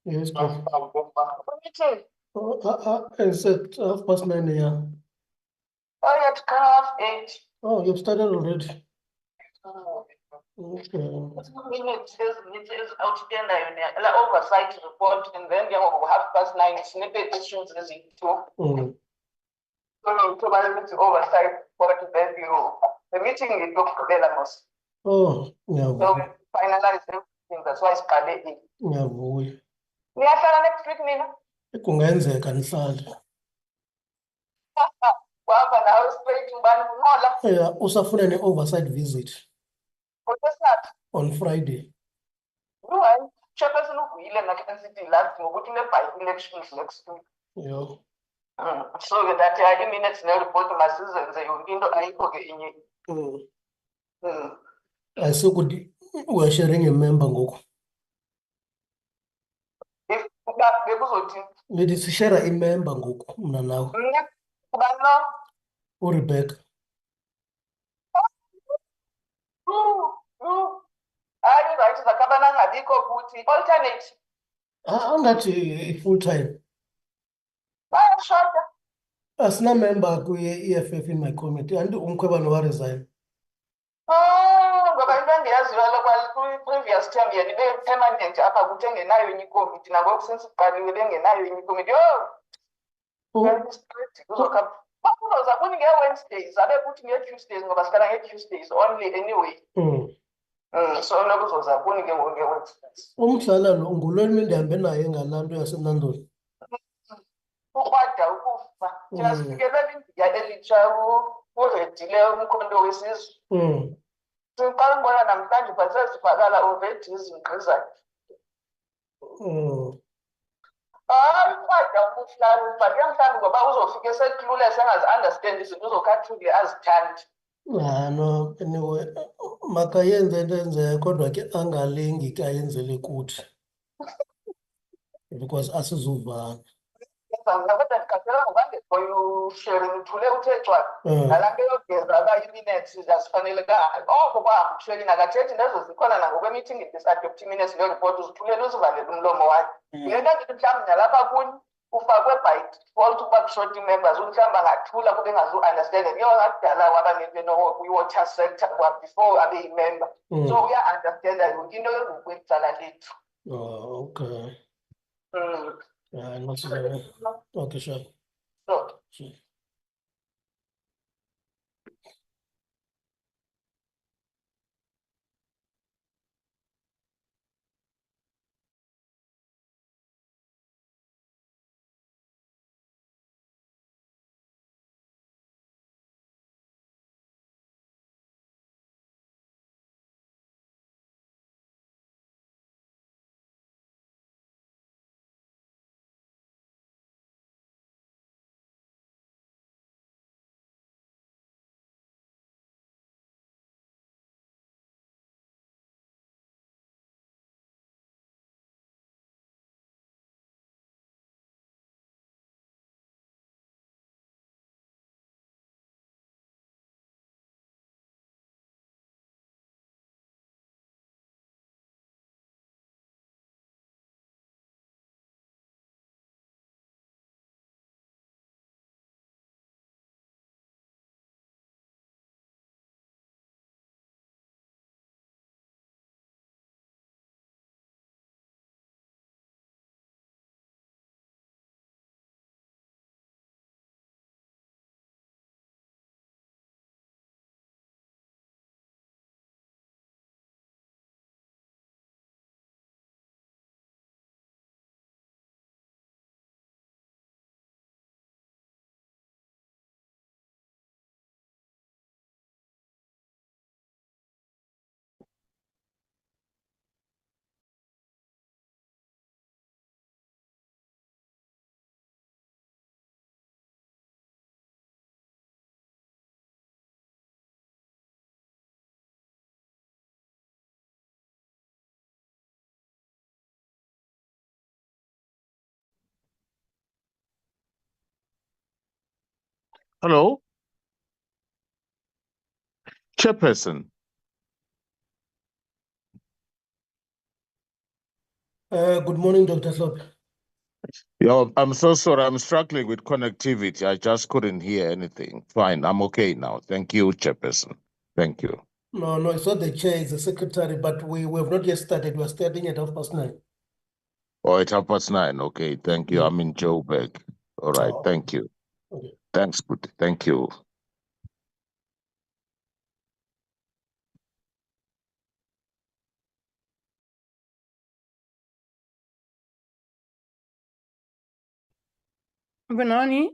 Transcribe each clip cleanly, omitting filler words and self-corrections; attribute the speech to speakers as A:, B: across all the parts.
A: Yes, Prof. Is it 9:30? Yeah.
B: Oh, at 8.
A: Oh, you've started already. Okay.
B: It is outstanding. Oversight report, and then you have 9:30 snippet issues as it too.
A: Mm.
B: So, to oversight report, then the meeting is Dr. Belamos.
A: Oh,
B: So,
A: yeah.
B: finalize everything. That's why it's Kale.
A: Ngiyavuya.
B: Niyahlala next week, Nina.
A: Kungenzeka nihlale.
B: Wahamba nawe straight ngibani unqola.
A: Yeah, usafuna ne-oversight visit
B: Ngolwesithathu.
A: on Friday.
B: Hayi, chairperson uvuyile na-NCT last ngokuthi une-by-elections next week.
A: Yeah.
B: So ke that i-minutes ne-report masizenze yonke into ayikho ke inye.
A: Asikuthi we are sharing a member ngoku.
B: If uba bekuzothini?
A: Nithi sishare imember ngoku mna nawe.
B: Ubani lo?
A: URebecca.
B: Hayi right zakhabana ngabikho futhi alternate.
A: Angathi full time.
B: Bayashota.
A: Asina member kwi-EFF in my committee. Anti umkhwebane wa resign.
B: Ngoba into endiyaziyo kwi-previous term yena ibe-permanent apha kuthi engenayo enye ikomiti nangoku since iqaliwe bengenayo enye ikomiti. Bakuzoza kuni ngee-Wednesdays abe kuthi ngee-Tuesdays ngoba sihlala ngee-Tuesdays only anyway. So nokuzoza kuni ke ngoku ngee-Wednesdays.
A: Umdlalo ngulweni ndihambe naye ngalaa nto yasenandoni.
B: Ukrwada ukufa. Thina sifikelela imbiya elitsha uredile umkhonto wesizwe. Siqala ukubona namhlanje but sezivakala already izingqi zakhe. Hayi ukrwada umhlalo but mhlawumbi ngoba uzofika esekhulule sengazi-understand izinto uzokhathule azithandi.
A: No, anyway, makayenze into enzeyo kodwa ke angalingi ke ayenzele kuthi. Because asizuvana.
B: Kodwa ndikhathela ngoba ngekhoyo sharing uthule uthe cwaka. Nalaa nto yogeza uba i-minutes asifanelekanga. Oko kwahamba ushering akathethi nezo zikhona nangokwemeeting dis-adopt i-minutes ne-report uzithulele uzivalele umlomo wakhe. Le nto ndithi mhlawumbi nalapha kuni ufakwe by default ukuba kushort members mhlawumbi angathula kube engazu-understand. Ngakudala waba nento kwi-water sector before abe yimember. So uya-understanda yonke into yokwecala lethu.
A: Okay. Not so bad. Okay, sure. Sure.
C: Hello, Chairperson.
A: Good morning, Dr. Slope.
C: Yeah, I'm so sorry. I'm struggling with connectivity. I just couldn't hear anything. Fine, I'm okay now. Thank you, Chairperson. Thank you.
A: No, it's not the chair, it's the secretary, but we have not yet started. We're starting at 9:30.
C: Oh, it's 9:30. Okay, thank you.
A: Yeah.
C: I'm in Joburg. All right,
A: Oh,
C: thank you.
A: okay.
C: Thanks, good. Thank you.
D: Banani,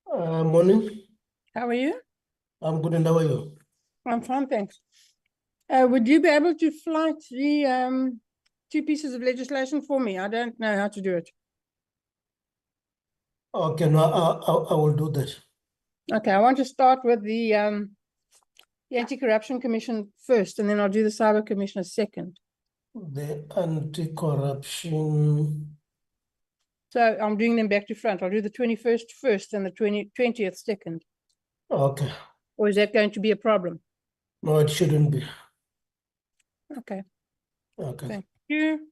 A: Morning.
D: how are you?
A: I'm good, and how are you?
D: I'm fine, thanks. Would you be able to flight the two pieces of legislation for me? I don't know how to do it.
A: Okay, no, I will do that.
D: Okay, I want to start with the Anti-Corruption Commission first, and then I'll do the Cyber Commissioner second.
A: The anti-corruption.
D: So I'm doing them back to front. I'll do the 21st first and the 20th second.
A: Okay.
D: Or is that going to be a problem?
A: No, it shouldn't be.
D: Okay,
A: Okay.
D: thank you.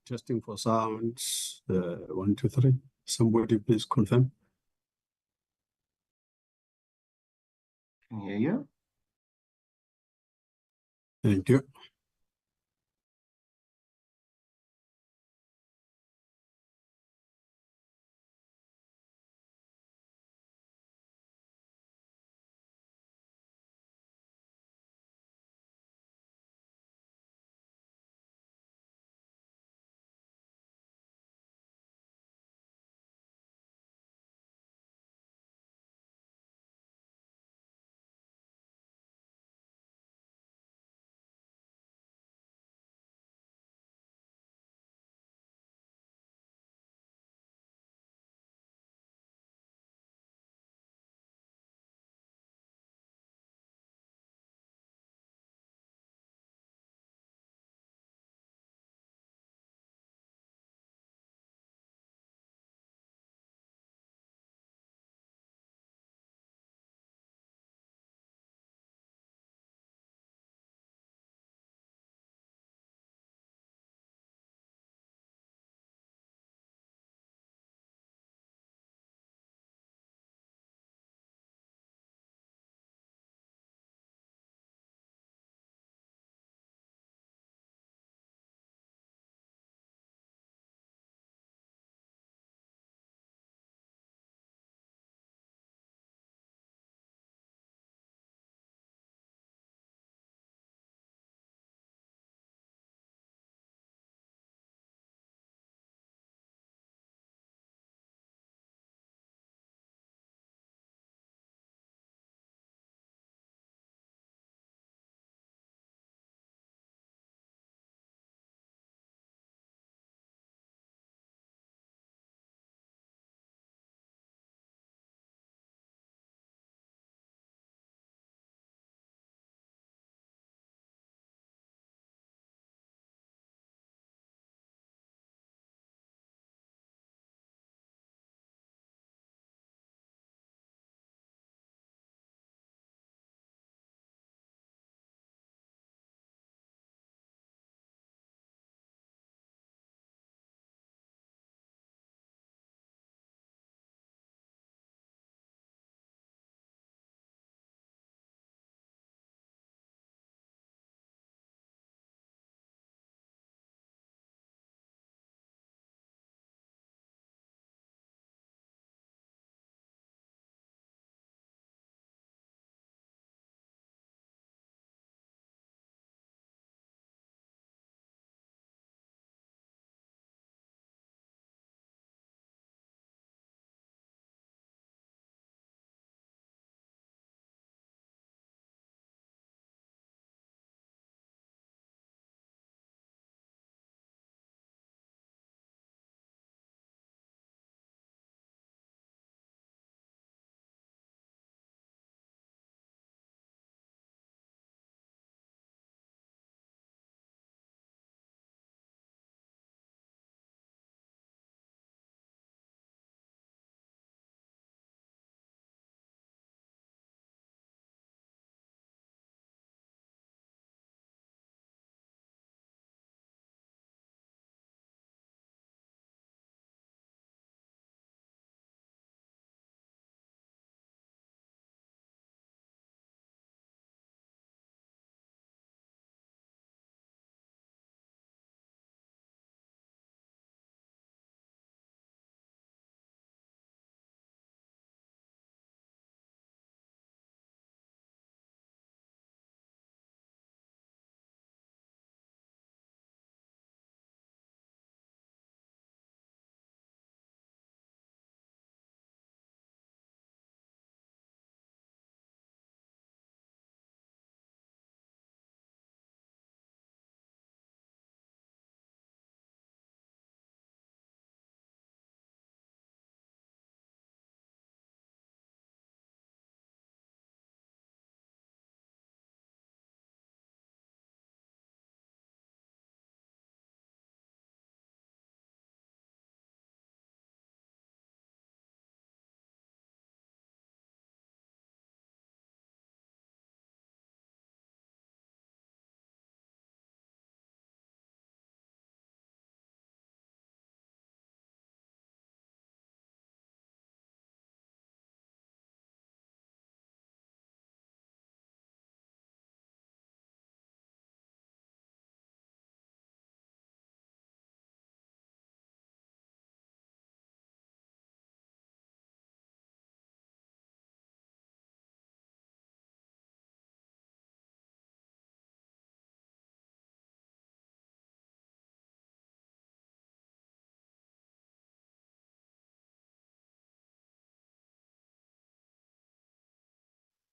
E: Testing for sounds. 1, 2, 3. Somebody please confirm.
C: Can hear you.
E: Thank you.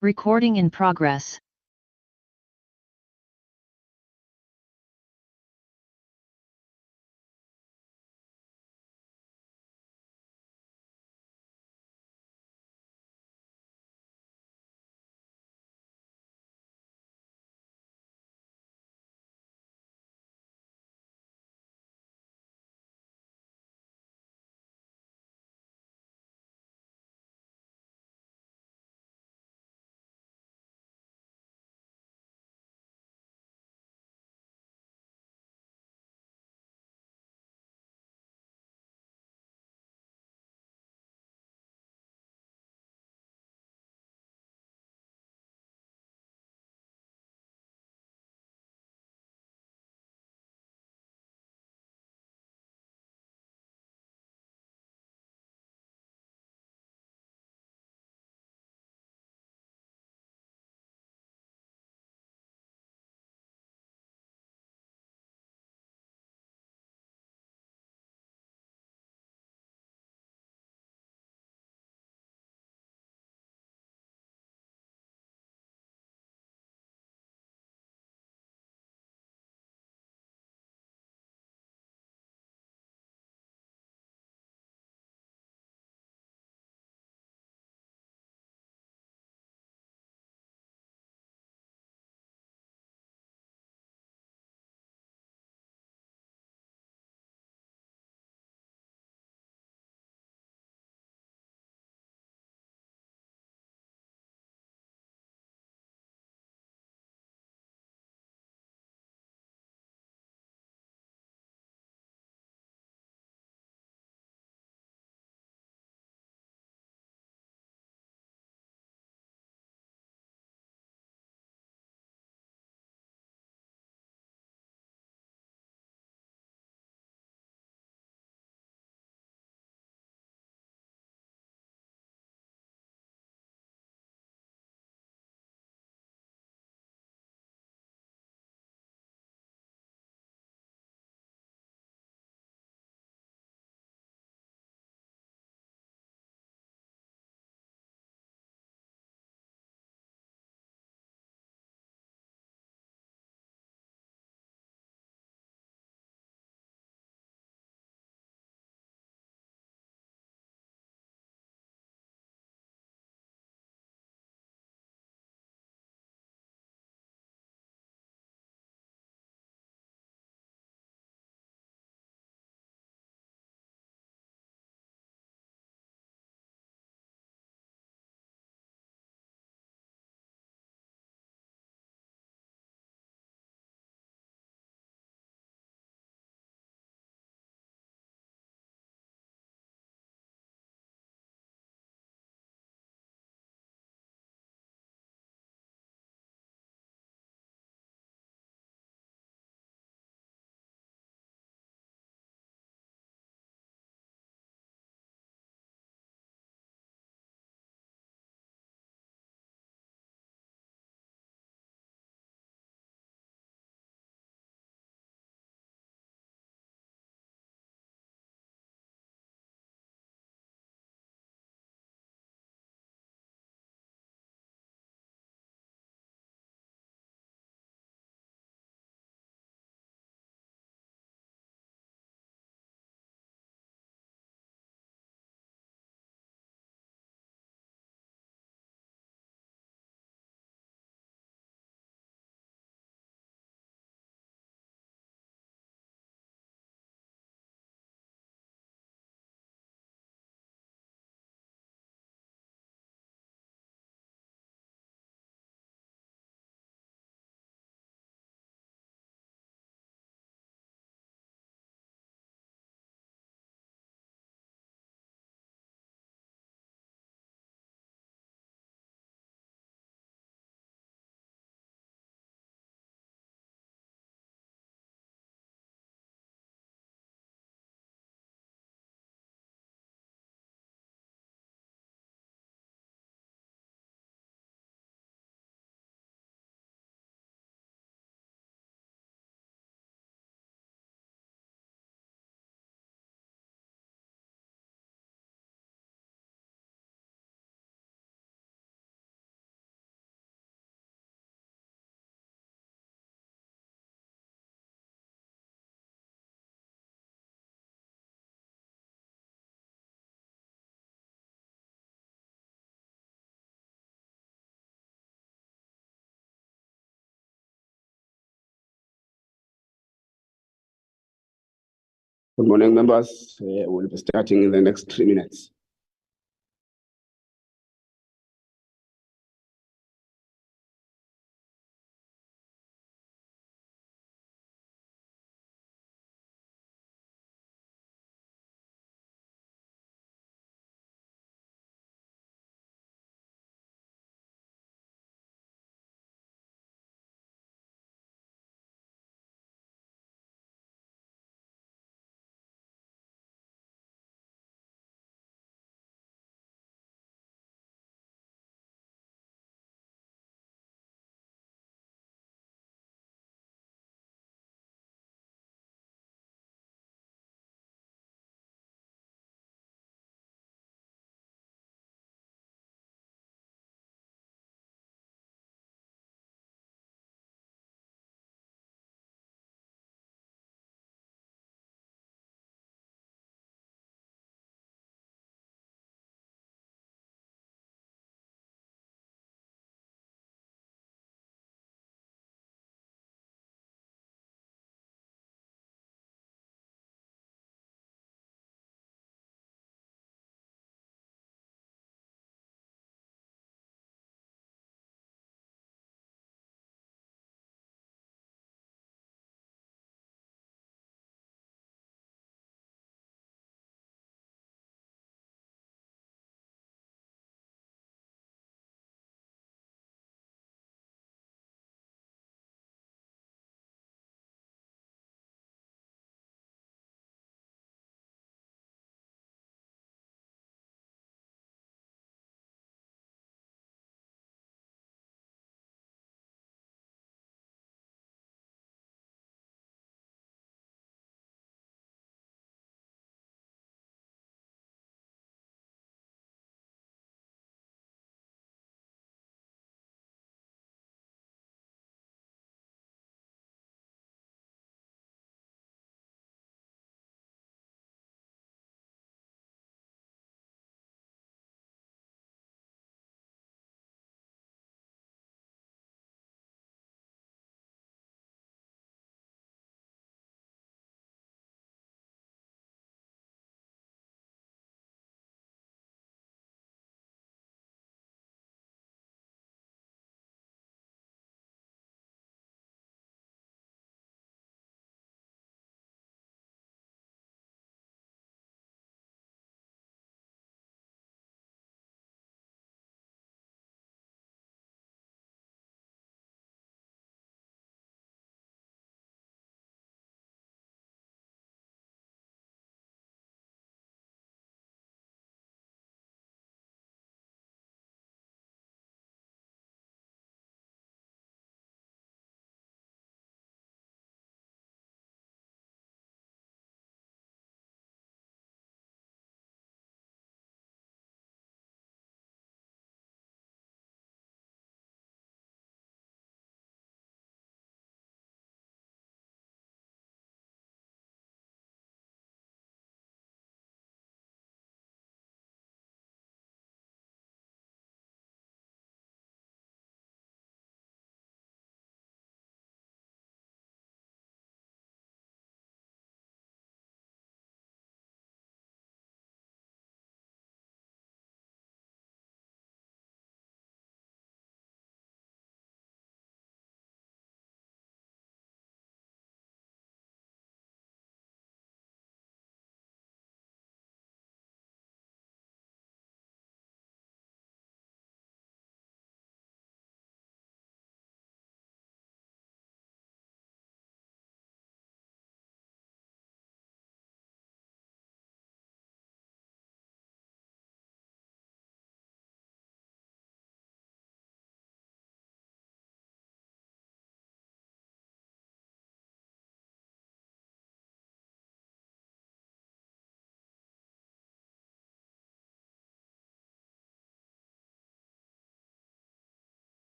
F: Recording in progress.
G: Good morning, members. We'll be starting in the next 3 minutes.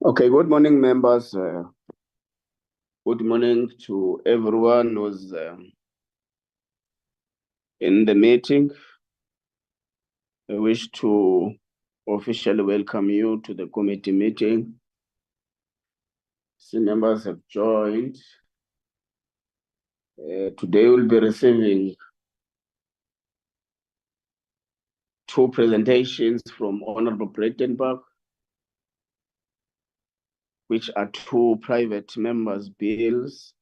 G: Okay, good morning, members. Good morning to everyone who's in the meeting. I wish to officially welcome you to the committee meeting. Some members have joined. Today we'll be receiving 2 presentations from Honorable Breytenbach, which are 2 private members' bills.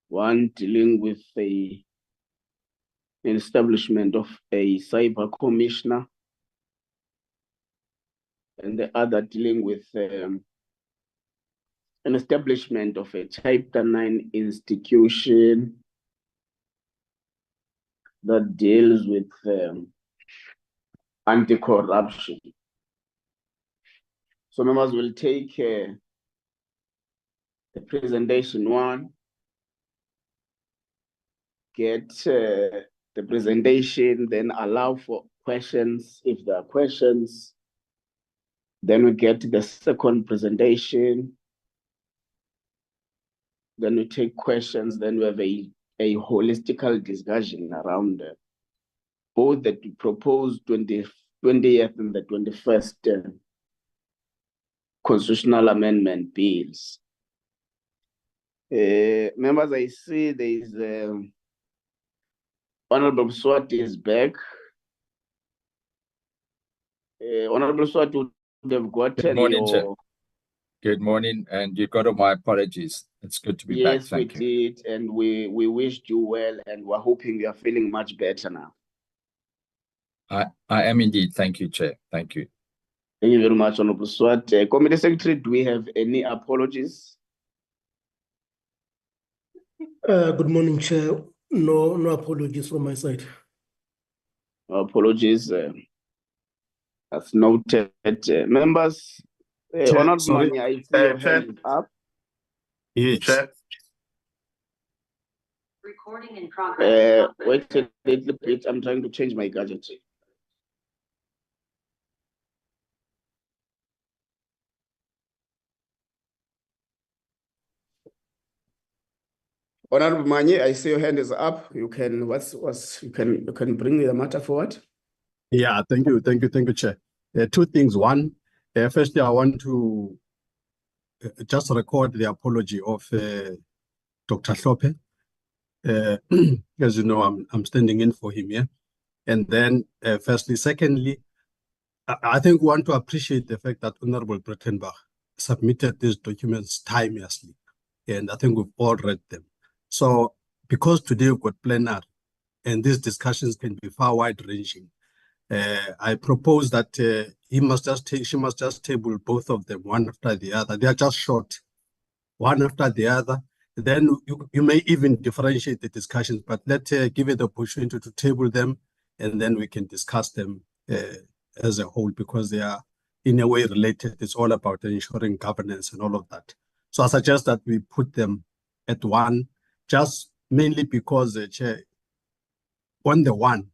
G: One dealing with an establishment of a cyber commissioner, and the other dealing with an establishment of a Chapter 9 institution that deals with anti-corruption. So members will take the presentation 1, get the presentation, then allow for questions if there are questions. Then we get the second presentation. Then we take questions. Then we have a holistical discussion around both the proposed 20th and the 21st constitutional amendment bills. Members, I see there is Honorable Swati is back. Honorable Swati would have gotten
H: Good morning, Chair.
G: your...
H: Good morning, and you got all my apologies. It's good to be back.
G: Yes, we
H: Thank you.
G: did, and we wished you well, and we're hoping you are feeling much better now.
H: I am indeed. Thank you, Chair. Thank you.
G: Thank you very much, Honorable Swat. Committee Secretary, do we have any apologies?
A: Good morning, Chair. No apologies from my side.
G: Apologies. That's noted. Members, Honorable
E: sorry.
G: Manya, I see your hand is up.
E: Yes.
C: Chair.
F: Recording in progress.
G: Wait a little bit. I'm trying to change my gadget. Honorable Manye, I see your hand is up. You can you can bring the matter forward.
E: Yeah, thank you, Chair. 2 things. One, firstly, I want to just record the apology of Dr. Hlophe. As you know, I'm standing in for him, yeah. And then, secondly, I think we want to appreciate the fact that Honorable Breytenbach submitted these documents timelessly, and I think we've all read them. So, because today we've got plenary, and these discussions can be far wide-ranging, I propose that she must just table both of them one after the other. They are just short, one after the other. Then you may even differentiate the discussions, but let's give it the opportunity to table them, and then we can discuss them as a whole, because they are in a way related. It's all about ensuring governance and all of that. So I suggest that we put them at one, just mainly because Chair, on the one,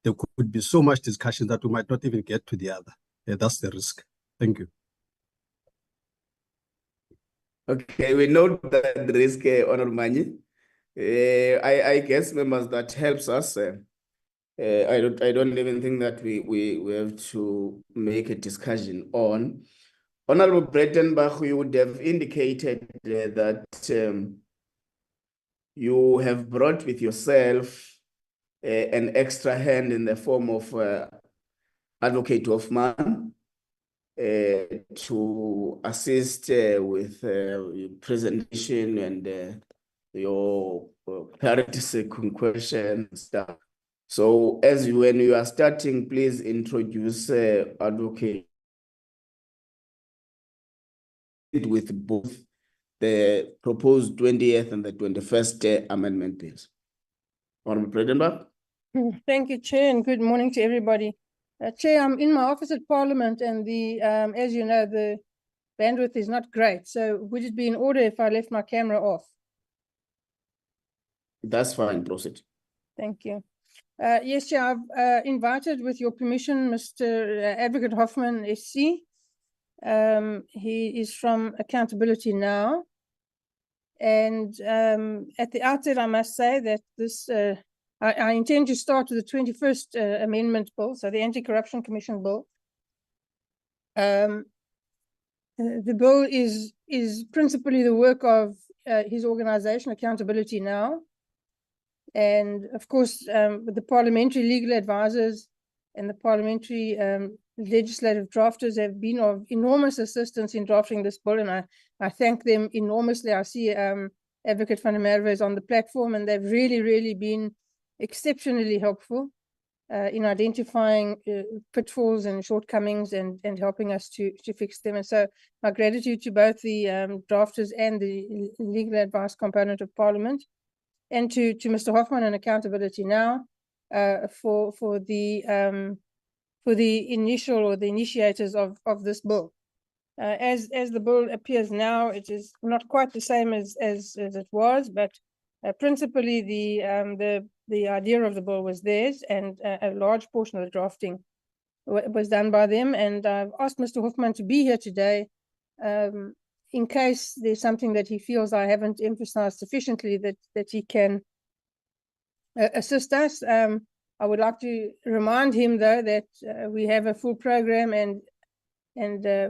E: there could be so much discussion that we might not even get to the other. That's the risk. Thank you.
G: Okay, we know that risk, Honorable Manye. I guess, members, that helps us. I don't even think that we have to make a discussion on. Honorable Breytenbach, you would have indicated that you have brought with yourself an extra hand in the form of Advocate Hoffman to assist with presentation and your clarity-seeking questions stuff. So when you are starting, please introduce Advocate with both the proposed 20th and the 21st amendment bills. Honorable Breytenbach.
D: Thank you, Chair, and good morning to everybody. Chair, I'm in my office at Parliament, and as you know, the bandwidth is not great. So would it be in order if I left my camera off?
G: That's fine, proceed.
D: Thank you. Yes, Chair, I've invited, with your permission, Mr. Advocate Hoffman, SC. He is from Accountability Now. And at the outset, I must say that this I intend to start with the 21st Amendment Bill, so the Anti-Corruption Commission Bill. The bill is principally the work of his organization, Accountability Now. And of course, the parliamentary legal advisors and the parliamentary legislative drafters have been of enormous assistance in drafting this bill, and I thank them enormously. I see Advocate van der Merwe is on the platform, and they've really been exceptionally helpful in identifying pitfalls and shortcomings and helping us to fix them. And so my gratitude to both the drafters and the legal advice component of Parliament, and to Mr. Hoffman and Accountability Now for the initial or the initiators of this bill. As the bill appears now, it is not quite the same as it was, but principally the idea of the bill was theirs, and a large portion of the drafting was done by them. And I've asked Mr. Hoffman to be here today in case there's something that he feels I haven't emphasized sufficiently that he can assist us. I would like to remind him, though, that we have a full program and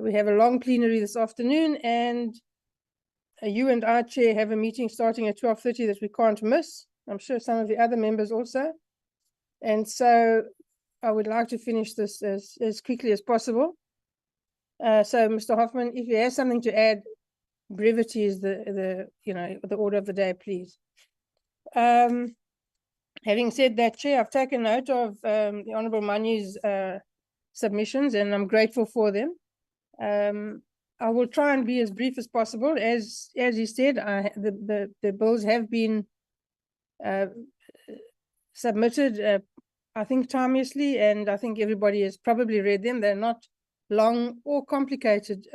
D: we have a long plenary this afternoon, and you and I, Chair, have a meeting starting at 12:30 that we can't miss. I'm sure some of the other members also. And so I would like to finish this as quickly as possible. So Mr. Hoffman, if you have something to add, brevity is the order of the day, please. Having said that, Chair, I've taken note of the Honourable Mani's submissions, and I'm grateful for them. I will try and be as brief as possible. As he said, the bills have been submitted, I think, timeously, and I think everybody has probably read them. They're not long or complicated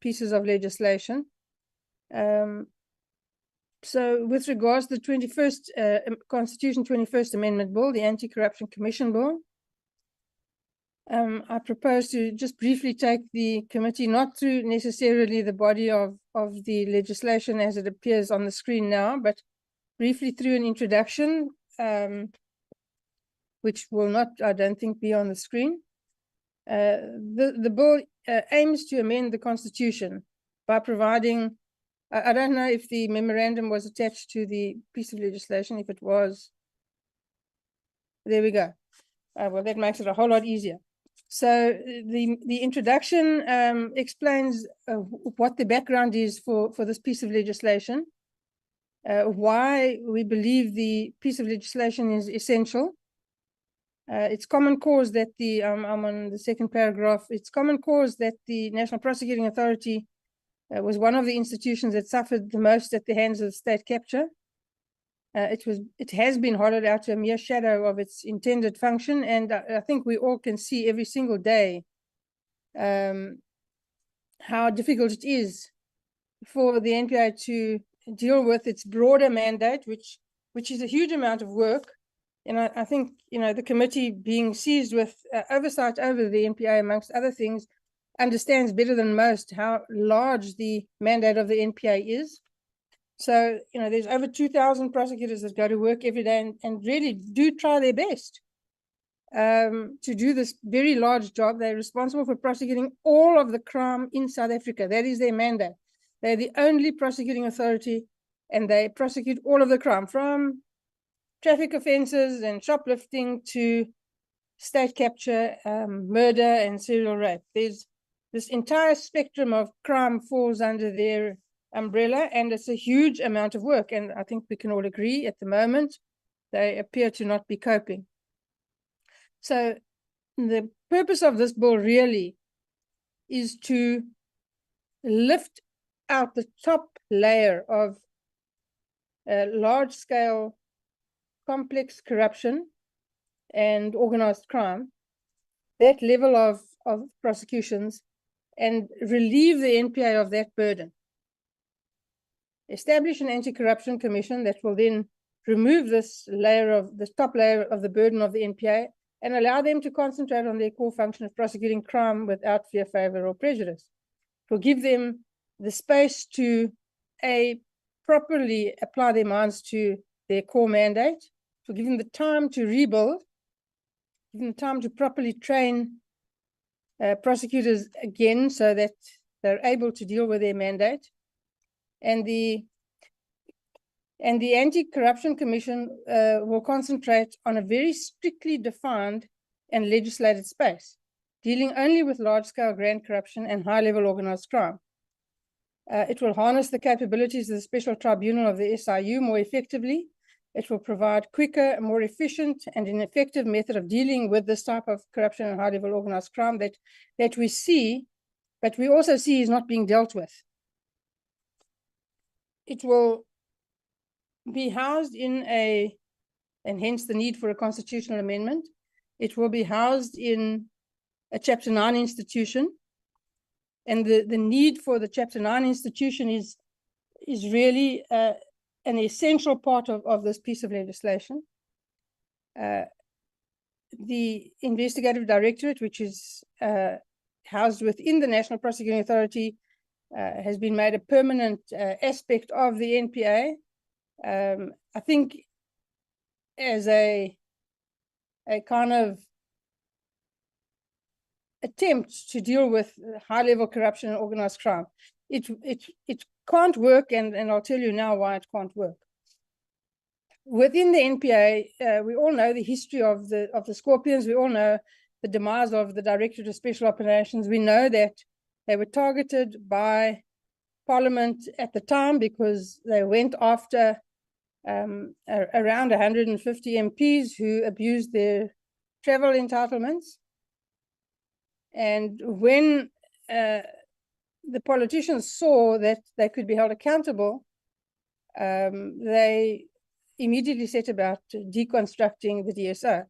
D: pieces of legislation. So with regards to the 21st Constitution 21st Amendment Bill, the Anti-Corruption Commission Bill, I propose to just briefly take the committee not through necessarily the body of the legislation as it appears on the screen now, but briefly through an introduction, which will not, I don't think, be on the screen. The bill aims to amend the Constitution by providing, I don't know if the memorandum was attached to the piece of legislation. If it was, there we go. Well, that makes it a whole lot easier. So the introduction explains what the background is for this piece of legislation, why we believe the piece of legislation is essential. It's common cause that I'm on the second paragraph. It's common cause that the National Prosecuting Authority was one of the institutions that suffered the most at the hands of state capture. It has been hollowed out to a mere shadow of its intended function, and I think we all can see every single day how difficult it is for the NPA to deal with its broader mandate, which is a huge amount of work. And I think, the committee, being seized with oversight over the NPA, amongst other things, understands better than most how large the mandate of the NPA is. So, there's over 2,000 prosecutors that go to work every day and really do try their best to do this very large job. They're responsible for prosecuting all of the crime in South Africa. That is their mandate. They're the only prosecuting authority, and they prosecute all of the crime, from traffic offences and shoplifting to state capture, murder and serial rape. There's this entire spectrum of crime falls under their umbrella, and it's a huge amount of work. And I think we can all agree at the moment they appear to not be coping. So the purpose of this bill really is to lift out the top layer of large-scale complex corruption and organized crime, that level of prosecutions, and relieve the NPA of that burden. Establish an anti-corruption commission that will then remove this top layer of the burden of the NPA and allow them to concentrate on their core function of prosecuting crime without fear, favor, or prejudice. It will give them the space to properly apply their minds to their core mandate, it will give them the time to rebuild, give them time to properly train prosecutors again so that they're able to deal with their mandate. And the Anti-Corruption Commission will concentrate on a very strictly defined and legislated space, dealing only with large-scale grand corruption and high-level organized crime. It will harness the capabilities of the Special Tribunal of the SIU more effectively. It will provide quicker, a more efficient, and an effective method of dealing with this type of corruption and high-level organized crime that we see, but we also see is not being dealt with. It will be housed in and hence the need for a constitutional amendment. It will be housed in a Chapter 9 institution. And the need for the Chapter 9 institution is really an essential part of this piece of legislation. The Investigative Directorate, which is housed within the National Prosecuting Authority, has been made a permanent aspect of the NPA. I think as a kind of attempt to deal with high-level corruption and organized crime. It can't work, and I'll tell you now why it can't work. Within the NPA, we all know the history of the Scorpions. We all know the demise of the Directorate of Special Operations. We know that they were targeted by Parliament at the time because they went after around 150 MPs who abused their travel entitlements. And when the politicians saw that they could be held accountable, they immediately set about deconstructing the DSO.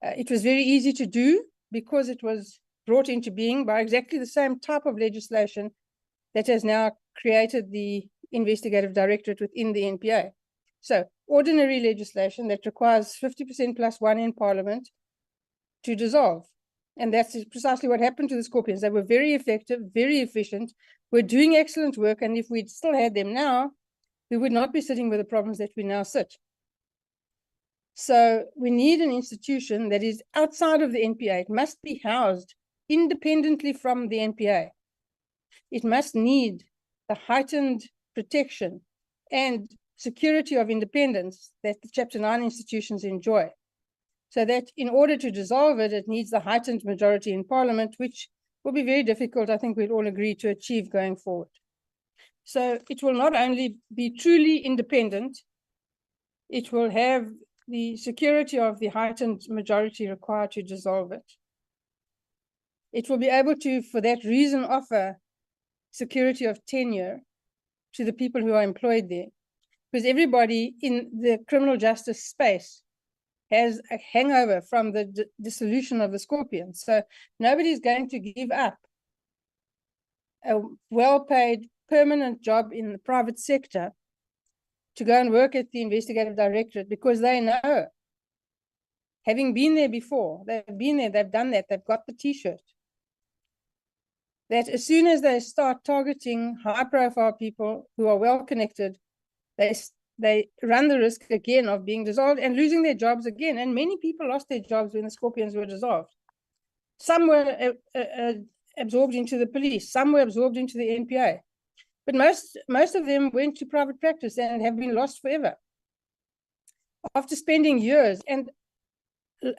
D: It was very easy to do because it was brought into being by exactly the same type of legislation that has now created the Investigative Directorate within the NPA. So ordinary legislation that requires 50% plus one in Parliament to dissolve. And that's precisely what happened to the Scorpions. They were very effective, very efficient, were doing excellent work. And if we'd still had them now, we would not be sitting with the problems that we now sit. So we need an institution that is outside of the NPA. It must be housed independently from the NPA. It must need the heightened protection and security of independence that the Chapter 9 institutions enjoy. So that in order to dissolve it, it needs the heightened majority in Parliament, which will be very difficult, I think we'd all agree, to achieve going forward. So it will not only be truly independent, it will have the security of the heightened majority required to dissolve it. It will be able to, for that reason, offer security of tenure to the people who are employed there. Because everybody in the criminal justice space has a hangover from the dissolution of the Scorpions. So nobody's going to give up a well-paid permanent job in the private sector to go and work at the Investigative Directorate because they know, having been there before, they've been there, they've done that, they've got the T-shirt, that as soon as they start targeting high-profile people who are well-connected, they run the risk again of being dissolved and losing their jobs again. And many people lost their jobs when the Scorpions were dissolved. Some were absorbed into the police, some were absorbed into the NPA. But most of them went to private practice and have been lost forever. After spending years and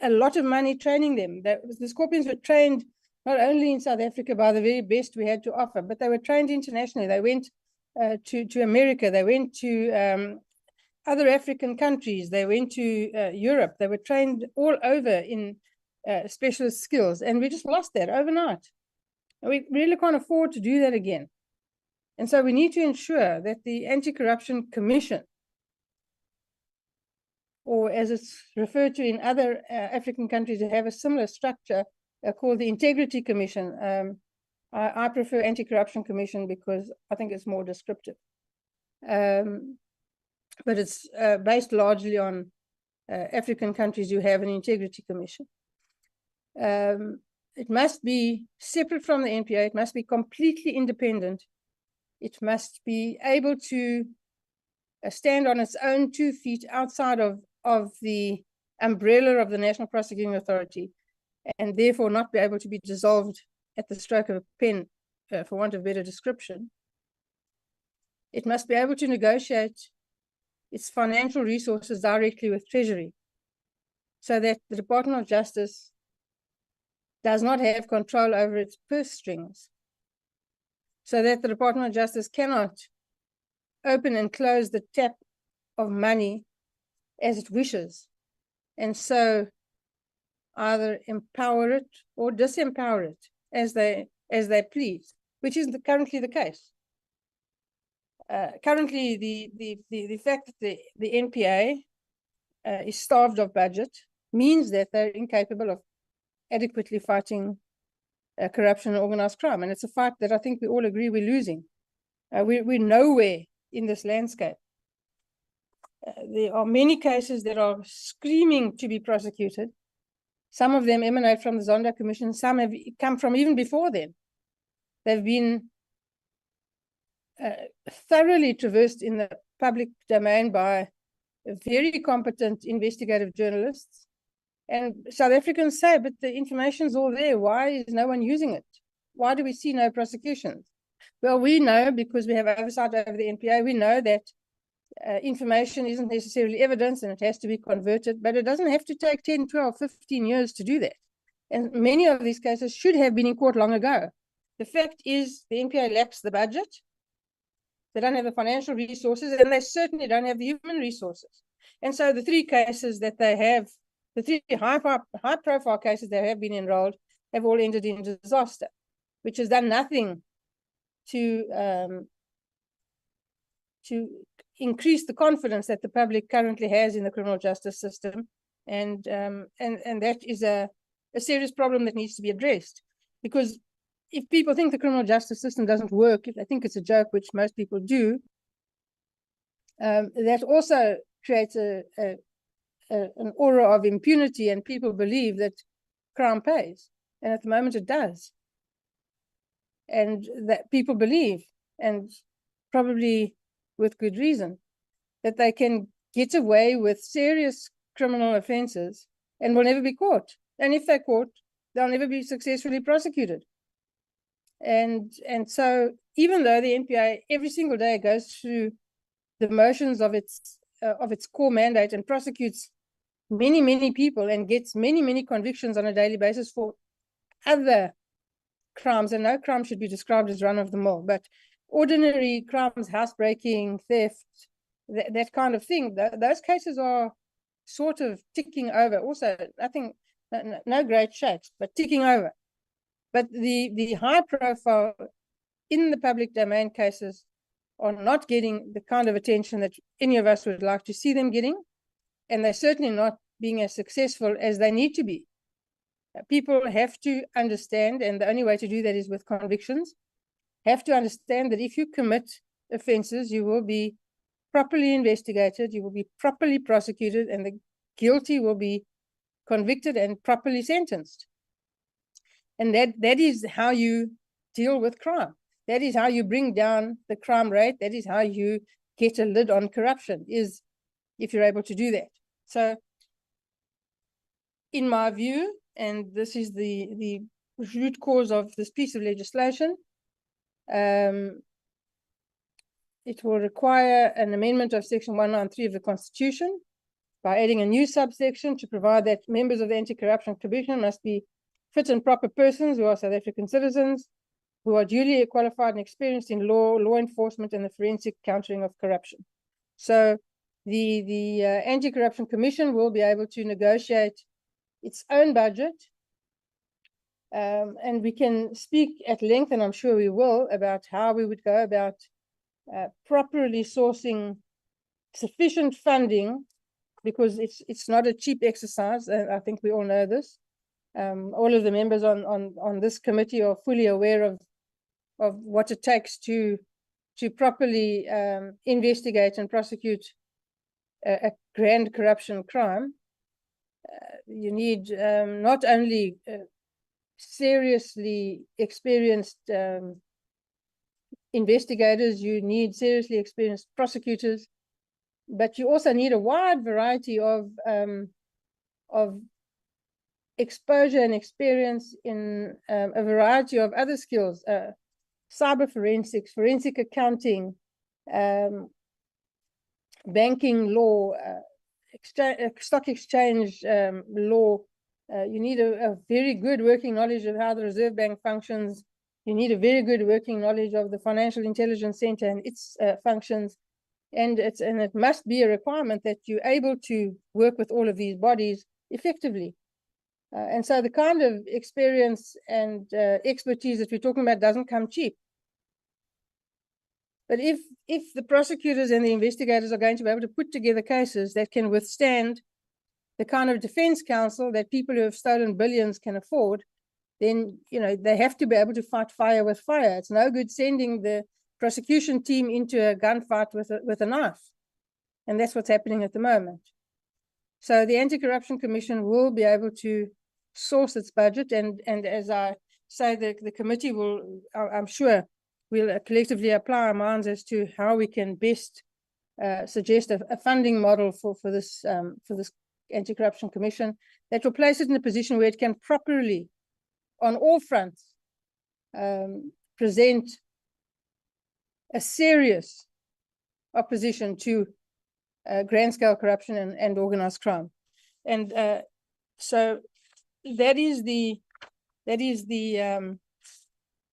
D: a lot of money training them, the Scorpions were trained not only in South Africa by the very best we had to offer, but they were trained internationally. They went to America, they went to other African countries, they went to Europe, they were trained all over in specialist skills, and we just lost that overnight. We really can't afford to do that again. And so we need to ensure that the Anti-Corruption Commission, or as it's referred to in other African countries that have a similar structure, called the Integrity Commission. I prefer Anti-Corruption Commission because I think it's more descriptive. But it's based largely on African countries who have an Integrity Commission. It must be separate from the NPA. It must be completely independent. It must be able to stand on its own 2 feet outside of of the umbrella of the National Prosecuting Authority, and therefore not be able to be dissolved at the stroke of a pen, for want of better description. It must be able to negotiate its financial resources directly with Treasury, so that the Department of Justice does not have control over its purse strings, so that the Department of Justice cannot open and close the tap of money as it wishes, and so either empower it or disempower it as they please, which is currently the case. Currently, the fact that the NPA is starved of budget means that they're incapable of adequately fighting corruption and organized crime, and it's a fight that I think we all agree we're losing. We're nowhere in this landscape. There are many cases that are screaming to be prosecuted. Some of them emanate from the Zonda Commission. Some have come from even before then. They've been thoroughly traversed in the public domain by very competent investigative journalists. And South Africans say, but the information's all there. Why is no one using it? Why do we see no prosecutions? Well, we know, because we have oversight over the NPA, we know that information isn't necessarily evidence and it has to be converted, but it doesn't have to take 10, 12, 15 years to do that. And many of these cases should have been in court long ago. The fact is the NPA lacks the budget, they don't have the financial resources, and they certainly don't have the human resources. And so the three cases that they have, the three high-profile cases that have been enrolled, have all ended in disaster, which has done nothing to increase the confidence that the public currently has in the criminal justice system, and that is a serious problem that needs to be addressed. Because if people think the criminal justice system doesn't work, if they think it's a joke, which most people do, that also creates an aura of impunity, and people believe that crime pays, and at the moment it does. And that people believe, and probably with good reason, that they can get away with serious criminal offenses and will never be caught. And if they're caught, they'll never be successfully prosecuted. And so even though the NPA every single day goes through the motions of its core mandate and prosecutes many people and gets many convictions on a daily basis for other crimes, and no crime should be described as run-of-the-mill, but ordinary crimes, housebreaking, theft, that kind of thing, those cases are sort of ticking over. Also, nothing, no great shakes, but ticking over. But the high profile in the public domain cases are not getting the kind of attention that any of us would like to see them getting, and they're certainly not being as successful as they need to be. People have to understand, and the only way to do that is with convictions, have to understand that if you commit offenses, you will be properly investigated, you will be properly prosecuted, and the guilty will be convicted and properly sentenced. And that is how you deal with crime. That is how you bring down the crime rate. That is how you get a lid on corruption, is if you're able to do that. So in my view, and this is the root cause of this piece of legislation, it will require an amendment of Section 193 of the Constitution by adding a new subsection to provide that members of the Anti-Corruption Commission must be fit and proper persons who are South African citizens, who are duly qualified and experienced in law enforcement, and the forensic countering of corruption. So the Anti-Corruption Commission will be able to negotiate its own budget, and we can speak at length, and I'm sure we will, about how we would go about properly sourcing sufficient funding, because it's not a cheap exercise, and I think we all know this. All of the members on this committee are fully aware of what it takes to properly investigate and prosecute a grand corruption crime. You need not only seriously experienced investigators, you need seriously experienced prosecutors, but you also need a wide variety of exposure and experience in a variety of other skills, cyber forensics, forensic accounting, banking law, stock exchange law. You need a very good working knowledge of how the Reserve Bank functions. You need a very good working knowledge of the Financial Intelligence Center and its functions. And it must be a requirement that you're able to work with all of these bodies effectively. And so the kind of experience and expertise that we're talking about doesn't come cheap. But if the prosecutors and the investigators are going to be able to put together cases that can withstand the kind of defense counsel that people who have stolen billions can afford, then they have to be able to fight fire with fire. It's no good sending the prosecution team into a gunfight with a knife. And that's what's happening at the moment. So the Anti-Corruption Commission will be able to source its budget. And as I say, the committee will, I'm sure, we'll collectively apply our minds as to how we can best suggest a funding model for this Anti-Corruption Commission that will place it in a position where it can properly, on all fronts, present a serious opposition to grand-scale corruption and organized crime. And so that is the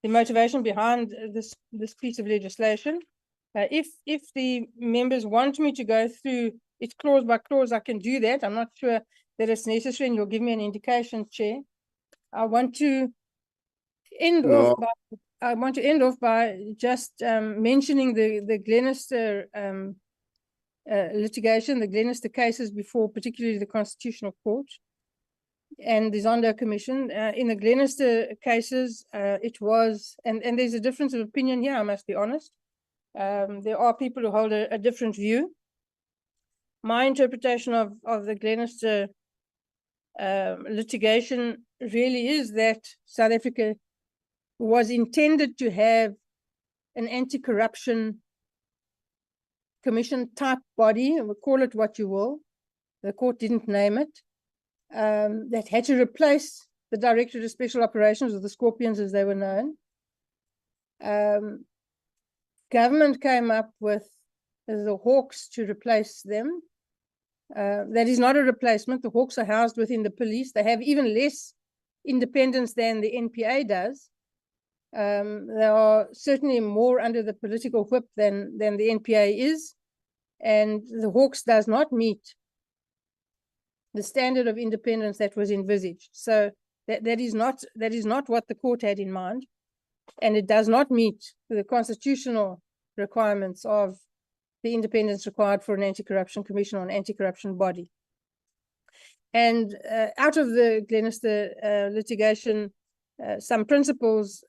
D: motivation behind this piece of legislation. If the members want me to go through it clause by clause, I can do that. I'm not sure that it's necessary, and you'll give me an indication, Chair. I want to end off by just mentioning the Glenister litigation, the Glenister cases before, particularly the Constitutional Court and the Zondo Commission. In the Glenister cases, it was, and there's a difference of opinion here, I must be honest. There are people who hold a different view. My interpretation of the Glenister litigation really is that South Africa was intended to have an anti-corruption commission type body, and we'll call it what you will. The court didn't name it. That had to replace the Directorate of Special Operations, or the Scorpions as they were known. Government came up with the Hawks to replace them. That is not a replacement. The Hawks are housed within the police. They have even less independence than the NPA does. They are certainly more under the political whip than the NPA is. And the Hawks does not meet the standard of independence that was envisaged. So that is not what the court had in mind. And it does not meet the constitutional requirements of the independence required for an anti-corruption commission or an anti-corruption body. And out of the Glenister litigation, some principles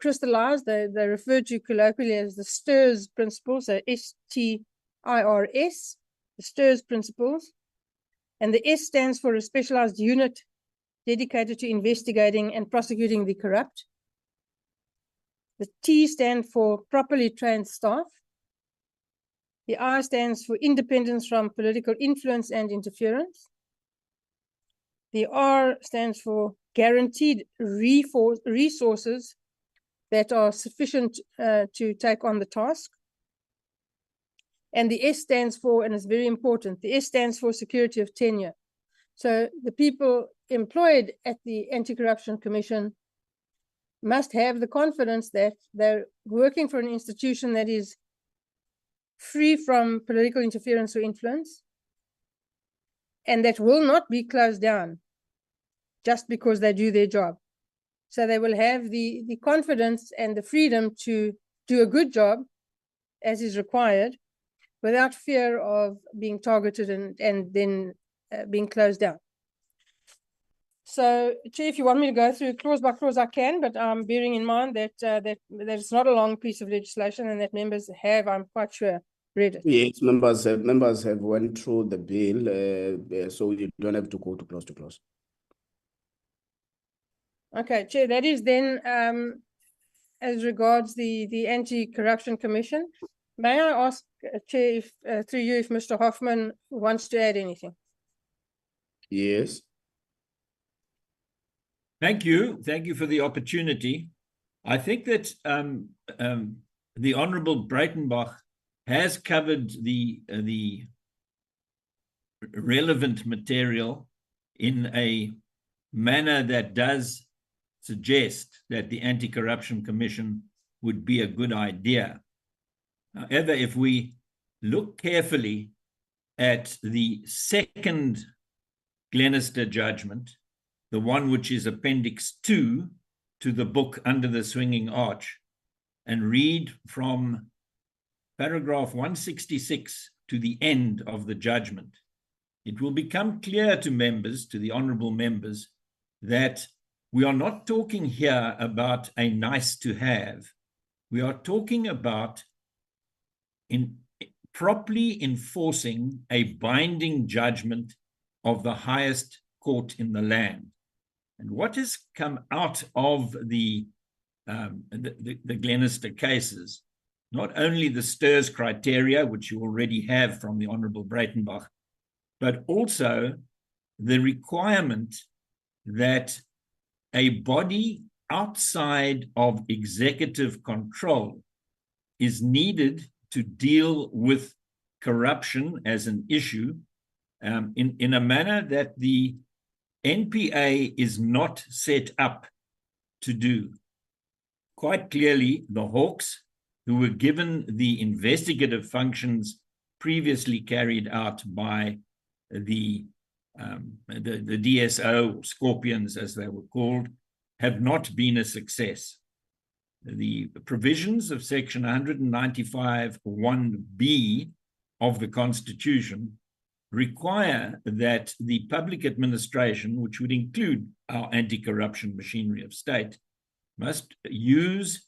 D: crystallized. They're referred to colloquially as the STIRS principles, so STIRS, the STIRS principles. And the S stands for a specialized unit dedicated to investigating and prosecuting the corrupt. The T stands for properly trained staff. The I stands for independence from political influence and interference. The R stands for guaranteed resources that are sufficient to take on the task. And the S stands for, and it's very important, the S stands for security of tenure. So the people employed at the Anti-Corruption Commission must have the confidence that they're working for an institution that is free from political interference or influence, and that will not be closed down just because they do their job. So they will have the confidence and the freedom to do a good job as is required without fear of being targeted and then being closed down. So, Chair, if you want me to go through clause by clause, I can, but I'm bearing in mind that that it's not a long piece of legislation and that members have, I'm quite sure, read it.
G: Yes, members have went through the bill, so you don't have to go to clause.
D: Okay, Chair, that is then as regards the Anti-Corruption Commission. May I ask, Chair, if, through you, if Mr. Hoffman wants to add anything?
G: Yes.
I: Thank you. Thank you for the opportunity. I think that the Honourable Breytenbach has covered the relevant material in a manner that does suggest that the Anti-Corruption Commission would be a good idea. However, if we look carefully at the second Glenister judgment, the one which is Appendix 2 to the book Under the Swinging Arch, and read from paragraph 166 to the end of the judgment, it will become clear to members, to the honourable members, that we are not talking here about a nice to have. We are talking about properly enforcing a binding judgment of the highest court in the land. And what has come out of the Glenister cases, not only the STIRS criteria, which you already have from the Honourable Breytenbach, but also the requirement that a body outside of executive control is needed to deal with corruption as an issue in a manner that the NPA is not set up to do. Quite clearly, the Hawks, who were given the investigative functions previously carried out by the DSO, or Scorpions as they were called, have not been a success. The provisions of section 195(1)(b) of the Constitution require that the public administration, which would include our anti-corruption machinery of state, must use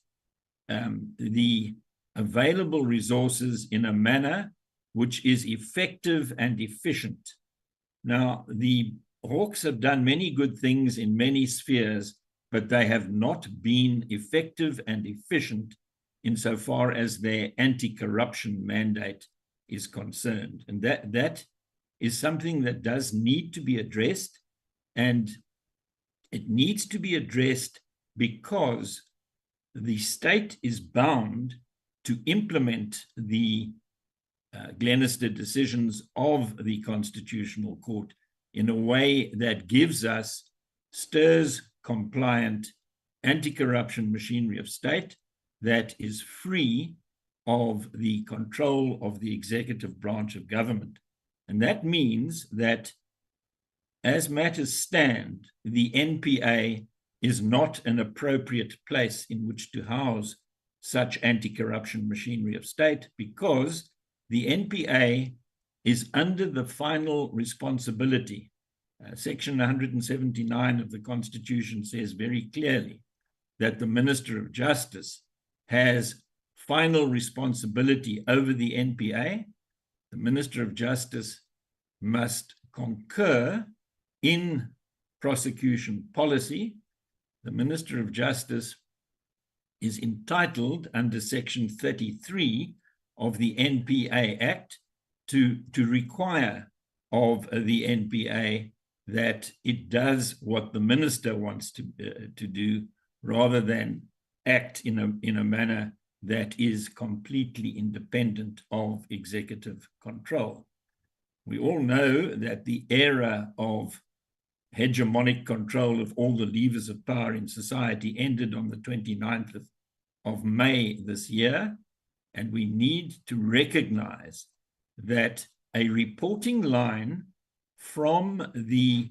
I: the available resources in a manner which is effective and efficient. Now, the Hawks have done many good things in many spheres, but they have not been effective and efficient insofar as their anti-corruption mandate is concerned. And that is something that does need to be addressed, and it needs to be addressed because the state is bound to implement the Glenister decisions of the Constitutional Court in a way that gives us STIRS compliant anti-corruption machinery of state that is free of the control of the executive branch of government. And that means that as matters stand, the NPA is not an appropriate place in which to house such anti-corruption machinery of state, because the NPA is under the final responsibility. Section 179 of the Constitution says very clearly that the Minister of Justice has final responsibility over the NPA. The Minister of Justice must concur in prosecution policy. The Minister of Justice is entitled under Section 33 of the NPA Act to require of the NPA that it does what the minister wants to do, rather than act in a manner that is completely independent of executive control. We all know that the era of hegemonic control of all the levers of power in society ended on the 29th of May this year, and we need to recognize that a reporting line from the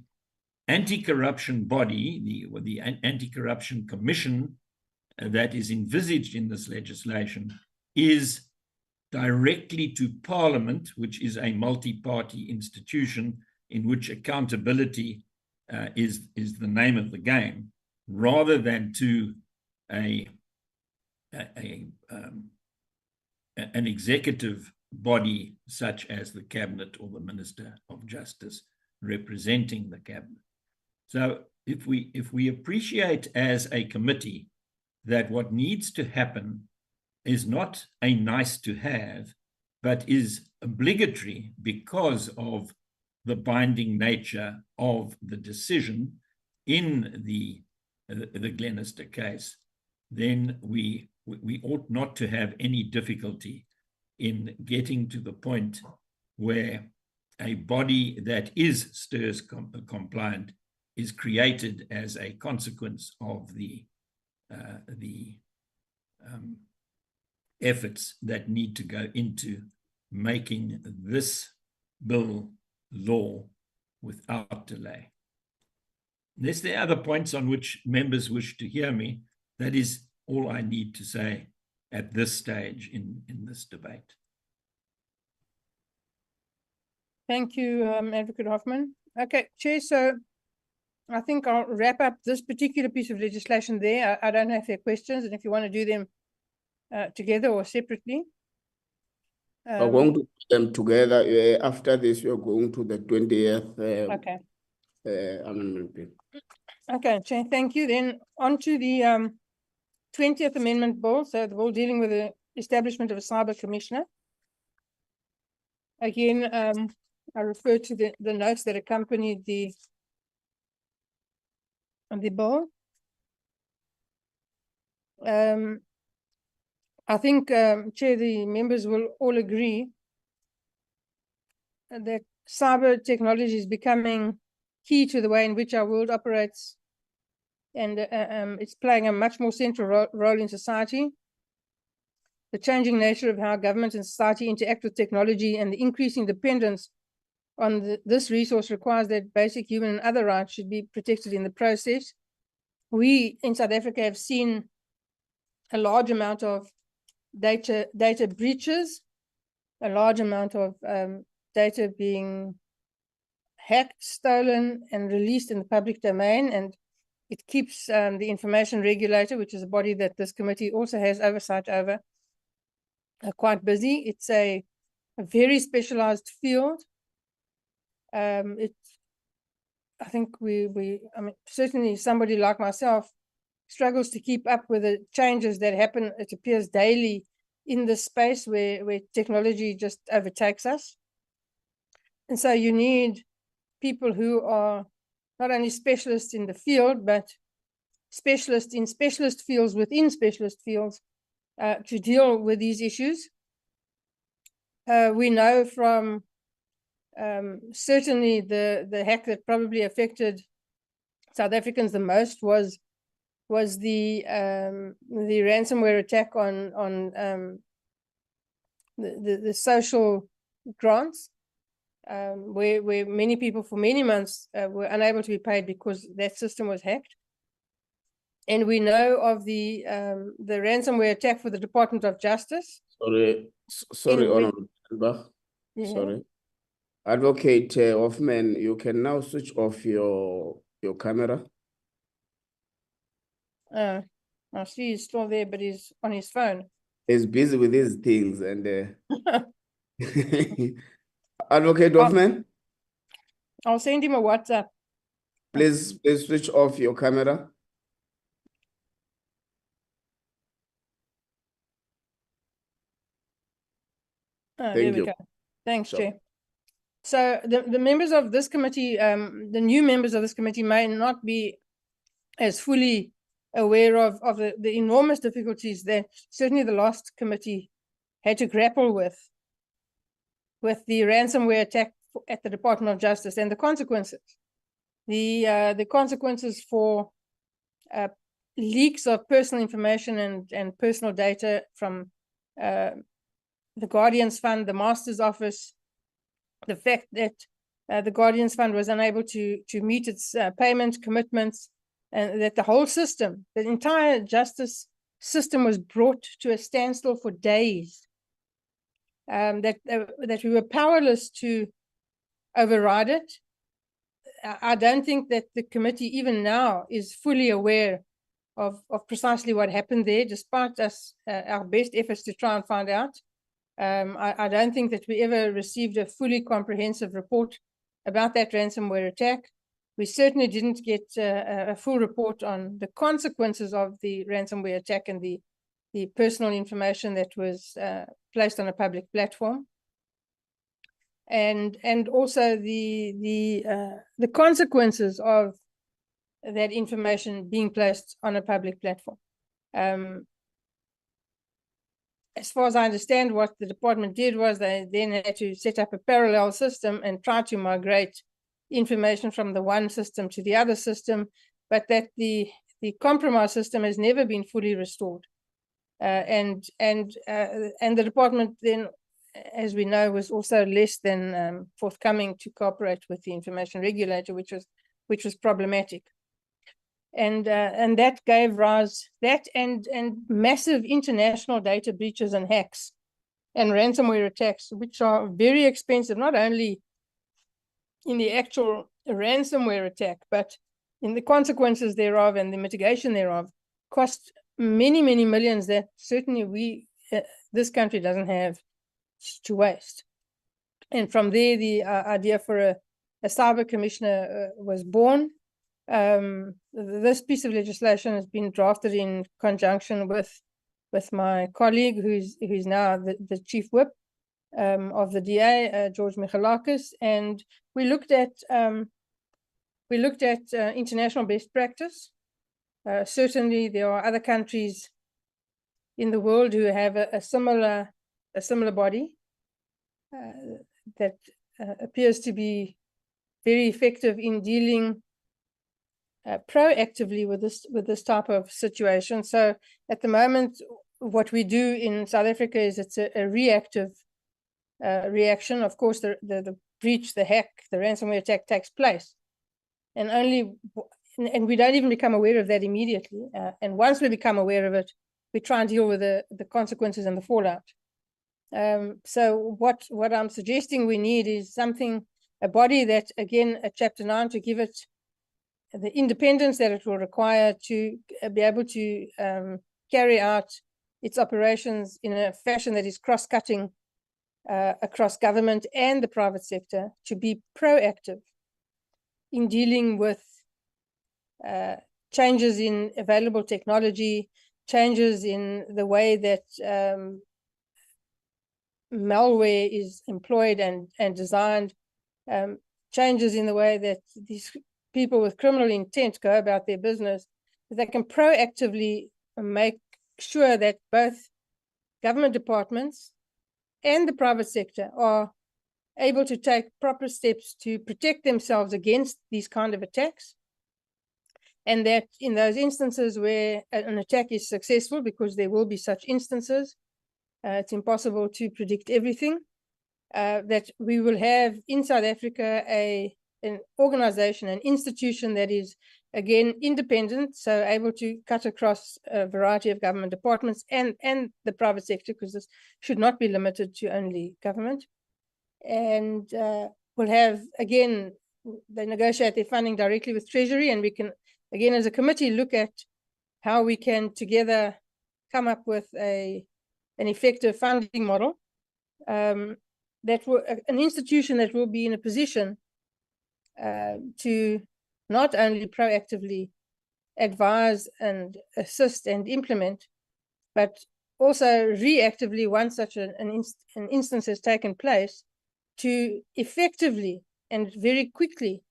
I: anti-corruption body, the Anti-Corruption Commission that is envisaged in this legislation, is directly to Parliament, which is a multi-party institution in which accountability is the name of the game, rather than to an executive body such as the Cabinet or the Minister of Justice representing the Cabinet. So if we appreciate as a committee that what needs to happen is not a nice to have, but is obligatory because of the binding nature of the decision in the Glenister case, then we ought not to have any difficulty in getting to the point where a body that is STIRS compliant is created as a consequence of the efforts that need to go into making this bill law without delay. Unless there are other points on which members wish to hear me, that is all I need to say at this stage in this debate.
D: Thank you, Advocate Hoffman. Okay, Chair, so I think I'll wrap up this particular piece of legislation there. I don't know if there are questions, and if you want to do them together or separately.
G: We're going to do them together. After this, we're going to the 20th
D: Okay.
G: amendment bill.
D: Okay, Chair, thank you. Then on to the 20th Amendment Bill, so the bill dealing with the establishment of a cyber commissioner. Again, I refer to the notes that accompanied the bill. I think, Chair, the members will all agree that cyber technology is becoming key to the way in which our world operates, and it's playing a much more central role in society. The changing nature of how government and society interact with technology and the increasing dependence on this resource requires that basic human and other rights should be protected in the process. We in South Africa have seen a large amount of data breaches, a large amount of data being hacked, stolen, and released in the public domain, and it keeps the information regulator, which is a body that this committee also has oversight over, quite busy. It's a very specialized field. I think I mean, certainly somebody like myself struggles to keep up with the changes that happen, it appears, daily in this space where technology just overtakes us. And so you need people who are not only specialists in the field, but specialists in specialist fields within specialist fields to deal with these issues. We know from certainly the hack that probably affected South Africans the most was the ransomware attack on the social grants, where many people for many months were unable to be paid because that system was hacked. And we know of the ransomware attack for the Department of Justice.
G: Sorry, Honorable Breytenbach.
D: Yeah.
G: Sorry. Advocate Hoffman, you can now switch off your camera.
D: I see he's still there, but he's on his phone.
G: He's busy with his things and Advocate Hoffman,
D: I'll send him a WhatsApp.
G: please switch off your camera.
D: Oh,
G: Thank
D: there we
G: you.
D: go. Thanks,
G: Sure.
D: Chair. So the members of this committee, the new members of this committee may not be as fully aware of the enormous difficulties that certainly the last committee had to grapple with the ransomware attack at the Department of Justice and the consequences. The consequences for leaks of personal information and personal data from the Guardian's Fund, the Master's Office, the fact that the Guardian's Fund was unable to meet its payment commitments, and that the whole system, the entire justice system, was brought to a standstill for days. That we were powerless to override it. I don't think that the committee even now is fully aware of precisely what happened there, despite us our best efforts to try and find out. I don't think that we ever received a fully comprehensive report about that ransomware attack. We certainly didn't get a full report on the consequences of the ransomware attack and the personal information that was placed on a public platform, and also the consequences of that information being placed on a public platform. As far as I understand, what the department did was they then had to set up a parallel system and try to migrate information from the one system to the other system, but that the compromised system has never been fully restored. And the department then, as we know, was also less than forthcoming to cooperate with the information regulator, which was problematic. And that gave rise, that and massive international data breaches and hacks and ransomware attacks, which are very expensive, not only in the actual ransomware attack, but in the consequences thereof and the mitigation thereof, cost many, many millions that certainly this country doesn't have to waste. And from there, the idea for a cyber commissioner was born. This piece of legislation has been drafted in conjunction with my colleague, who's now the chief whip of the DA, George Michalakis, and we looked at international best practice. Certainly, there are other countries in the world who have a similar body that appears to be very effective in dealing proactively with this type of situation. So at the moment, what we do in South Africa is it's a reactive reaction. Of course, the breach, the hack, the ransomware attack takes place, and we don't even become aware of that immediately. And once we become aware of it, we try and deal with the consequences and the fallout. So what I'm suggesting we need is a body that, again, a Chapter 9 to give it the independence that it will require to be able to carry out its operations in a fashion that is cross-cutting across government and the private sector, to be proactive in dealing with changes in available technology, changes in the way that malware is employed and designed, changes in the way that these people with criminal intent go about their business, that they can proactively make sure that both government departments and the private sector are able to take proper steps to protect themselves against these kind of attacks. And that in those instances where an attack is successful, because there will be such instances, it's impossible to predict everything, that we will have in South Africa an organization, an institution that is, again, independent, so able to cut across a variety of government departments and the private sector, because this should not be limited to only government. And we'll have, again, they negotiate their funding directly with Treasury, and we can, again, as a committee, look at how we can together come up with an effective funding model, that will, an institution that will be in a position to not only proactively advise and assist and implement, but also reactively, once such an instance has taken place, to effectively and very quickly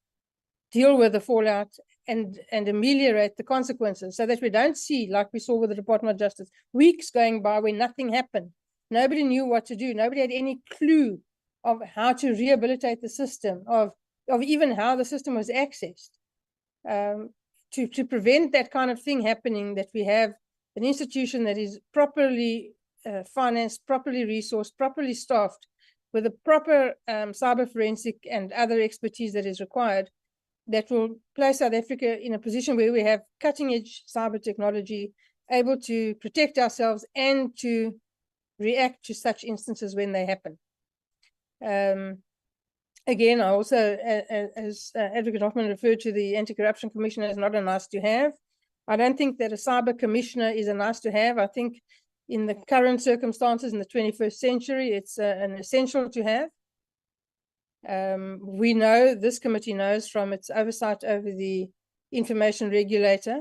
D: deal with the fallout and ameliorate the consequences, so that we don't see, like we saw with the Department of Justice, weeks going by where nothing happened. Nobody knew what to do. Nobody had any clue of how to rehabilitate the system, of even how the system was accessed. To prevent that kind of thing happening, that we have an institution that is properly financed, properly resourced, properly staffed, with a proper cyber forensic and other expertise that is required, that will place South Africa in a position where we have cutting-edge cyber technology, able to protect ourselves and to react to such instances when they happen. Again, I also, as Advocate Hoffman referred to, the Anti-Corruption Commissioner is not a nice to have. I don't think that a cyber commissioner is a nice to have. I think in the current circumstances in the 21st century, it's an essential to have. We know, this committee knows from its oversight over the information regulator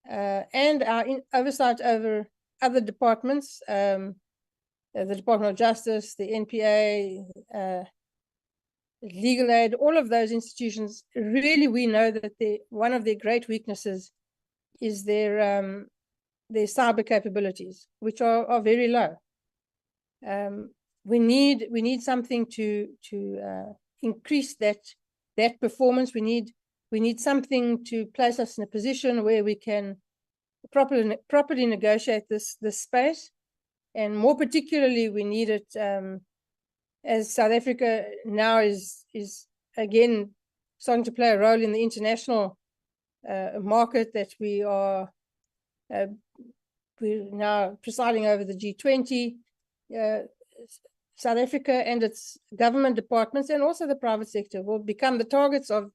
D: and our oversight over other departments, the Department of Justice, the NPA, legal aid, all of those institutions, really we know that one of their great weaknesses is their cyber capabilities, which are very low. We need something to increase that performance. We need something to place us in a position where we can properly negotiate this space, and more particularly, we need it as South Africa now is again starting to play a role in the international market, that we're now presiding over the G20. South Africa and its government departments and also the private sector will become the targets of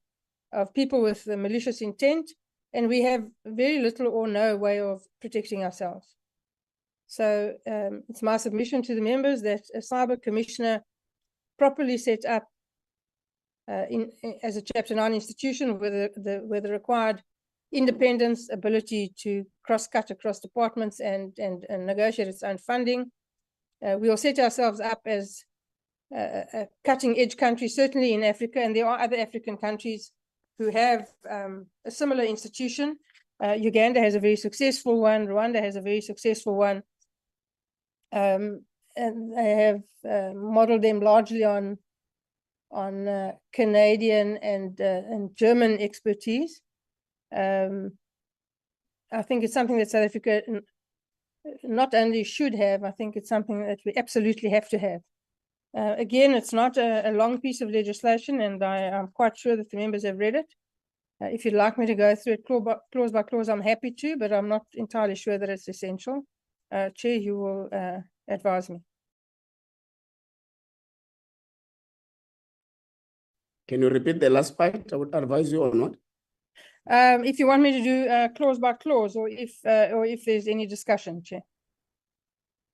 D: people with malicious intent, and we have very little or no way of protecting ourselves. So it's my submission to the members that a cyber commissioner properly set up as a Chapter 9 institution with the required independence, ability to cross-cut across departments and negotiate its own funding. We will set ourselves up as a cutting-edge country, certainly in Africa, and there are other African countries who have a similar institution. Uganda has a very successful one. Rwanda has a very successful one. And they have modeled them largely on Canadian and German expertise. I think it's something that South Africa not only should have, I think it's something that we absolutely have to have. Again, it's not a long piece of legislation, and I'm quite sure that the members have read it. If you'd like me to go through it clause by clause, I'm happy to, but I'm not entirely sure that it's essential. Chair, you will advise me.
G: Can you repeat the last part? I would advise you or not.
D: If you want me to do clause by clause, or if there's any discussion, Chair.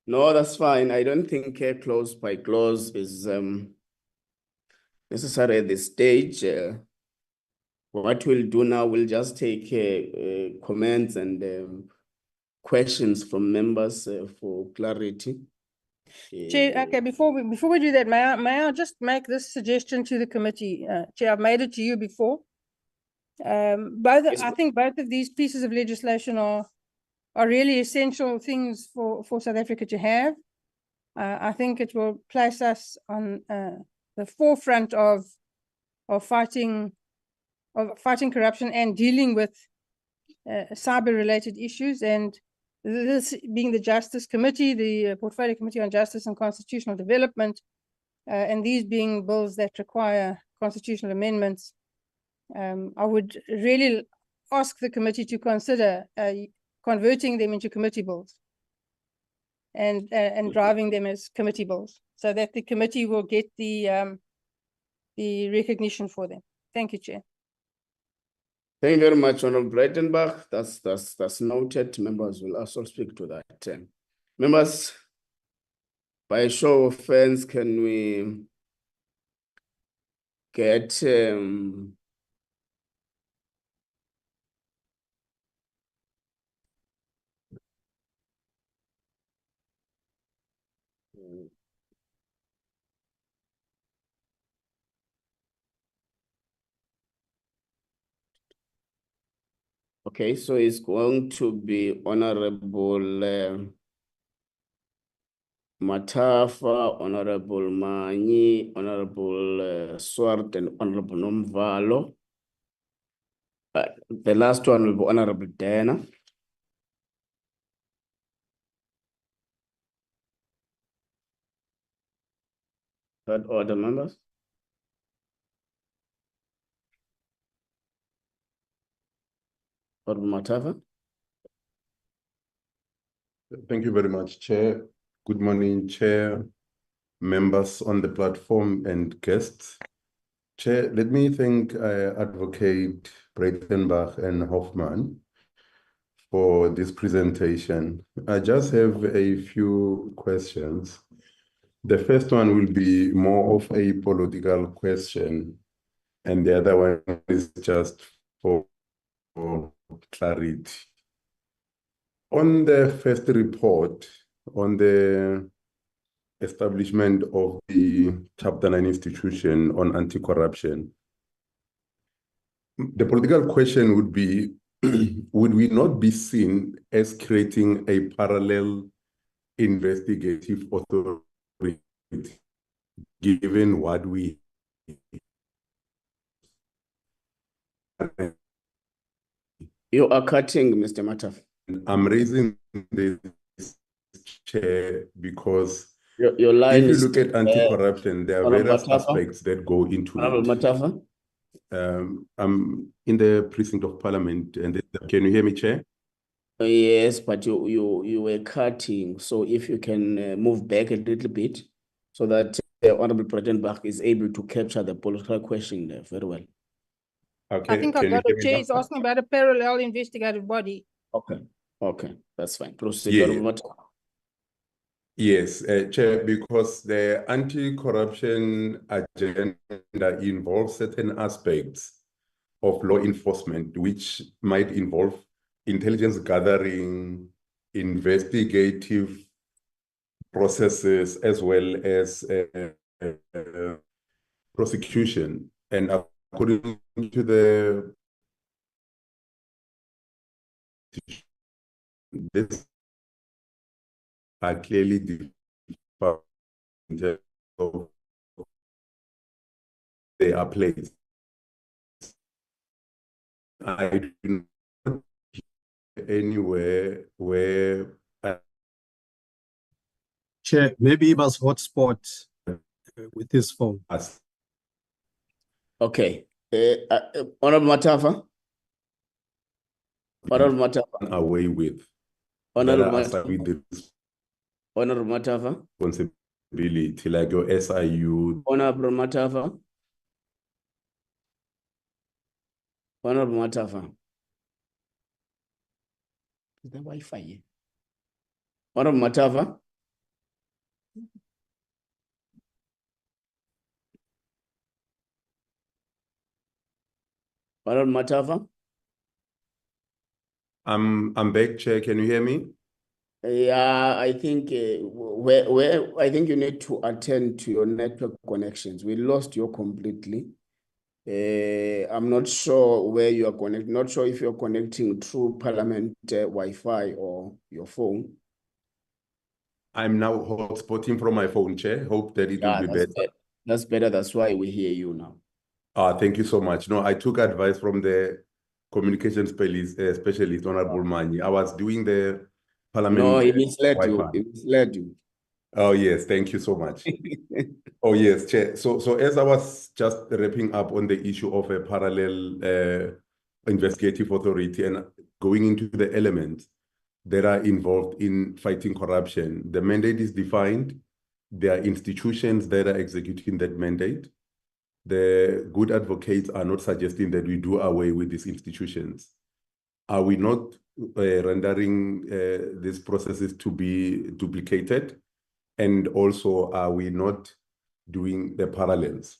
G: No, that's fine. I don't think clause by clause is necessary at this stage. What we'll do now, we'll just take comments and questions from members for clarity.
D: Chair, okay, before we do that, may I just make this suggestion to the committee? Chair, I've made it to you before. I think both of these pieces of legislation are really essential things for South Africa to have. I think it will place us on the forefront of fighting corruption and dealing with cyber-related issues. And this being the Justice Committee, the Portfolio Committee on Justice and Constitutional Development, and these being bills that require constitutional amendments, I would really ask the committee to consider converting them into committee bills and driving them as committee bills, so that the committee will get the recognition for them. Thank you, Chair.
G: Thank you very much, Honorable Breytenbach. That's noted. Members will also speak to that. Members, by a show of hands, can we get okay, so it's going to be Honorable Matafa, Honorable Mani, Honorable Swart, and Honorable Nomvalo. The last one will be Honorable Dana. Third order, members. Honorable Matafa.
J: Thank you very much, Chair. Good morning, Chair, members on the platform, and guests. Chair, let me thank Advocate Breytenbach and Hoffman for this presentation. I just have a few questions. The first one will be more of a political question, and the other one is just for clarity. On the first report on the establishment of the Chapter 9 institution on anti-corruption, the political question would be, would we not be seen as creating a parallel investigative authority, given what we
G: You are cutting, Mr. Mataf.
J: I'm raising this, Chair, because
G: Your line
J: if you
G: is
J: look at anti-corruption, there are
G: Honorable
J: various
G: Matafa?
J: aspects that go into
G: Honorable
J: it.
G: Matafa?
J: I'm in the precinct of parliament, and can you hear me, Chair?
G: Yes, but you were cutting. So if you can move back a little bit so that Honorable Breytenbach is able to capture the political question there very well.
J: Okay,
D: I think I
J: can you
D: got
J: hear
D: it.
J: me
D: Chair
J: now?
D: is asking about a parallel investigative body.
G: Okay, that's fine. Proceed,
J: Yeah.
G: Honorable Matafa.
J: Yes, Chair, because the anti-corruption agenda involves certain aspects of law enforcement, which might involve intelligence gathering, investigative processes, as well as prosecution. And according to the this are clearly defined in terms of they are placed. I do not hear anywhere where
E: Chair, maybe he must hotspot with his phone.
G: Okay. Honorable Matafa? Honorable Matafa?
J: away with.
G: Honorable
J: That are
G: Matafa?
J: with the
G: Honorable Matafa?
J: responsibility, like your SIU.
G: Honorable Matafa? Honorable Matafa? Is the Wi-Fi here? Honorable Matafa? Honorable Matafa?
J: I'm back, Chair. Can you hear me?
G: Yeah, I think I think you need to attend to your network connections. We lost you completely. I'm not sure where you are connected. Not sure if you're connecting through Parliament Wi-Fi or your phone.
J: I'm now hotspotting from my phone, Chair. Hope that it will be better.
G: That's better. That's why we hear you now.
J: Thank you so much. No, I took advice from the communication specialist, Honorable Mani. I was doing the Parliament.
G: No, he misled you.
J: Wi-Fi.
G: He misled you.
J: Oh, yes. Thank you so much. Oh, yes, Chair. So as I was just wrapping up on the issue of a parallel investigative authority and going into the elements that are involved in fighting corruption, the mandate is defined. There are institutions that are executing that mandate. The good advocates are not suggesting that we do away with these institutions. Are we not rendering these processes to be duplicated? And also, are we not doing the parallels?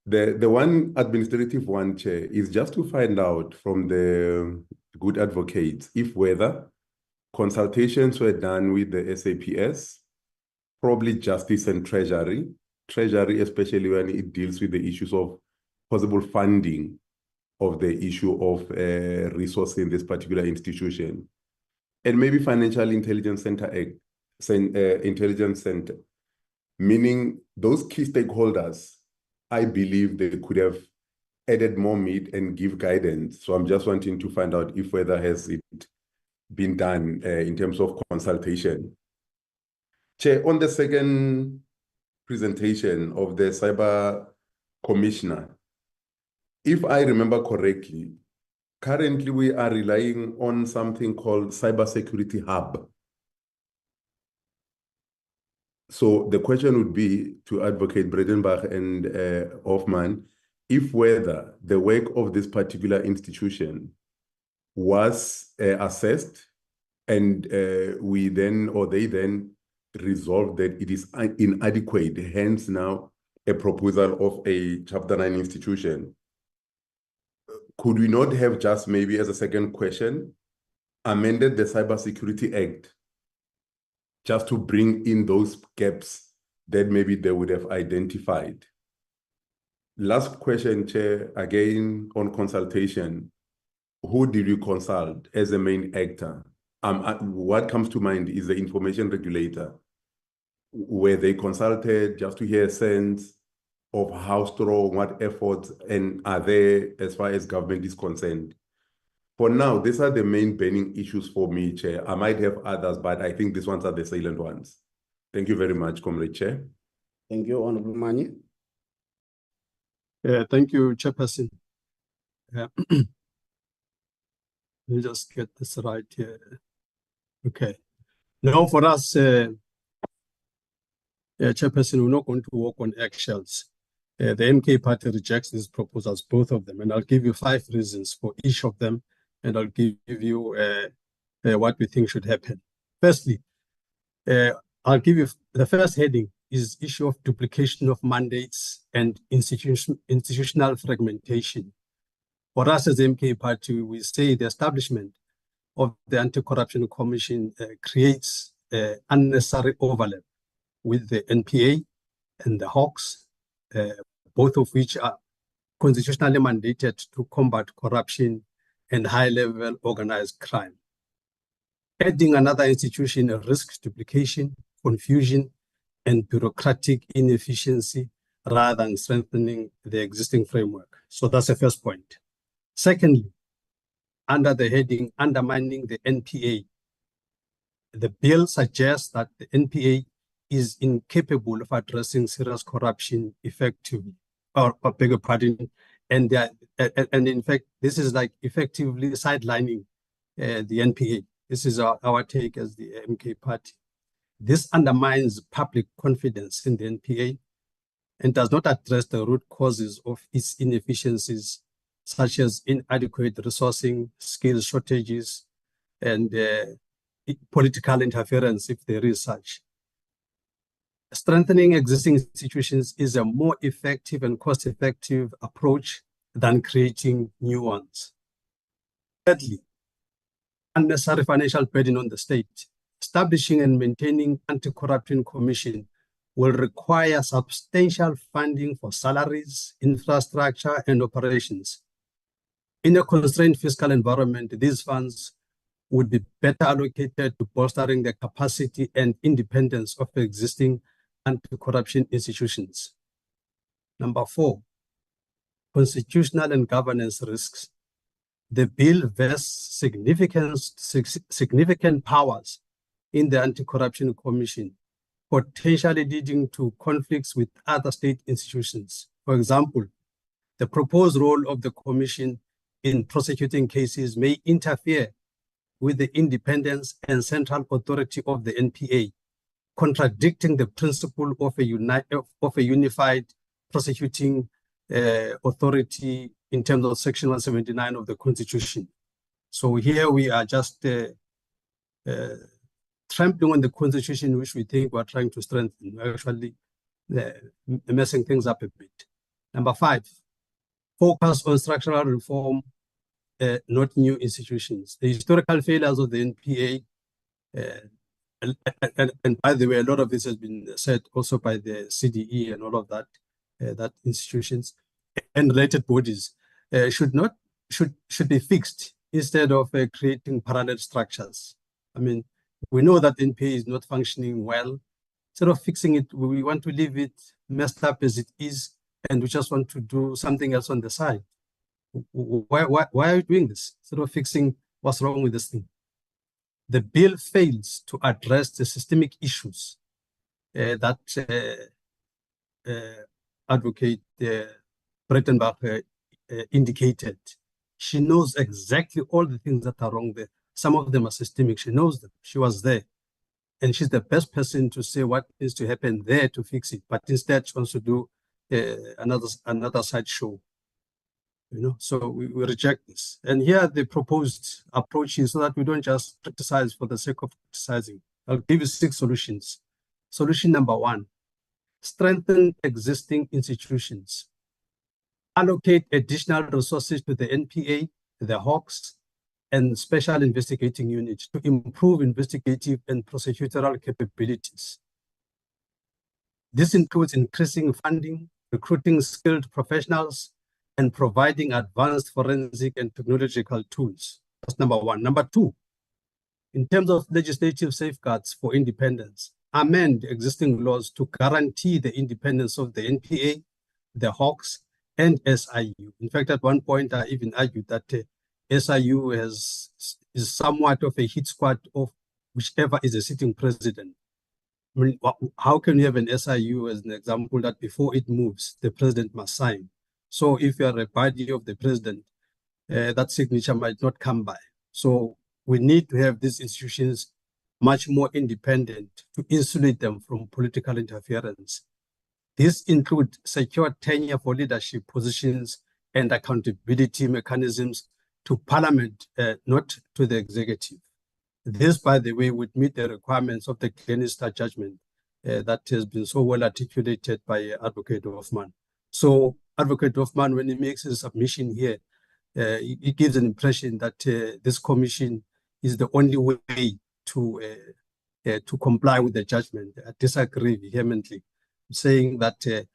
J: The one administrative one, Chair, is just to find out from the good advocates if whether consultations were done with the SAPS, probably Justice and Treasury, especially when it deals with the issues of possible funding of the issue of resources in this particular institution, and maybe Financial Intelligence Center Act, Intelligence Center, meaning those key stakeholders, I believe they could have added more meat and give guidance. So I'm just wanting to find out if whether has it been done in terms of consultation. Chair, on the second presentation of the Cyber Commissioner, if I remember correctly, currently we are relying on something called Cybersecurity Hub. So the question would be to Advocate Breytenbach and Hoffman, if whether the work of this particular institution was assessed and we then, or they then resolved that it is inadequate, hence now a proposal of a Chapter 9 institution. Could we not have just maybe as a second question, amended the Cybersecurity Act just to bring in those gaps that maybe they would have identified. Last question, Chair, again on consultation. Who did you consult as a main actor? What comes to mind is the information regulator, where they consulted just to hear a sense of how strong, what efforts, and are there as far as government is concerned. For now, these are the main burning issues for me, Chair. I might have others, but I think these ones are the salient ones. Thank you very much, Comrade Chair.
G: Thank you, Honorable Mani.
E: Thank you, Chairperson. Let me just get this right here. Okay. Now for us, Chairperson, we're not going to work on eggshells. The MK party rejects these proposals, both of them, and I'll give you 5 reasons for each of them, and I'll give you what we think should happen. Firstly, I'll give you the first heading is issue of duplication of mandates and institutional fragmentation. For us as MK party, we say the establishment of the Anti-Corruption Commission creates unnecessary overlap with the NPA and the Hawks, both of which are constitutionally mandated to combat corruption and high-level organized crime. Adding another institution risks duplication, confusion, and bureaucratic inefficiency rather than strengthening the existing framework. So that's the first point. Secondly, under the heading undermining the NPA, the bill suggests that the NPA is incapable of addressing serious corruption effectively, or beg your pardon, and in fact, this is like effectively sidelining the NPA. This is our take as the MK party. This undermines public confidence in the NPA and does not address the root causes of its inefficiencies, such as inadequate resourcing, skill shortages, and political interference, if there is such. Strengthening existing institutions is a more effective and cost-effective approach than creating new ones. Thirdly, unnecessary financial burden on the state. Establishing and maintaining anti-corruption commission will require substantial funding for salaries, infrastructure, and operations. In a constrained fiscal environment, these funds would be better allocated to bolstering the capacity and independence of existing anti-corruption institutions. Number 4, constitutional and governance risks. The bill vests significant powers in the Anti-Corruption Commission, potentially leading to conflicts with other state institutions. For example, the proposed role of the Commission in prosecuting cases may interfere with the independence and central authority of the NPA, contradicting the principle of a unified prosecuting authority in terms of Section 179 of the Constitution. So here we are just trampling on the Constitution, which we think we're trying to strengthen. We're actually messing things up a bit. Number 5, focus on structural reform, not new institutions. The historical failures of the NPA, and by the way, a lot of this has been said also by the CDE and all of that, that institutions and related bodies should be fixed instead of creating parallel structures. I mean, we know that NPA is not functioning well. Instead of fixing it, we want to leave it messed up as it is, and we just want to do something else on the side. Why are you doing this? Instead of fixing what's wrong with this thing. The bill fails to address the systemic issues that Advocate Breytenbach indicated. She knows exactly all the things that are wrong there. Some of them are systemic. She knows them. She was there. And she's the best person to say what needs to happen there to fix it. But instead, she wants to do another sideshow. You know, so we reject this. And here the proposed approach is so that we don't just criticize for the sake of criticizing. I'll give you 6 solutions. Solution number 1, strengthen existing institutions. Allocate additional resources to the NPA, the Hawks, and special investigating units to improve investigative and prosecutorial capabilities. This includes increasing funding, recruiting skilled professionals, and providing advanced forensic and technological tools. That's number one. Number two, in terms of legislative safeguards for independence, amend existing laws to guarantee the independence of the NPA, the Hawks, and SIU. In fact, at one point, I even argued that SIU is somewhat of a hit squad of whichever is a sitting president. I mean, how can you have an SIU as an example that before it moves, the president must sign? So if you are a buddy of the president, that signature might not come by. So we need to have these institutions much more independent to insulate them from political interference. This includes secure tenure for leadership positions and accountability mechanisms to Parliament, not to the executive. This, by the way, would meet the requirements of the Glenister judgment that has been so well articulated by Advocate Hoffman. So Advocate Hoffman, when he makes his submission here, he gives an impression that this commission is the only way to comply with the judgment. I disagree vehemently, saying that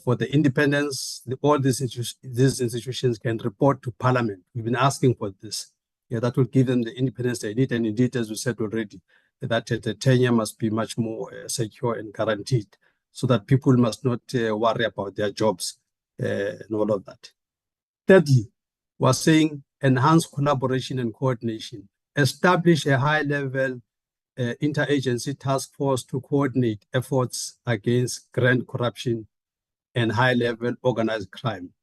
E: for the independence, all these institutions can report to Parliament. We've been asking for this. That will give them the independence they need. And indeed, as we said already, that the tenure must be much more secure and guaranteed so that people must not worry about their jobs and all of that. Thirdly, we're saying enhance collaboration and coordination. Establish a high-level interagency task force to coordinate efforts against grand corruption and high-level organized crime.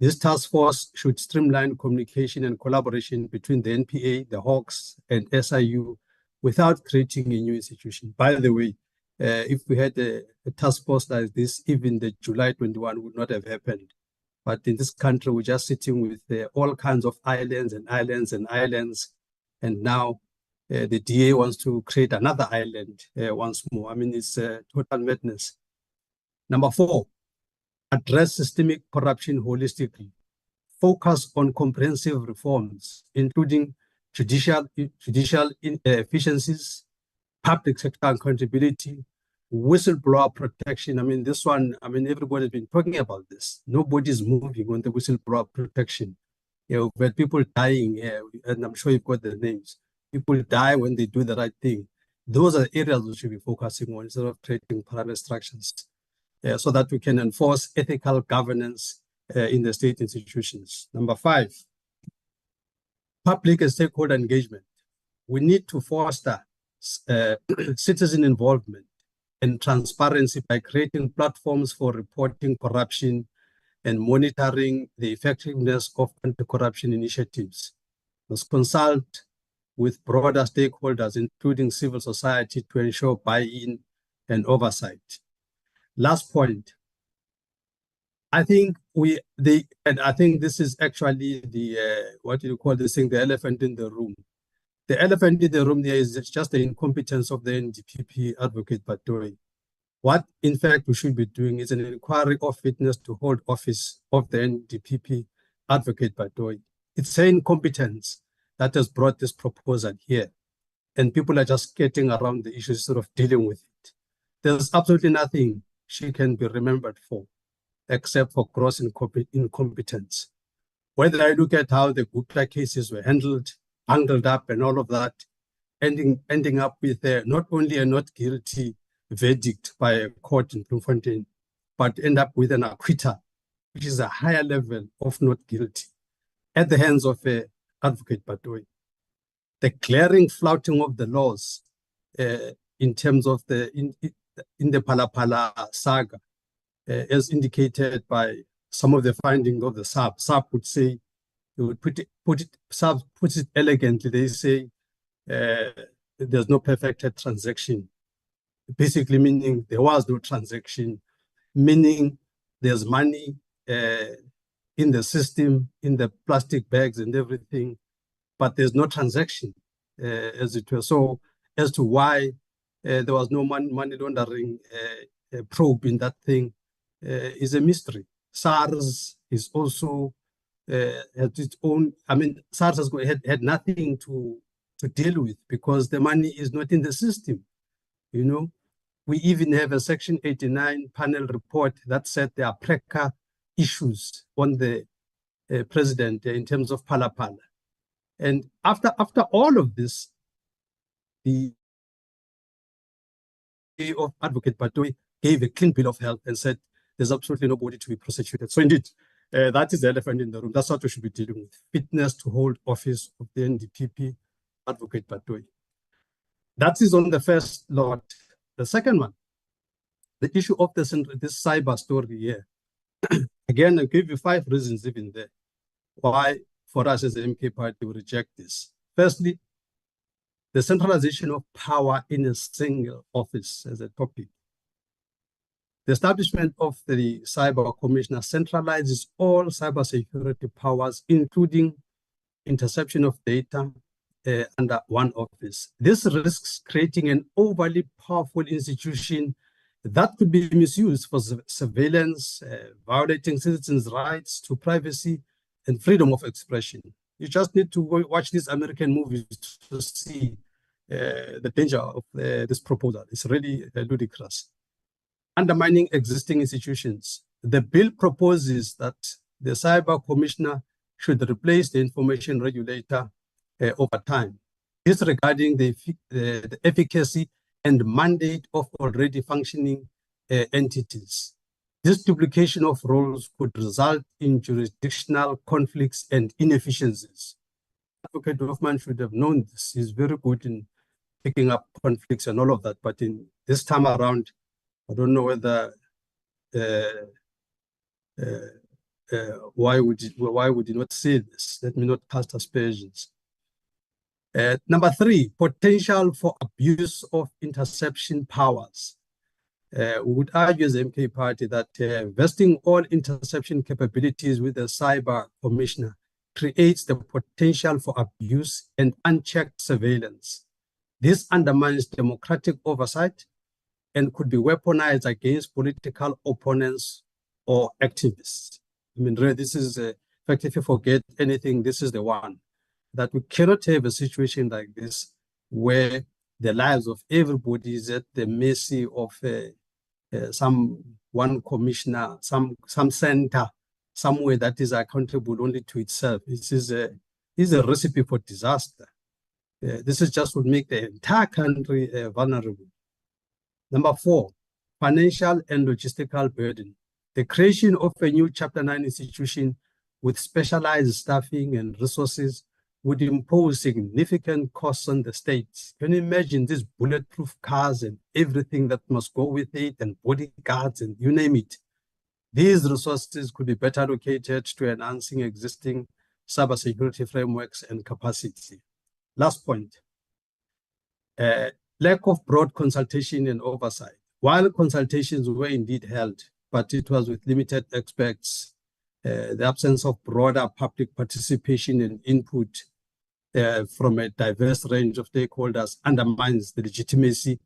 E: This task force should streamline communication and collaboration between the NPA, the Hawks, and SIU without creating a new institution. By the way, if we had a task force like this, even the July 21 would not have happened. But in this country, we're just sitting with all kinds of islands and islands and islands. And now the DA wants to create another island once more. I mean, it's total madness. Number four, address systemic corruption holistically. Focus on comprehensive reforms, including judicial efficiencies, public sector accountability, whistleblower protection. I mean, this one, I mean, everybody's been talking about this. Nobody's moving on the whistleblower protection. We've had people dying, and I'm sure you've got the names. People die when they do the right thing. Those are areas we should be focusing on instead of creating parallel structures so that we can enforce ethical governance in the state institutions. Number five, public and stakeholder engagement. We need to foster citizen involvement and transparency by creating platforms for reporting corruption and monitoring the effectiveness of anti-corruption initiatives. Let's consult with broader stakeholders, including civil society, to ensure buy-in and oversight. Last point. I think I think this is actually the what do you call this thing? The elephant in the room. The elephant in the room there is just the incompetence of the NDPP Advocate Batoyi. What, in fact, we should be doing is an inquiry of fitness to hold office of the NDPP Advocate Batoyi. It's her incompetence that has brought this proposal here. And people are just getting around the issue, sort of dealing with it. There's absolutely nothing she can be remembered for, except for gross incompetence. Whether I look at how the Gupta cases were handled, bungled up and all of that, ending up with not only a not guilty verdict by a court in Bloemfontein, but end up with an acquittal, which is a higher level of not guilty, at the hands of Advocate Batoyi. The glaring flouting of the laws in terms of in the Phala saga, as indicated by some of the findings of the SAP. SAP would say, they would SAP puts it elegantly, they say there's no perfected transaction. Basically meaning there was no transaction, meaning there's money in the system, in the plastic bags and everything, but there's no transaction, as it were. So as to why there was no money laundering probe in that thing is a mystery. SARS is also had its own, I mean, SARS had nothing to deal with because the money is not in the system. You know, we even have a Section 89 panel report that said there are precarious issues on the president in terms of Phala Phala. And after all of this, the of Advocate Batoyi gave a clean bill of health and said there's absolutely nobody to be prosecuted. So indeed, that is the elephant in the room. That's what we should be dealing with. Fitness to hold office of the NDPP, Advocate Batoyi. That is on the first lot. The second one, the issue of this cyber story here. Again, I'll give you 5 reasons even there why for us as the MK party we reject this. Firstly, the centralization of power in a single office as a topic. The establishment of the Cyber Commissioner centralizes all cybersecurity powers, including interception of data under one office. This risks creating an overly powerful institution that could be misused for surveillance, violating citizens' rights to privacy and freedom of expression. You just need to watch these American movies to see the danger of this proposal. It's really ludicrous. Undermining existing institutions. The bill proposes that the Cyber Commissioner should replace the information regulator over time, disregarding the efficacy and mandate of already functioning entities. This duplication of roles could result in jurisdictional conflicts and inefficiencies. Advocate Hoffman should have known this. He's very good in picking up conflicts and all of that, but in this time around, I don't know whether why would you not say this? Let me not cast aspersions. Number 3, potential for abuse of interception powers. We would argue as the MK party that vesting all interception capabilities with the Cyber Commissioner creates the potential for abuse and unchecked surveillance. This undermines democratic oversight and could be weaponized against political opponents or activists. I mean, really, this is, in fact, if you forget anything, this is the one, that we cannot have a situation like this where the lives of everybody is at the mercy of one commissioner, some center, somewhere that is accountable only to itself. This is a recipe for disaster. This is just would make the entire country vulnerable. Number 4, financial and logistical burden. The creation of a new Chapter 9 institution with specialized staffing and resources would impose significant costs on the state. Can you imagine these bulletproof cars and everything that must go with it, and bodyguards and you name it? These resources could be better allocated to enhancing existing cybersecurity frameworks and capacity. Last point, lack of broad consultation and oversight. While consultations were indeed held, but it was with limited experts, the absence of broader public participation and input from a diverse range of stakeholders undermines the legitimacy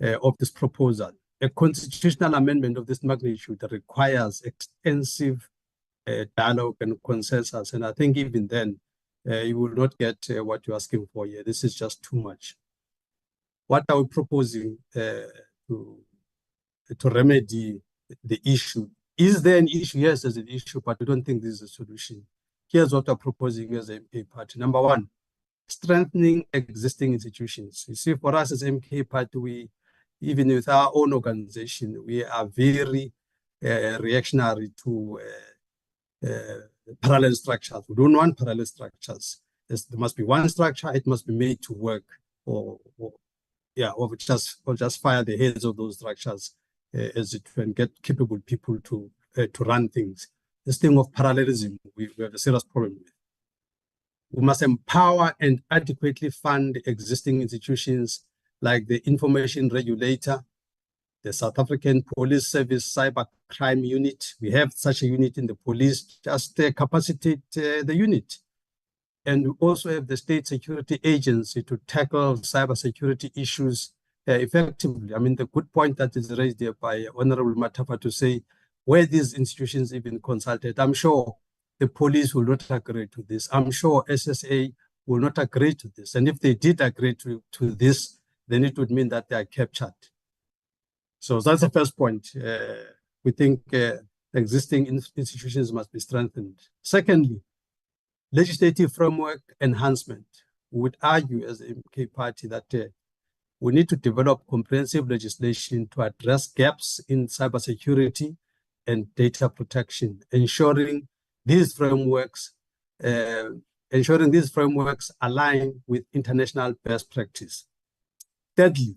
E: of this proposal. A constitutional amendment of this magnitude requires extensive dialogue and consensus, and I think even then you will not get what you're asking for here. This is just too much. What are we proposing to remedy the issue? Is there an issue? Yes, there's an issue, but we don't think this is a solution. Here's what we're proposing as a MK party. Number 1, strengthening existing institutions. You see, for us as MK party, even with our own organization, we are very reactionary to parallel structures. We don't want parallel structures. There must be one structure. It must be made to work, or just fire the heads of those structures as it can get capable people to run things. This thing of parallelism, we have a serious problem with. We must empower and adequately fund existing institutions like the Information Regulator, the South African Police Service Cyber Crime Unit. We have such a unit in the police, just capacitate the unit. And we also have the State Security Agency to tackle cybersecurity issues effectively. I mean, the good point that is raised here by Honorable Matafa to say, where these institutions even consulted, I'm sure the police will not agree to this. I'm sure SSA will not agree to this. And if they did agree to this, then it would mean that they are captured. So that's the first point. We think existing institutions must be strengthened. Secondly, legislative framework enhancement. We would argue as the MK party that we need to develop comprehensive legislation to address gaps in cybersecurity and data protection, ensuring these frameworks align with international best practice. Thirdly,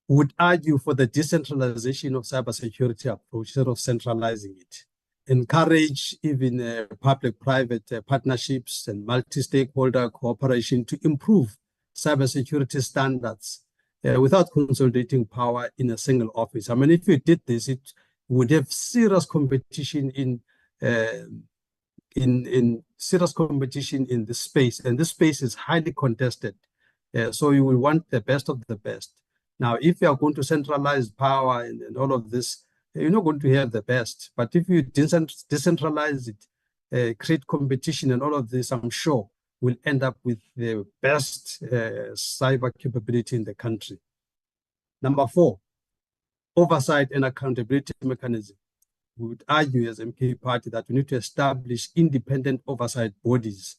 E: we would argue for the decentralization of cybersecurity approach instead of centralizing it. Encourage even public-private partnerships and multi-stakeholder cooperation to improve cybersecurity standards without consolidating power in a single office. I mean, if you did this, it would have serious competition in this space, and this space is highly contested. So you will want the best of the best. Now, if you are going to centralize power and all of this, you're not going to have the best. But if you decentralize it, create competition and all of this, I'm sure we'll end up with the best cyber capability in the country. Number 4, oversight and accountability mechanism. We would argue as MK party that we need to establish independent oversight bodies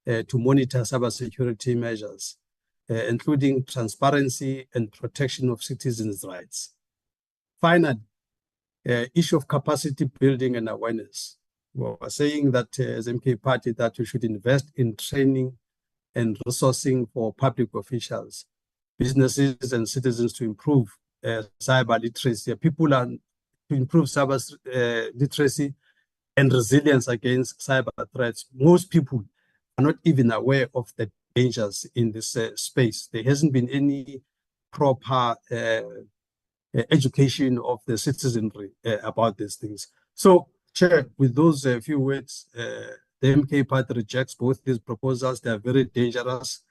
E: to monitor cybersecurity measures, including transparency and protection of citizens' rights. Finally, issue of capacity building and awareness. We're saying that as MK party that we should invest in training and resourcing for public officials, businesses and citizens to improve cyber literacy. People are to improve cyber literacy and resilience against cyber threats. Most people are not even aware of the dangers in this space. There hasn't been any proper education of the citizenry about these things. So, Chair, with those few words, the MK party rejects both these proposals. They are very dangerous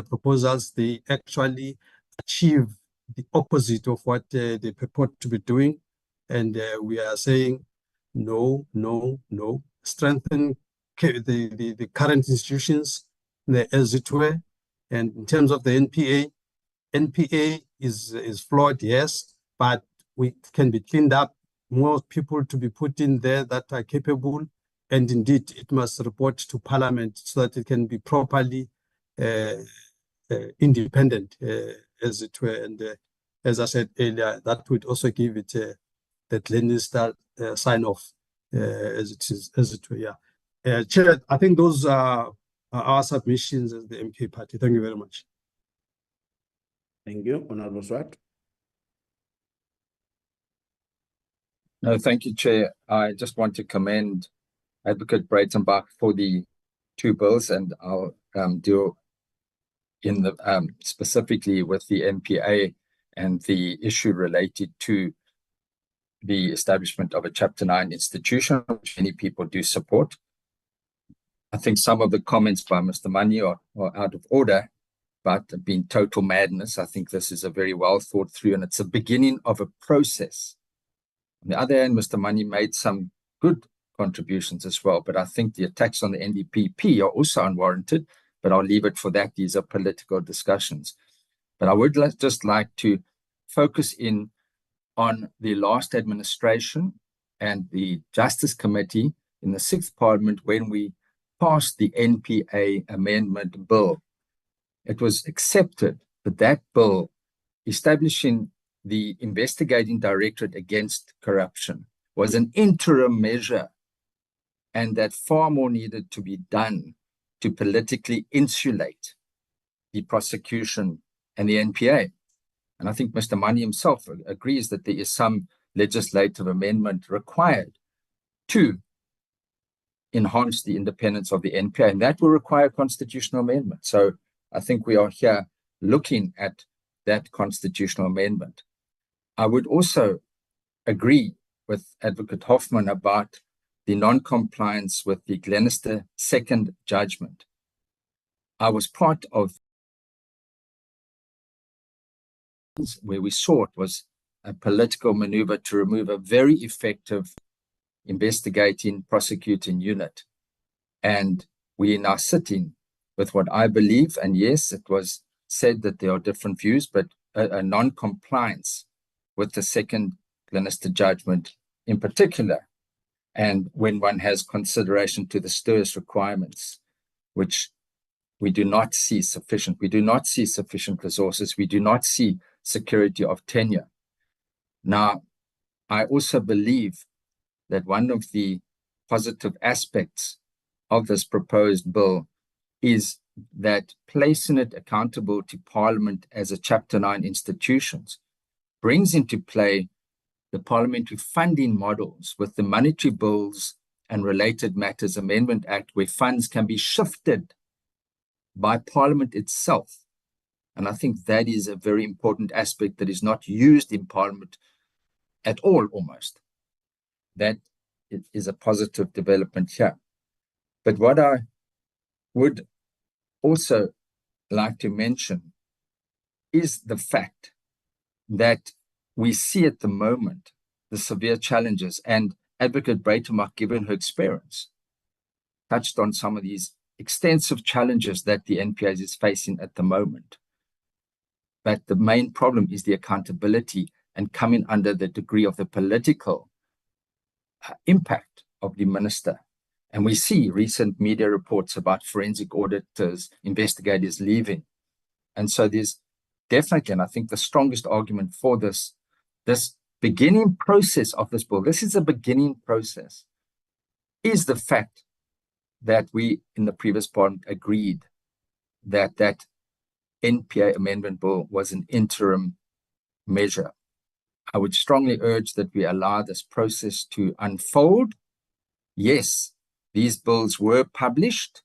E: proposals. They actually achieve the opposite of what they purport to be doing. And we are saying no, no, no. Strengthen the current institutions, as it were. And in terms of the NPA is flawed, yes, but we can be cleaned up. More people to be put in there that are capable, and indeed it must report to Parliament so that it can be properly independent, as it were. And as I said earlier, that would also give it that Lannister sign off, as it were. Yeah, Chair, I think those are our submissions as the MK party. Thank you very much.
G: Thank you, Honorable Swart.
H: No, thank you, Chair. I just want to commend Advocate Breytenbach for the 2 bills, and I'll deal in the specifically with the NPA and the issue related to the establishment of a Chapter 9 institution, which many people do support. I think some of the comments by Mr. Mani are out of order, but have been total madness. I think this is a very well thought through, and it's a beginning of a process. On the other hand, Mr. Mani made some good contributions as well, but I think the attacks on the NDPP are also unwarranted, but I'll leave it for that. These are political discussions. But I would just like to focus in on the last administration and the Justice Committee in the 6th Parliament when we passed the NPA Amendment Bill. It was accepted that that bill establishing the Investigating Directorate Against Corruption was an interim measure, and that far more needed to be done to politically insulate the prosecution and the NPA. And I think Mr. Mani himself agrees that there is some legislative amendment required to enhance the independence of the NPA, and that will require constitutional amendment. So I think we are here looking at that constitutional amendment. I would also agree with Advocate Hoffman about the non-compliance with the Glenister second judgment. I was part of where we saw it was a political maneuver to remove a very effective investigating, prosecuting unit. And we are now sitting with what I believe, and yes, it was said that there are different views, but a non-compliance with the second Glenister judgment in particular. And when one has consideration to the STIRS requirements, which we do not see sufficient, we do not see sufficient resources, we do not see security of tenure. Now, I also believe that one of the positive aspects of this proposed bill is that placing it accountable to Parliament as a Chapter 9 institutions brings into play the parliamentary funding models with the Monetary Bills and Related Matters Amendment Act, where funds can be shifted by Parliament itself. And I think that is a very important aspect that is not used in Parliament at all, almost. That it is a positive development here. But what I would also like to mention is the fact that we see at the moment the severe challenges, and Advocate Breytenbach, given her experience, touched on some of these extensive challenges that the NPA is facing at the moment. But the main problem is the accountability and coming under the degree of the political impact of the minister. And we see recent media reports about forensic auditors, investigators leaving. And so there's definitely, and I think the strongest argument for this beginning process of this bill, this is a beginning process, is the fact that we in the previous parliament agreed that that NPA amendment bill was an interim measure. I would strongly urge that we allow this process to unfold. Yes, these bills were published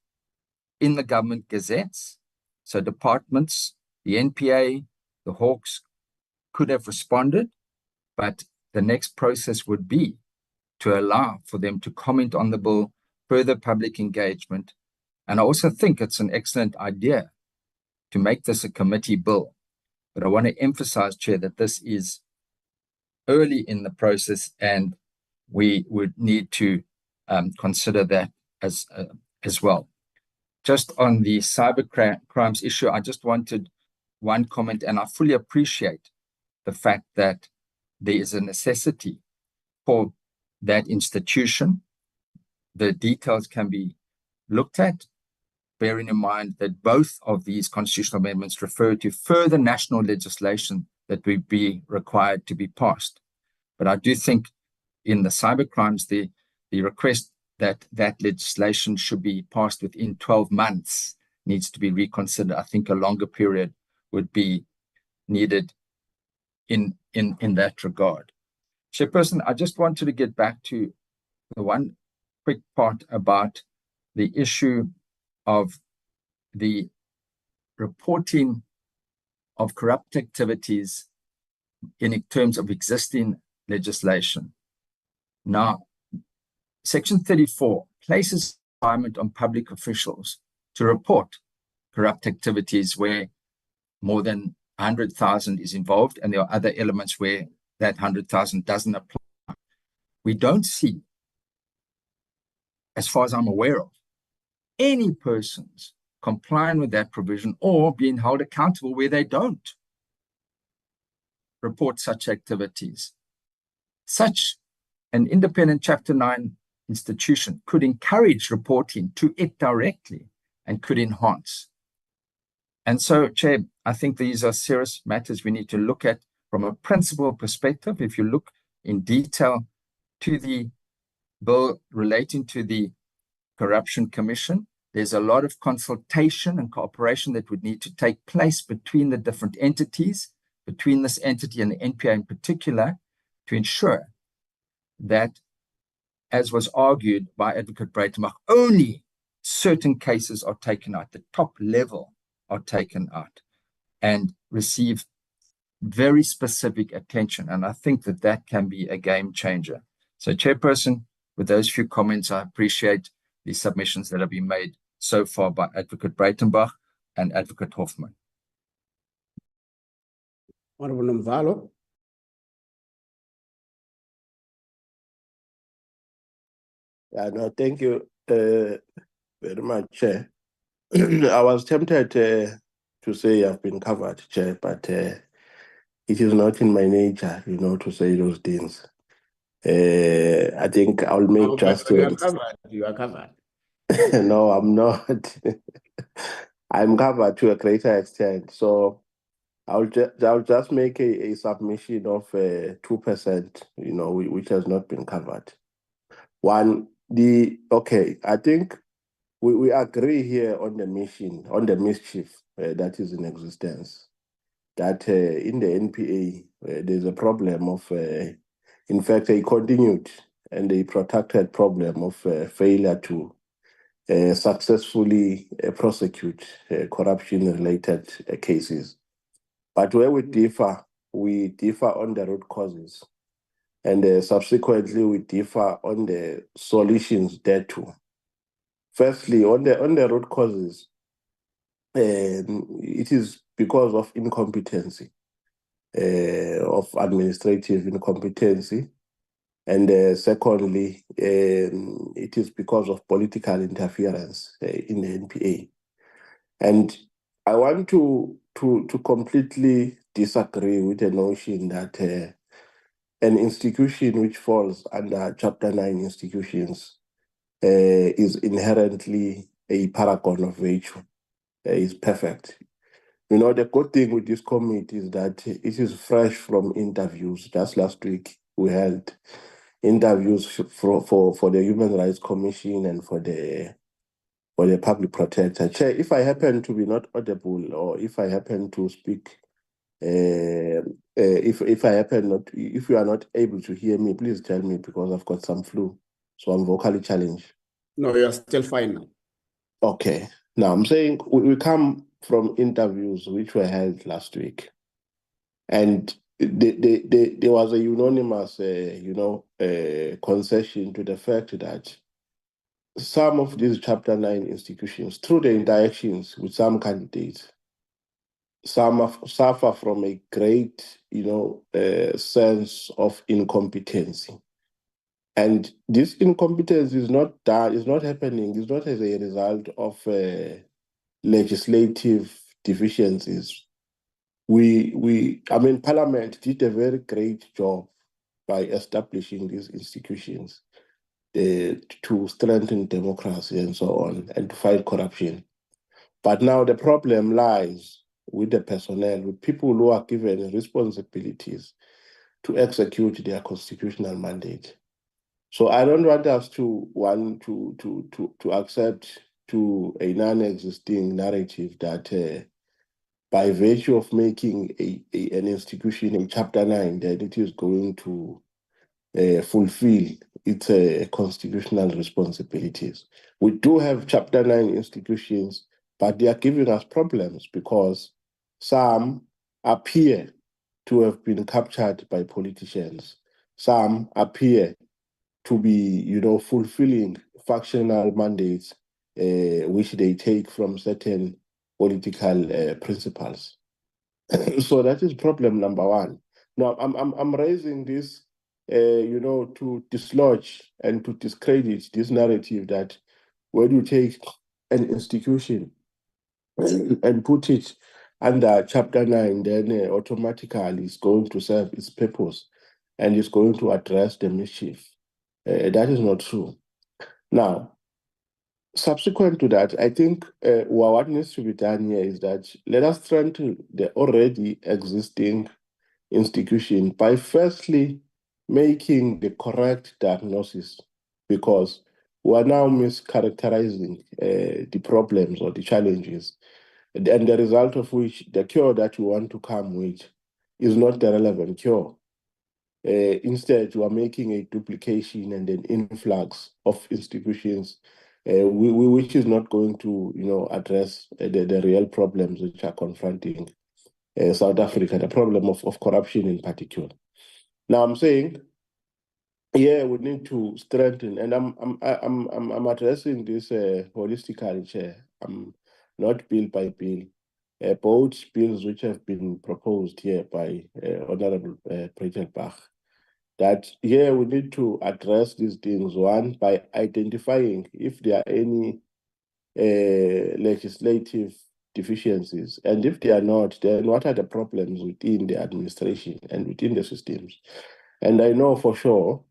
H: in the government gazettes, so departments, the NPA, the Hawks could have responded, but the next process would be to allow for them to comment on the bill, further public engagement. And I also think it's an excellent idea to make this a committee bill. But I want to emphasize, Chair, that this is early in the process and we would need to consider that as well. Just on the cyber crimes issue, I just wanted one comment, and I fully appreciate the fact that there is a necessity for that institution. The details can be looked at, bearing in mind that both of these constitutional amendments refer to further national legislation that would be required to be passed. But I do think in the cyber crimes, the request that that legislation should be passed within 12 months needs to be reconsidered. I think a longer period would be needed in that regard. Chairperson, I just wanted to get back to the one quick part about the issue of the reporting of corrupt activities in terms of existing legislation. Now, Section 34 places a requirement on public officials to report corrupt activities where more than 100,000 is involved, and there are other elements where that 100,000 doesn't apply. We don't see, as far as I'm aware of, any persons complying with that provision or being held accountable where they don't report such activities. Such an independent Chapter 9 institution could encourage reporting to it directly and could enhance. And so, Chair, I think these are serious matters we need to look at from a principle perspective. If you look in detail to the bill relating to the Corruption Commission, there's a lot of consultation and cooperation that would need to take place between the different entities, between this entity and the NPA in particular, to ensure that, as was argued by Advocate Breytenbach, only certain cases are taken out, the top level are taken out and receive very specific attention. And I think that that can be a game changer. So, Chairperson, with those few comments, I appreciate the submissions that have been made so far by Advocate Breytenbach and Advocate Hoffman.
G: Honorable Nomvalo.
K: Yeah, no, thank you very much, Chair. I was tempted to say I've been covered, Chair, but it is not in my nature, to say those things. I think I'll make just.
G: You are covered. You are covered.
K: No, I'm not. I'm covered to a greater extent. So I'll just make a submission of 2%, which has not been covered. I think we agree here on the mission, on the mischief that is in existence. That in the NPA, there's a problem of, in fact, a continued and a protracted problem of failure to successfully prosecute corruption-related cases. But where we differ on the root causes, and subsequently we differ on the solutions thereto. Firstly, on the root causes, it is because of incompetency, of administrative incompetency. And secondly, it is because of political interference in the NPA. And I want to completely disagree with the notion that an institution which falls under Chapter 9 institutions is inherently a paragon of virtue, is perfect. The good thing with this committee is that it is fresh from interviews. Just last week, we held interviews for the Human Rights Commission and for the Public Protector. Chair, if I happen to be not audible, or if I happen to speak, if you are not able to hear me, please tell me, because I've got some flu, so I'm vocally challenged.
G: No, you're still fine now.
K: Okay. Now I'm saying we come from interviews which were held last week, and there was a unanimous, concession to the fact that some of these Chapter 9 institutions, through the interactions with some candidates, some suffer from a great, sense of incompetency. And this incompetence is not happening, it's not as a result of legislative deficiencies. Parliament did a very great job by establishing these institutions to strengthen democracy and so on, and to fight corruption. But now the problem lies with the personnel, with people who are given responsibilities to execute their constitutional mandate. So I don't want us to accept to a non-existing narrative that by virtue of making an institution in Chapter 9, that it is going to fulfill its constitutional responsibilities. We do have Chapter 9 institutions, but they are giving us problems because some appear to have been captured by politicians. Some appear to be, fulfilling factional mandates which they take from certain political principles. So that is problem number one. Now, I'm raising this, to dislodge and to discredit this narrative that when you take an institution and put it under Chapter 9, then automatically it's going to serve its purpose and it's going to address the mischief. That is not true. Now, subsequent to that, I think what needs to be done here is that let us strengthen the already existing institution by firstly making the correct diagnosis, because we are now mischaracterizing the problems or the challenges, and the result of which the cure that we want to come with is not the relevant cure. Instead, we are making a duplication and an influx of institutions, which is not going to, address the real problems which are confronting South Africa, the problem of corruption in particular. Now, I'm saying, we need to strengthen, and I'm addressing this holistically, Chair. Not bill by bill. Both bills which have been proposed here by Honorable Breytenbach that here we need to address these things, one, by identifying if there are any legislative deficiencies, and if they are not, then what are the problems within the administration and within the systems. And I know for sure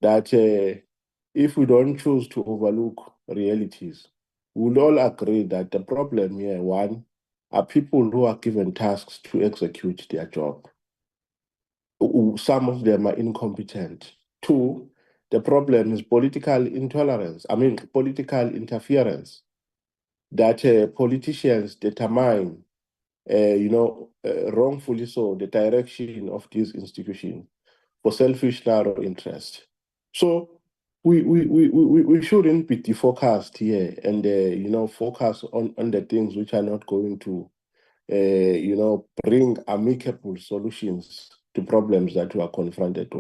K: that if we don't choose to overlook realities, we'll all agree that the problem here, one, are people who are given tasks to execute their job. Some of them are incompetent. Two, the problem is political intolerance, political interference, that politicians determine, wrongfully so, the direction of these institutions for selfish narrow interest. So we shouldn't be defocused here and focus on the things which are not going to bring amicable solutions to problems that we are confronted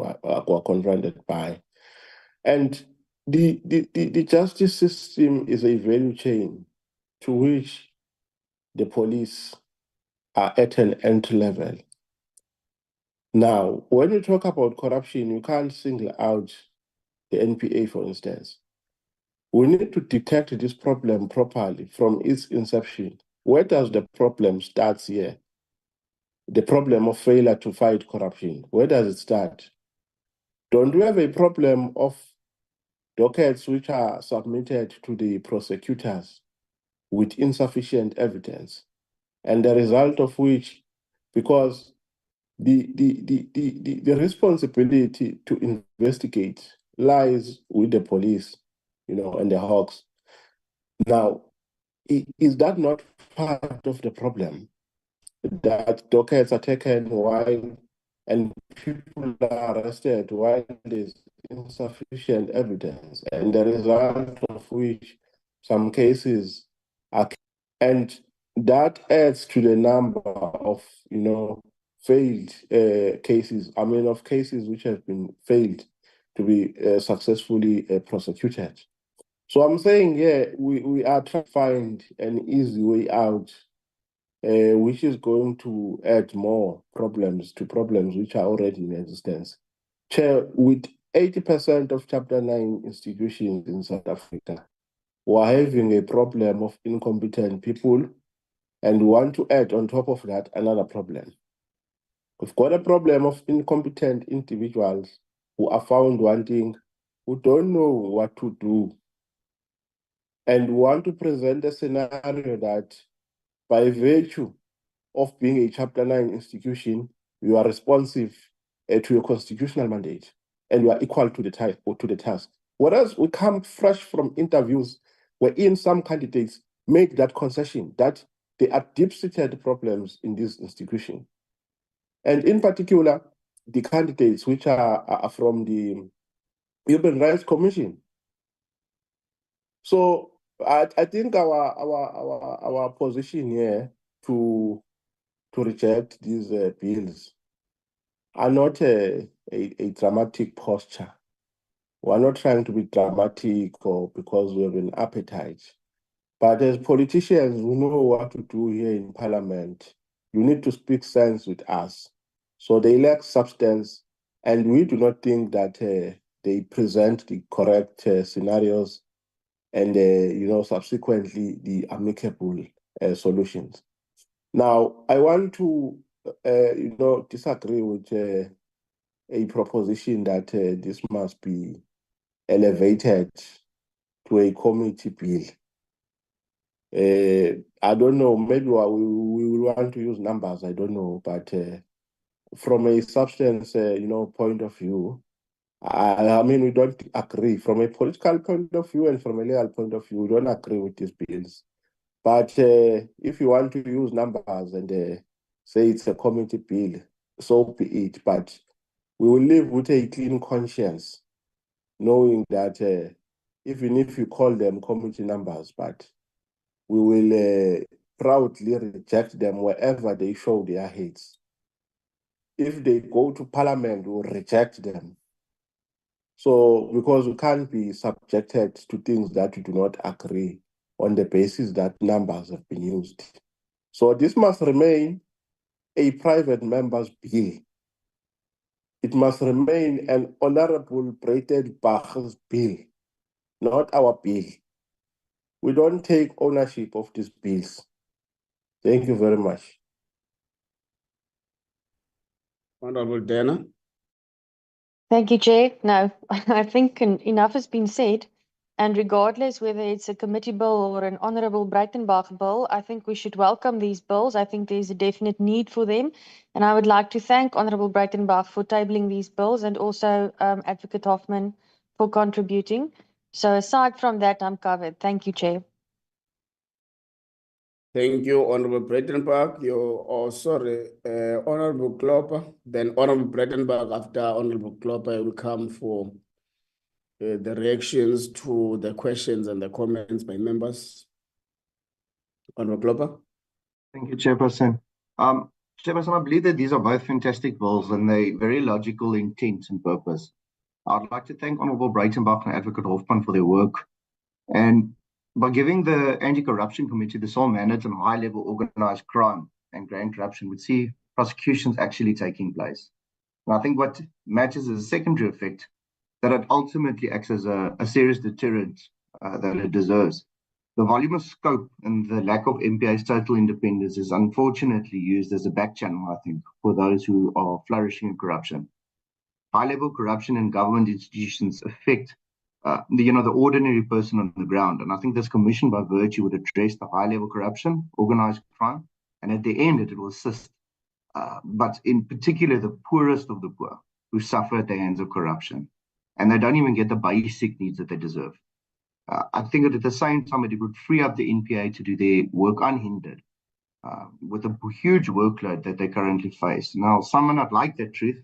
K: by. And the justice system is a value chain to which the police are at an entry level. Now, when you talk about corruption, you can't single out the NPA, for instance. We need to detect this problem properly from its inception. Where does the problem start here? The problem of failure to fight corruption, where does it start? Don't we have a problem of dockets which are submitted to the prosecutors with insufficient evidence? And the result of which, because the responsibility to investigate lies with the police, and the hawks. Now, is that not part of the problem? That dockets are taken while and people are arrested while there's insufficient evidence, and the result of which some cases are, and that adds to the number of failed cases. Of cases which have been failed to be successfully prosecuted. So I'm saying, we are trying to find an easy way out, which is going to add more problems to problems which are already in existence. Chair, with 80% of Chapter 9 institutions in South Africa, we're having a problem of incompetent people, and we want to add on top of that another problem. We've got a problem of incompetent individuals who are found wanting, who don't know what to do, and we want to present a scenario that by virtue of being a Chapter 9 institution, you are responsive to your constitutional mandate, and you are equal to the task. Whereas we come fresh from interviews wherein some candidates make that concession that there are deep-seated problems in this institution. And in particular, the candidates which are from the Human Rights Commission. So I think our position here to reject these bills are not a dramatic posture. We're not trying to be dramatic or because we have an appetite. But as politicians, we know what to do here in Parliament. You need to speak sense with us. So they lack substance, and we do not think that they present the correct scenarios and subsequently the amicable solutions. Now, I want to disagree with a proposition that this must be elevated to a committee bill. I don't know, maybe we will want to use numbers, I don't know, but from a substance point of view, we don't agree. From a political point of view and from a legal point of view, we don't agree with these bills. But if you want to use numbers and say it's a committee bill, so be it. But we will live with a clean conscience, knowing that even if you call them committee numbers, but we will proudly reject them wherever they show their heads. If they go to Parliament, we'll reject them. So, because we can't be subjected to things that we do not agree on the basis that numbers have been used. So this must remain a private member's bill. it must remain an Honorable Breytenbach's bill, not our bill. We don't take ownership of these bills. Thank you very much.
G: Honorable Dana.
F: Thank you, Chair. No, I think enough has been said. And regardless whether it's a committee bill or an Honorable Breytenbach bill, I think we should welcome these bills. I think there's a definite need for them. And I would like to thank Honorable Breytenbach for tabling these bills and also Advocate Hoffman for contributing. So aside from that, I'm covered. Thank you, Chair.
G: Thank you, Honorable Breytenbach. Honorable Klopper. Then Honorable Breytenbach, after Honorable Klopper, will come for the reactions to the questions and the comments by members. Honorable Klopper.
L: Thank you, Chairperson. Chairperson, I believe that these are both fantastic bills and they're very logical intent and purpose. I'd like to thank Honorable Breytenbach and Advocate Hoffman for their work. And by giving the Anti-Corruption Committee the sole mandate on high-level organized crime and grand corruption would see prosecutions actually taking place. And I think what matters is a secondary effect, that it ultimately acts as a serious deterrent that it deserves. The volume of scope and the lack of MPA's total independence is unfortunately used as a back channel, I think, for those who are flourishing in corruption. High-level corruption in government institutions affect the ordinary person on the ground. And I think this commission by virtue would address the high-level corruption, organized crime, and at the end it will assist, but in particular the poorest of the poor who suffer at the hands of corruption. And they don't even get the basic needs that they deserve. I think that at the same time it would free up the NPA to do their work unhindered with a huge workload that they currently face. Now, some may not like that truth,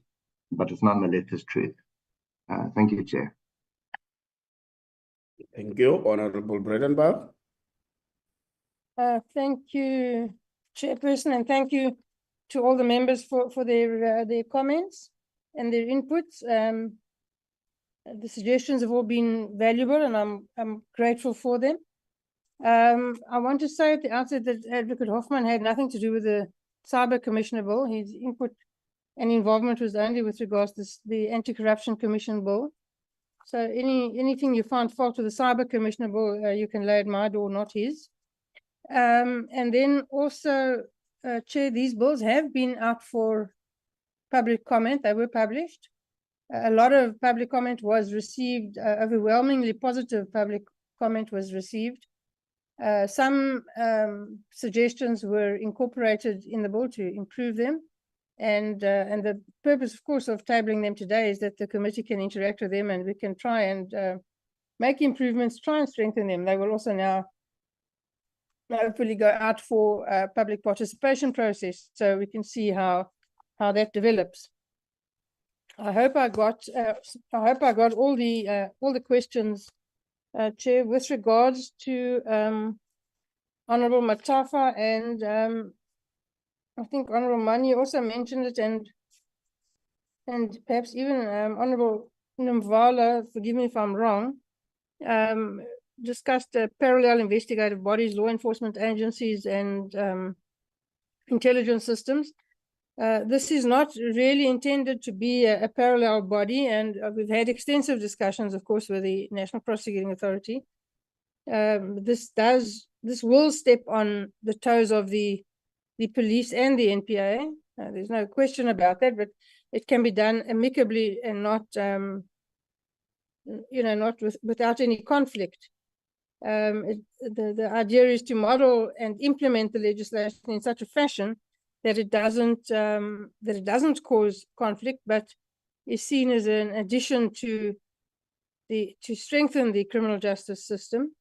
L: but it's nonetheless truth. Thank you, Chair.
G: Thank you, Honorable Breytenbach.
D: Thank you, Chairperson, and thank you to all the members for their comments and their inputs. The suggestions have all been valuable, and I'm grateful for them. I want to say at the outset that Advocate Hoffman had nothing to do with the Cyber Commissioner Bill. His input and involvement was only with regards to the Anti-Corruption Commission Bill. So anything you find fault with the Cyber Commissioner Bill, you can lay at my door, not his. And then also, Chair, these bills have been out for public comment. They were published. A lot of public comment was received, overwhelmingly positive public comment was received. Some suggestions were incorporated in the bill to improve them. And the purpose, of course, of tabling them today is that the committee can interact with them and we can try and make improvements, try and strengthen them. They will also now hopefully go out for a public participation process so we can see how that develops. I hope I got all the questions, Chair, with regards to Honorable Matafa and I think Honorable Mani also mentioned it, and perhaps even Honorable Nomvala, forgive me if I'm wrong, discussed parallel investigative bodies, law enforcement agencies, and intelligence systems. This is not really intended to be a parallel body, and we've had extensive discussions, of course, with the National Prosecuting Authority. This will step on the toes of the police and the NPA. There's no question about that, but it can be done amicably and not, without any conflict. The idea is to model and implement the legislation in such a fashion that it doesn't cause conflict, but is seen as an addition to strengthen the criminal justice system.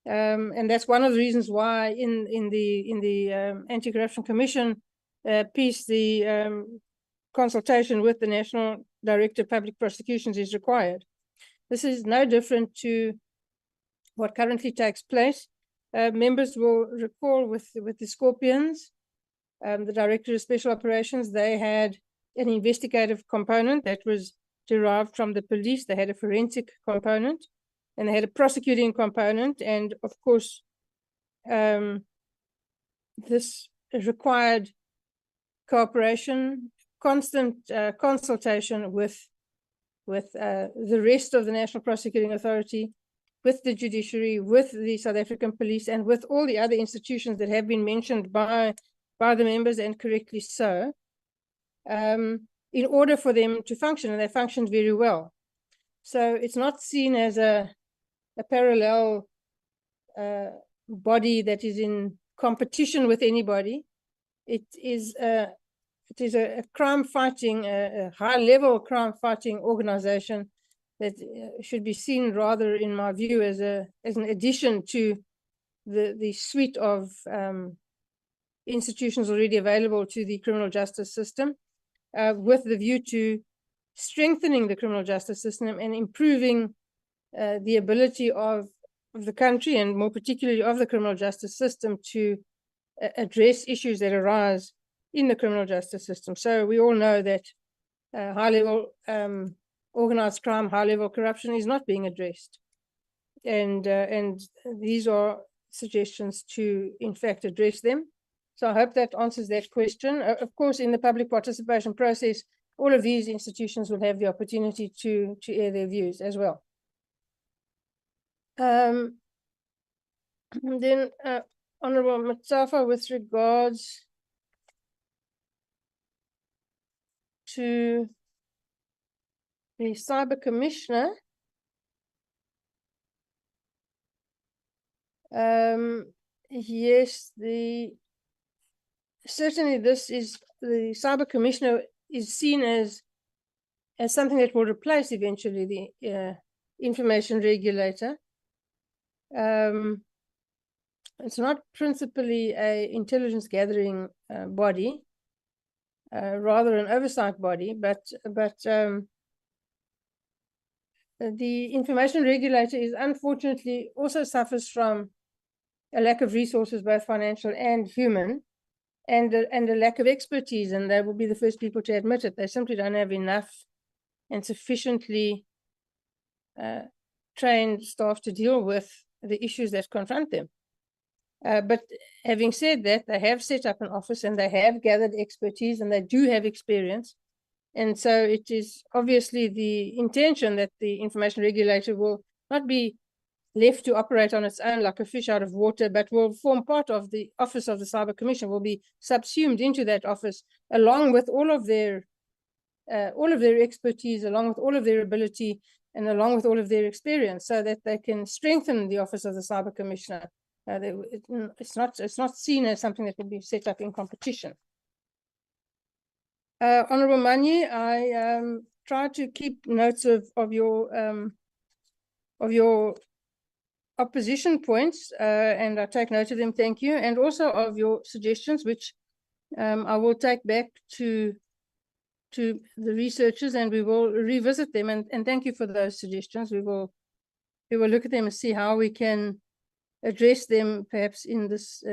D: And that's one of the reasons why in the Anti-Corruption Commission piece, the consultation with the National Director of Public Prosecutions is required. This is no different to what currently takes place. Members will recall with the Scorpions, the Director of Special Operations, they had an investigative component that was derived from the police. They had a forensic component, and they had a prosecuting component. And of course, this required cooperation, constant consultation with the rest of the National Prosecuting Authority, with the judiciary, with the South African police, and with all the other institutions that have been mentioned by the members, and correctly so, in order for them to function, and they functioned very well. So it's not seen as a parallel body that is in competition with anybody. It is a crime-fighting, a high-level crime-fighting organization that should be seen rather, in my view, as an addition to the suite of institutions already available to the criminal justice system, with the view to strengthening the criminal justice system and improving the ability of the country, and more particularly of the criminal justice system, to address issues that arise in the criminal justice system. So we all know that high-level organized crime, high-level corruption is not being addressed. And these are suggestions to, in fact, address them. So I hope that answers that question. Of course, in the public participation process, all of these institutions will have the opportunity to air their views as well. Then Honorable Matsafa, with regards to the Cyber Commissioner, yes, certainly this is, the Cyber Commissioner is seen as something that will replace eventually the information regulator. It's not principally an intelligence gathering body, rather an oversight body, but the information regulator is unfortunately also suffers from a lack of resources, both financial and human, and a lack of expertise, and they will be the first people to admit it. They simply don't have enough and sufficiently trained staff to deal with the issues that confront them. But having said that, they have set up an office and they have gathered expertise and they do have experience. And so it is obviously the intention that the information regulator will not be left to operate on its own like a fish out of water, but will form part of the office of the Cyber Commission, will be subsumed into that office, along with all of their expertise, along with all of their ability, and along with all of their experience, so that they can strengthen the office of the Cyber Commissioner. It's not seen as something that will be set up in competition. Honorable Manyi, I tried to keep notes of your opposition points, and I take note of them. Thank you, and also of your suggestions, which I will take back to the researchers, and we will revisit them. And thank you for those suggestions. We will look at them and see how we can address them, perhaps in this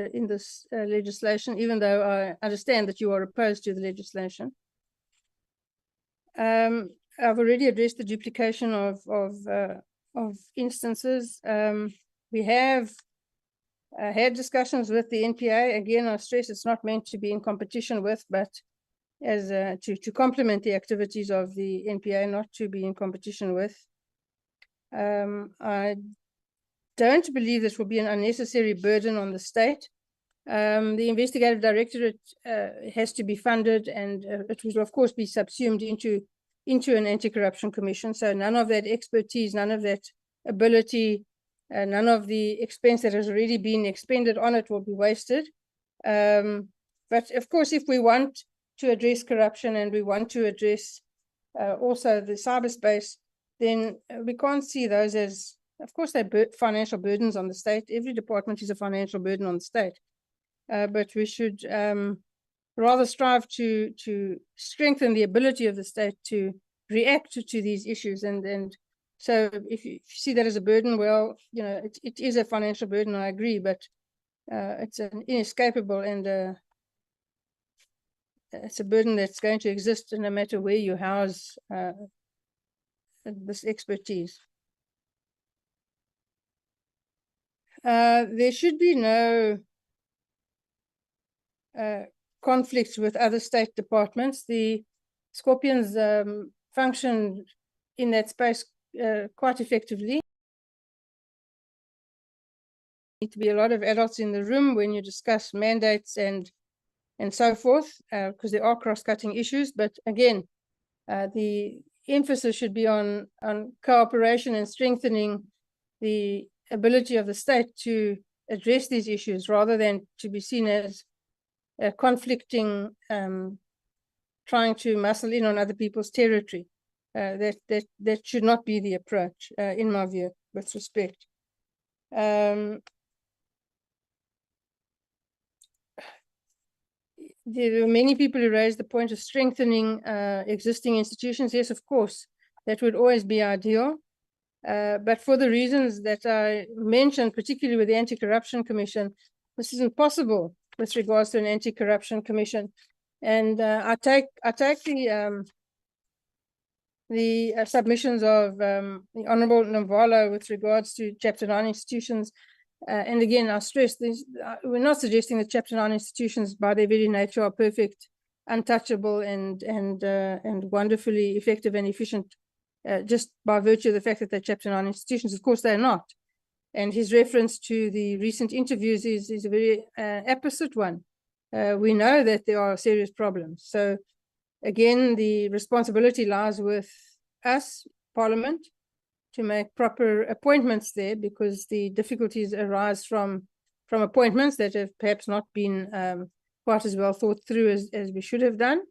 D: legislation, even though I understand that you are opposed to the legislation. I've already addressed the duplication of instances. We have had discussions with the NPA. Again, I stress it's not meant to be in competition with, but as to complement the activities of the NPA, not to be in competition with. I don't believe this will be an unnecessary burden on the state. The investigative directorate has to be funded, and it will of course be subsumed into an anti-corruption commission. So none of that expertise, none of that ability, none of the expense that has already been expended on it will be wasted. But of course, if we want to address corruption and we want to address also the cyberspace, then we can't see those as, of course, they're financial burdens on the state. Every department is a financial burden on the state. But we should rather strive to strengthen the ability of the state to react to these issues. And so if you see that as a burden, well, you know, it is a financial burden, I agree, but it's an inescapable, and it's a burden that's going to exist no matter where you house this expertise. There should be no conflicts with other state departments. The Scorpions function in that space quite effectively. Need to be a lot of adults in the room when you discuss mandates and so forth, because there are cross-cutting issues. But again, the emphasis should be on cooperation and strengthening the ability of the state to address these issues, rather than to be seen as conflicting, trying to muscle in on other people's territory. That should not be the approach, in my view, with respect. There are many people who raised the point of strengthening existing institutions. Yes, of course, that would always be ideal. But for the reasons that I mentioned, particularly with the Anti-Corruption Commission, this isn't possible with regards to an Anti-Corruption Commission. And I take the submissions of the Honourable Navalo with regards to Chapter 9 institutions. And again, I stress this, we're not suggesting that Chapter 9 institutions by their very nature are perfect, untouchable, and wonderfully effective and efficient, just by virtue of the fact that they're Chapter 9 institutions. Of course, they're not. And his reference to the recent interviews is a very apposite one. We know that there are serious problems. So again, the responsibility lies with us, Parliament, to make proper appointments there, because the difficulties arise from appointments that have perhaps not been quite as well thought through as we should have done.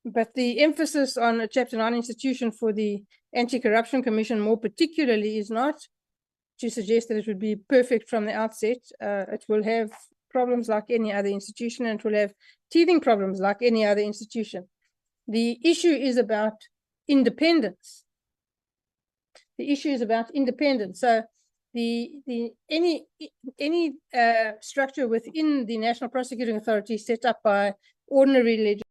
D: But the emphasis on a Chapter 9 institution for the Anti-Corruption Commission more particularly is not to suggest that it would be perfect from the outset. It will have problems like any other institution, and it will have teething problems like any other institution. The issue is about independence. The issue is about independence. So any structure within the National Prosecuting Authority set up by ordinary legislation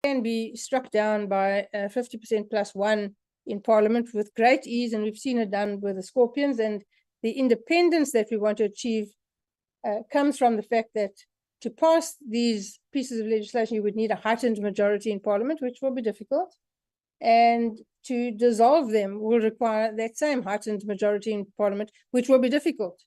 D: can be struck down by 50% plus one in Parliament with great ease, and we've seen it done with the Scorpions. And the independence that we want to achieve comes from the fact that to pass these pieces of legislation, you would need a heightened majority in Parliament, which will be difficult. And to dissolve them will require that same heightened majority in Parliament, which will be difficult.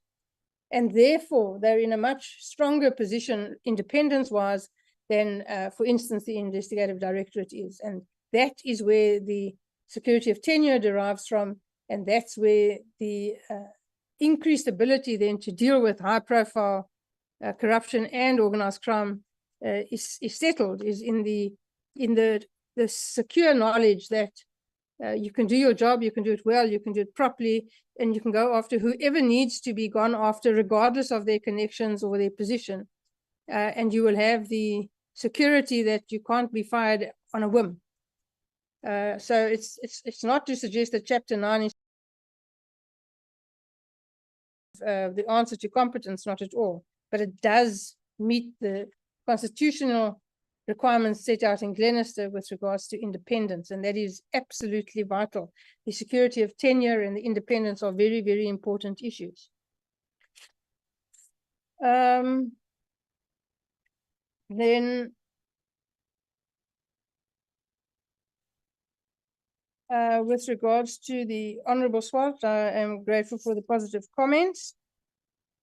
D: And therefore, they're in a much stronger position independence-wise than, for instance, the Investigative Directorate is. And that is where the security of tenure derives from, and that's where the increased ability then to deal with high-profile corruption and organized crime is settled, is in the secure knowledge that you can do your job, you can do it well, you can do it properly, and you can go after whoever needs to be gone after, regardless of their connections or their position. And you will have the security that you can't be fired on a whim. So it's not to suggest that Chapter 9 is the answer to competence, not at all. But it does meet the constitutional requirements set out in Glenister with regards to independence, and that is absolutely vital. The security of tenure and the independence are very, very important issues. Then with regards to the Honourable Swart, I am grateful for the positive comments.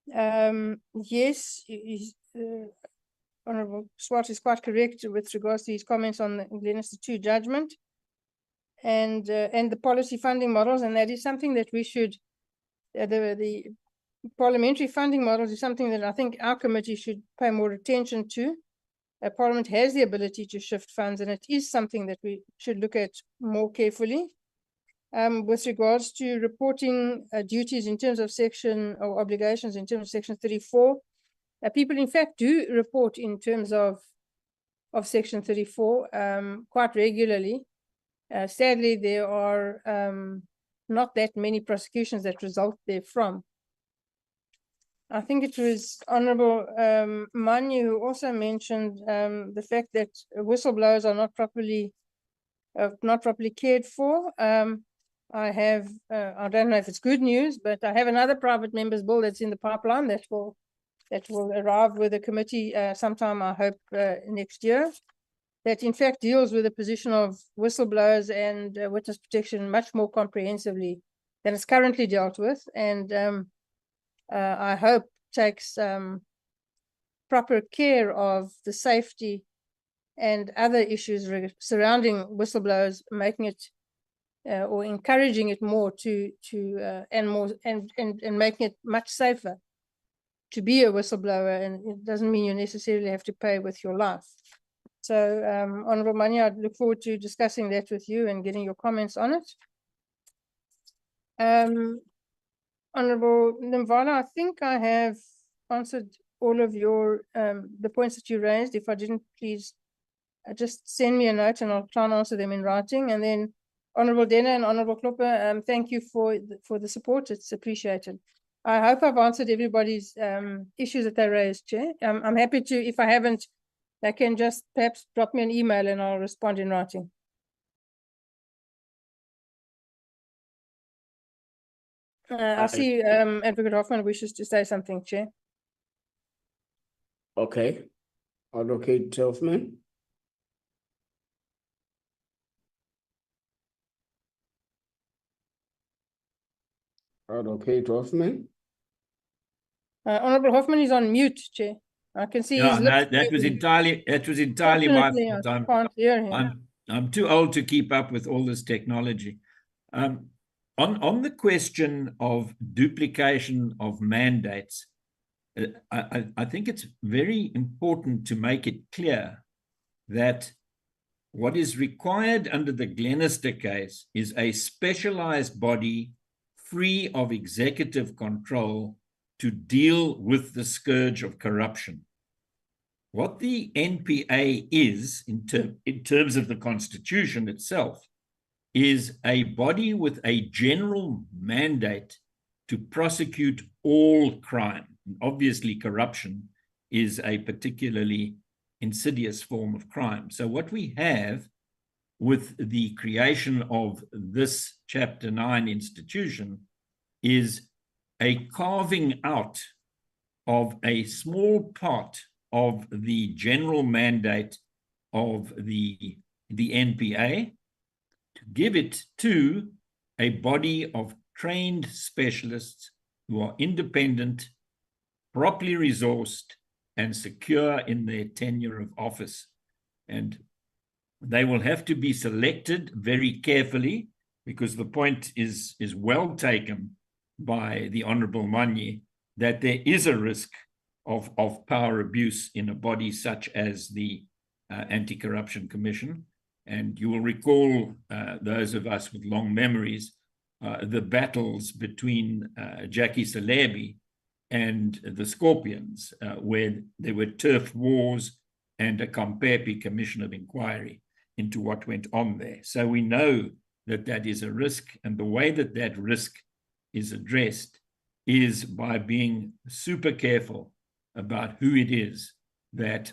D: Yes, Honourable Swart is quite correct with regards to his comments on the Glenister 2 judgment and the policy funding models, and that is something that we should, the parliamentary funding models is something that I think our committee should pay more attention to. Parliament has the ability to shift funds, and it is something that we should look at more carefully. With regards to reporting duties in terms of section, or obligations in terms of section 34, people in fact do report in terms of section 34 quite regularly. Sadly, there are not that many prosecutions that result therefrom. I think it was Honourable Manyu who also mentioned the fact that whistleblowers are not properly cared for. I have, I don't know if it's good news, but I have another private member's bill that's in the pipeline that will that will arrive with the committee sometime, I hope, next year, that in fact deals with the position of whistleblowers and witness protection much more comprehensively than it's currently dealt with, and I hope takes proper care of the safety and other issues surrounding whistleblowers, making it or encouraging it more and making it much safer to be a whistleblower, and it doesn't mean you necessarily have to pay with your life. So, Honorable Manya, I look forward to discussing that with you and getting your comments on it. Honorable Nimvala, I think I have answered all of your the points that you raised. If I didn't, please just send me a note and I'll try and answer them in writing. And then Honorable Dena and Honorable Klopper, thank you for the support. It's appreciated. I hope I've answered everybody's issues that they raised, Chair. I'm happy to, if I haven't, they can just perhaps drop me an email and I'll respond in writing. I see Advocate Hoffman wishes to say something, Chair.
G: Okay. Advocate Hoffman. Advocate Hoffman.
D: Honorable Hoffman is on mute, Chair. I can see his lips.
I: That was entirely my fault. I'm too old to keep up with all this technology. On the question of duplication of mandates, I think it's very important to make it clear that what is required under the Glenister case is a specialized body free of executive control to deal with the scourge of corruption. What the NPA is, in terms of the Constitution itself, is a body with a general mandate to prosecute all crime. Obviously, corruption is a particularly insidious form of crime. So what we have with the creation of this Chapter 9 institution is a carving out of a small part of the general mandate of the NPA, to give it to a body of trained specialists who are independent, properly resourced, and secure in their tenure of office. And they will have to be selected very carefully, because the point is well taken by the Honorable Manye that there is a risk of power abuse in a body such as the Anti-Corruption Commission. And you will recall, those of us with long memories, the battles between Jackie Salebi and the Scorpions, where there were turf wars and a Kampepe Commission of Inquiry into what went on there. So we know that that is a risk, and the way that that risk is addressed is by being super careful about who it is that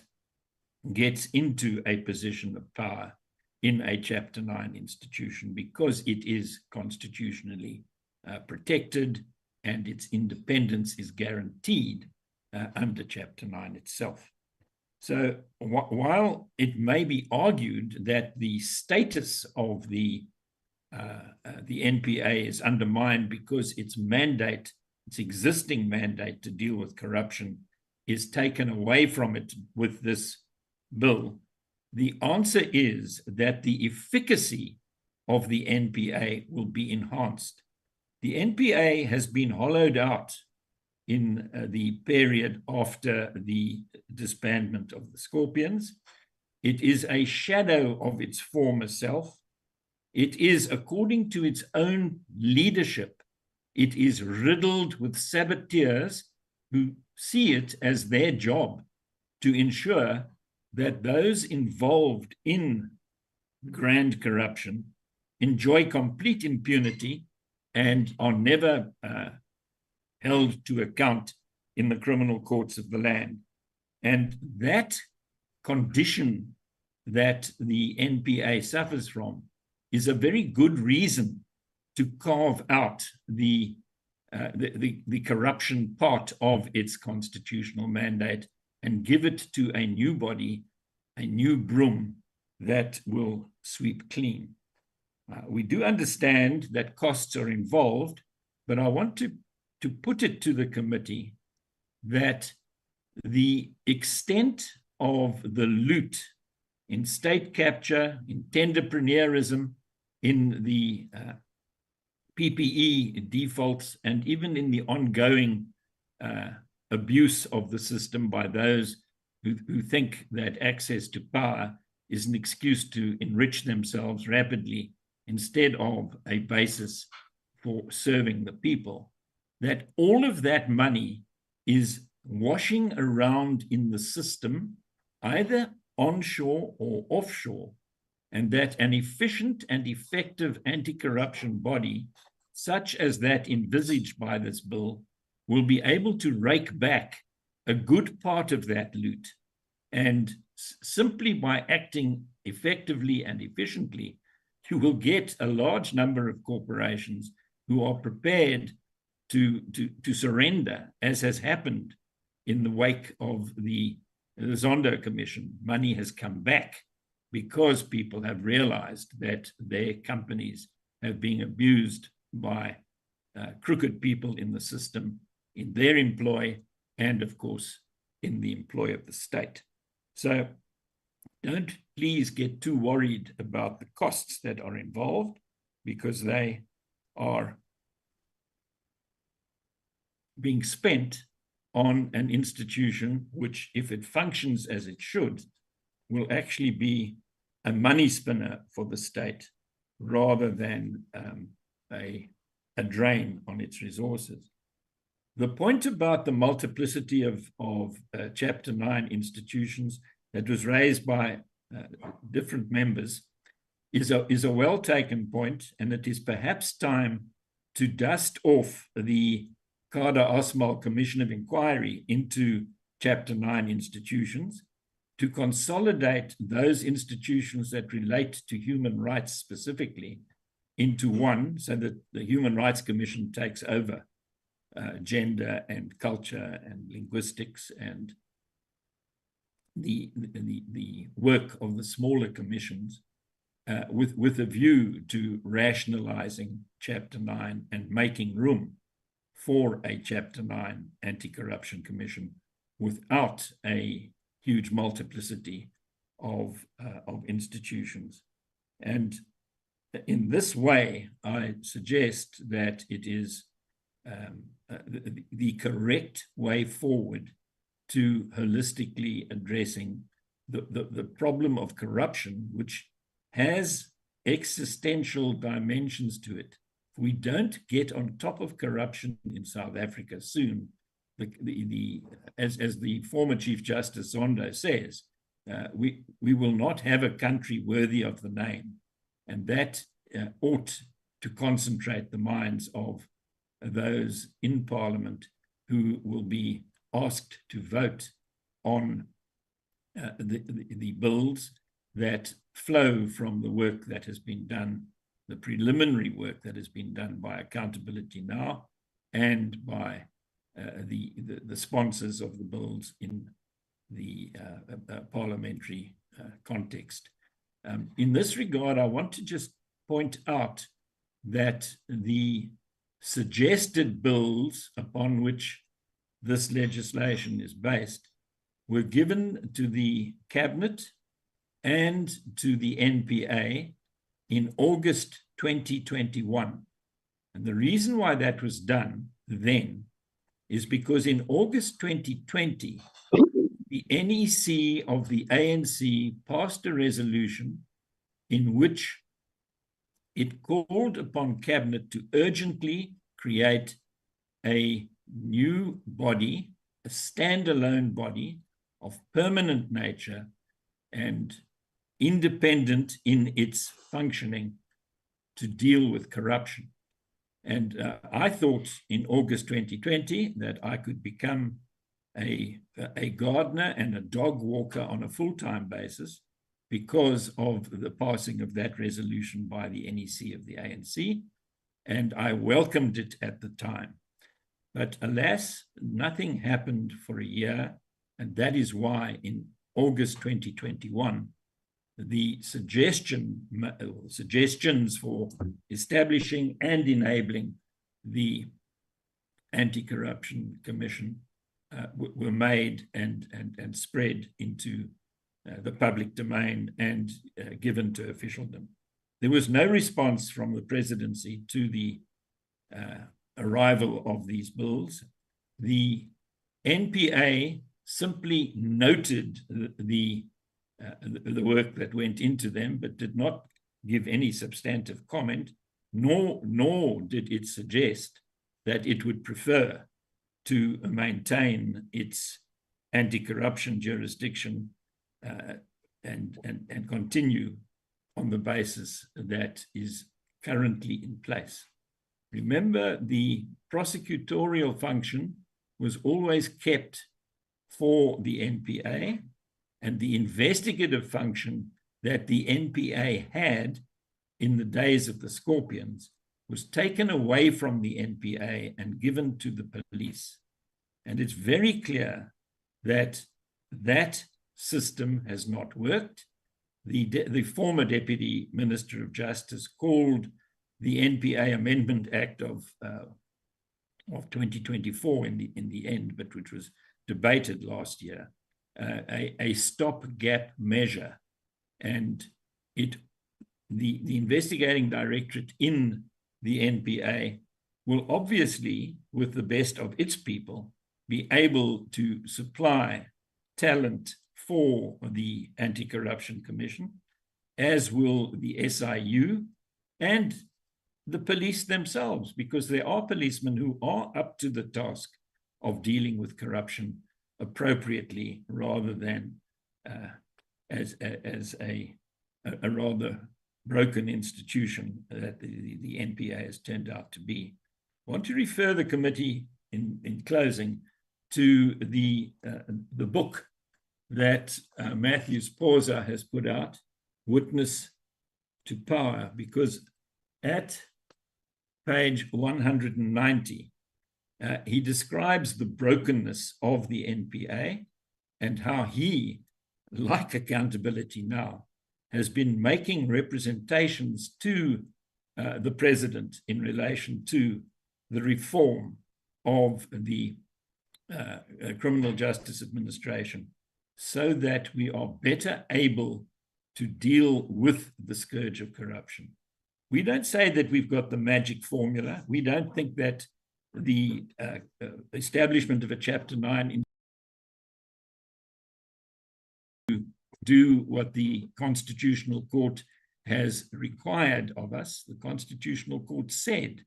I: gets into a position of power in a Chapter 9 institution, because it is constitutionally protected and its independence is guaranteed under Chapter 9 itself. So while it may be argued that the status of the NPA is undermined because its mandate, its existing mandate to deal with corruption, is taken away from it with this bill, the answer is that the efficacy of the NPA will be enhanced. The NPA has been hollowed out in the period after the disbandment of the Scorpions. It is a shadow of its former self. It is, according to its own leadership, it is riddled with saboteurs who see it as their job to ensure that those involved in grand corruption enjoy complete impunity and are never held to account in the criminal courts of the land. And that condition that the NPA suffers from is a very good reason to carve out the the corruption part of its constitutional mandate and give it to a new body, a new broom that will sweep clean. We do understand that costs are involved, but I want to put it to the committee that the extent of the loot in state capture, in tenderpreneurism, in the PPE defaults, and even in the ongoing abuse of the system by those who think that access to power is an excuse to enrich themselves rapidly instead of a basis for serving the people, that all of that money is washing around in the system, either onshore or offshore, and that an efficient and effective anti-corruption body, such as that envisaged by this bill, will be able to rake back a good part of that loot. And simply by acting effectively and efficiently, you will get a large number of corporations who are prepared to surrender, as has happened in the wake of the Zondo Commission. Money has come back because people have realized that their companies have been abused by crooked people in the system, in their employ, and of course, in the employ of the state. So don't please get too worried about the costs that are involved, because they are being spent on an institution which, if it functions as it should, will actually be a money spinner for the state rather than a drain on its resources. The point about the multiplicity of Chapter 9 institutions that was raised by different members is a well-taken point, and it is perhaps time to dust off the Kader Asmal Commission of Inquiry into Chapter 9 institutions, to consolidate those institutions that relate to human rights specifically into one, so that the Human Rights Commission takes over gender and culture and linguistics and the work of the smaller commissions, with a view to rationalizing Chapter 9 and making room for a Chapter 9 anti-corruption commission without a huge multiplicity of institutions. And in this way, I suggest that it is the correct way forward to holistically addressing the problem of corruption, which has existential dimensions to it. If we don't get on top of corruption in South Africa soon, as the former Chief Justice Zondo says, we will not have a country worthy of the name. And that ought to concentrate the minds of those in Parliament who will be asked to vote on the bills that flow from the work that has been done, the preliminary work that has been done by Accountability Now and by the sponsors of the bills in the parliamentary context. In this regard, I want to just point out that the suggested bills upon which this legislation is based were given to the Cabinet and to the NPA in August 2021. And the reason why that was done then is because in August 2020, the NEC of the ANC passed a resolution in which it called upon Cabinet to urgently create a new body, a standalone body of permanent nature and independent in its functioning to deal with corruption. And I thought in August 2020 that I could become a gardener and a dog walker on a full-time basis because of the passing of that resolution by the NEC of the ANC, and I welcomed it at the time. But alas, nothing happened for a year, and that is why in August 2021, the suggestions for establishing and enabling the Anti-Corruption Commission were made and spread into the public domain and given to officialdom. There was no response from the presidency to the arrival of these bills. The NPA simply noted the work that went into them, but did not give any substantive comment, nor did it suggest that it would prefer to maintain its anti-corruption jurisdiction and continue on the basis that is currently in place. Remember, the prosecutorial function was always kept for the NPA, and the investigative function that the NPA had in the days of the Scorpions was taken away from the NPA and given to the police. And it's very clear that that system has not worked. The former Deputy Minister of Justice called the NPA Amendment Act of 2024 in the end, but which was debated last year, a stopgap measure. And the investigating directorate in the NPA will obviously, with the best of its people, be able to supply talent for the Anti-Corruption Commission, as will the SIU and the police themselves, because there are policemen who are up to the task of dealing with corruption appropriately, rather than as a rather broken institution that the NPA has turned out to be. I want to refer the committee in closing to the book that Matthew Sposa has put out, Witness to Power, because at page 190, he describes the brokenness of the NPA and how he, like Accountability Now, has been making representations to the president in relation to the reform of the criminal justice administration, so that we are better able to deal with the scourge of corruption. We don't say that we've got the magic formula. We don't think that the establishment of a Chapter 9 to do what the Constitutional Court has required of us. The Constitutional Court said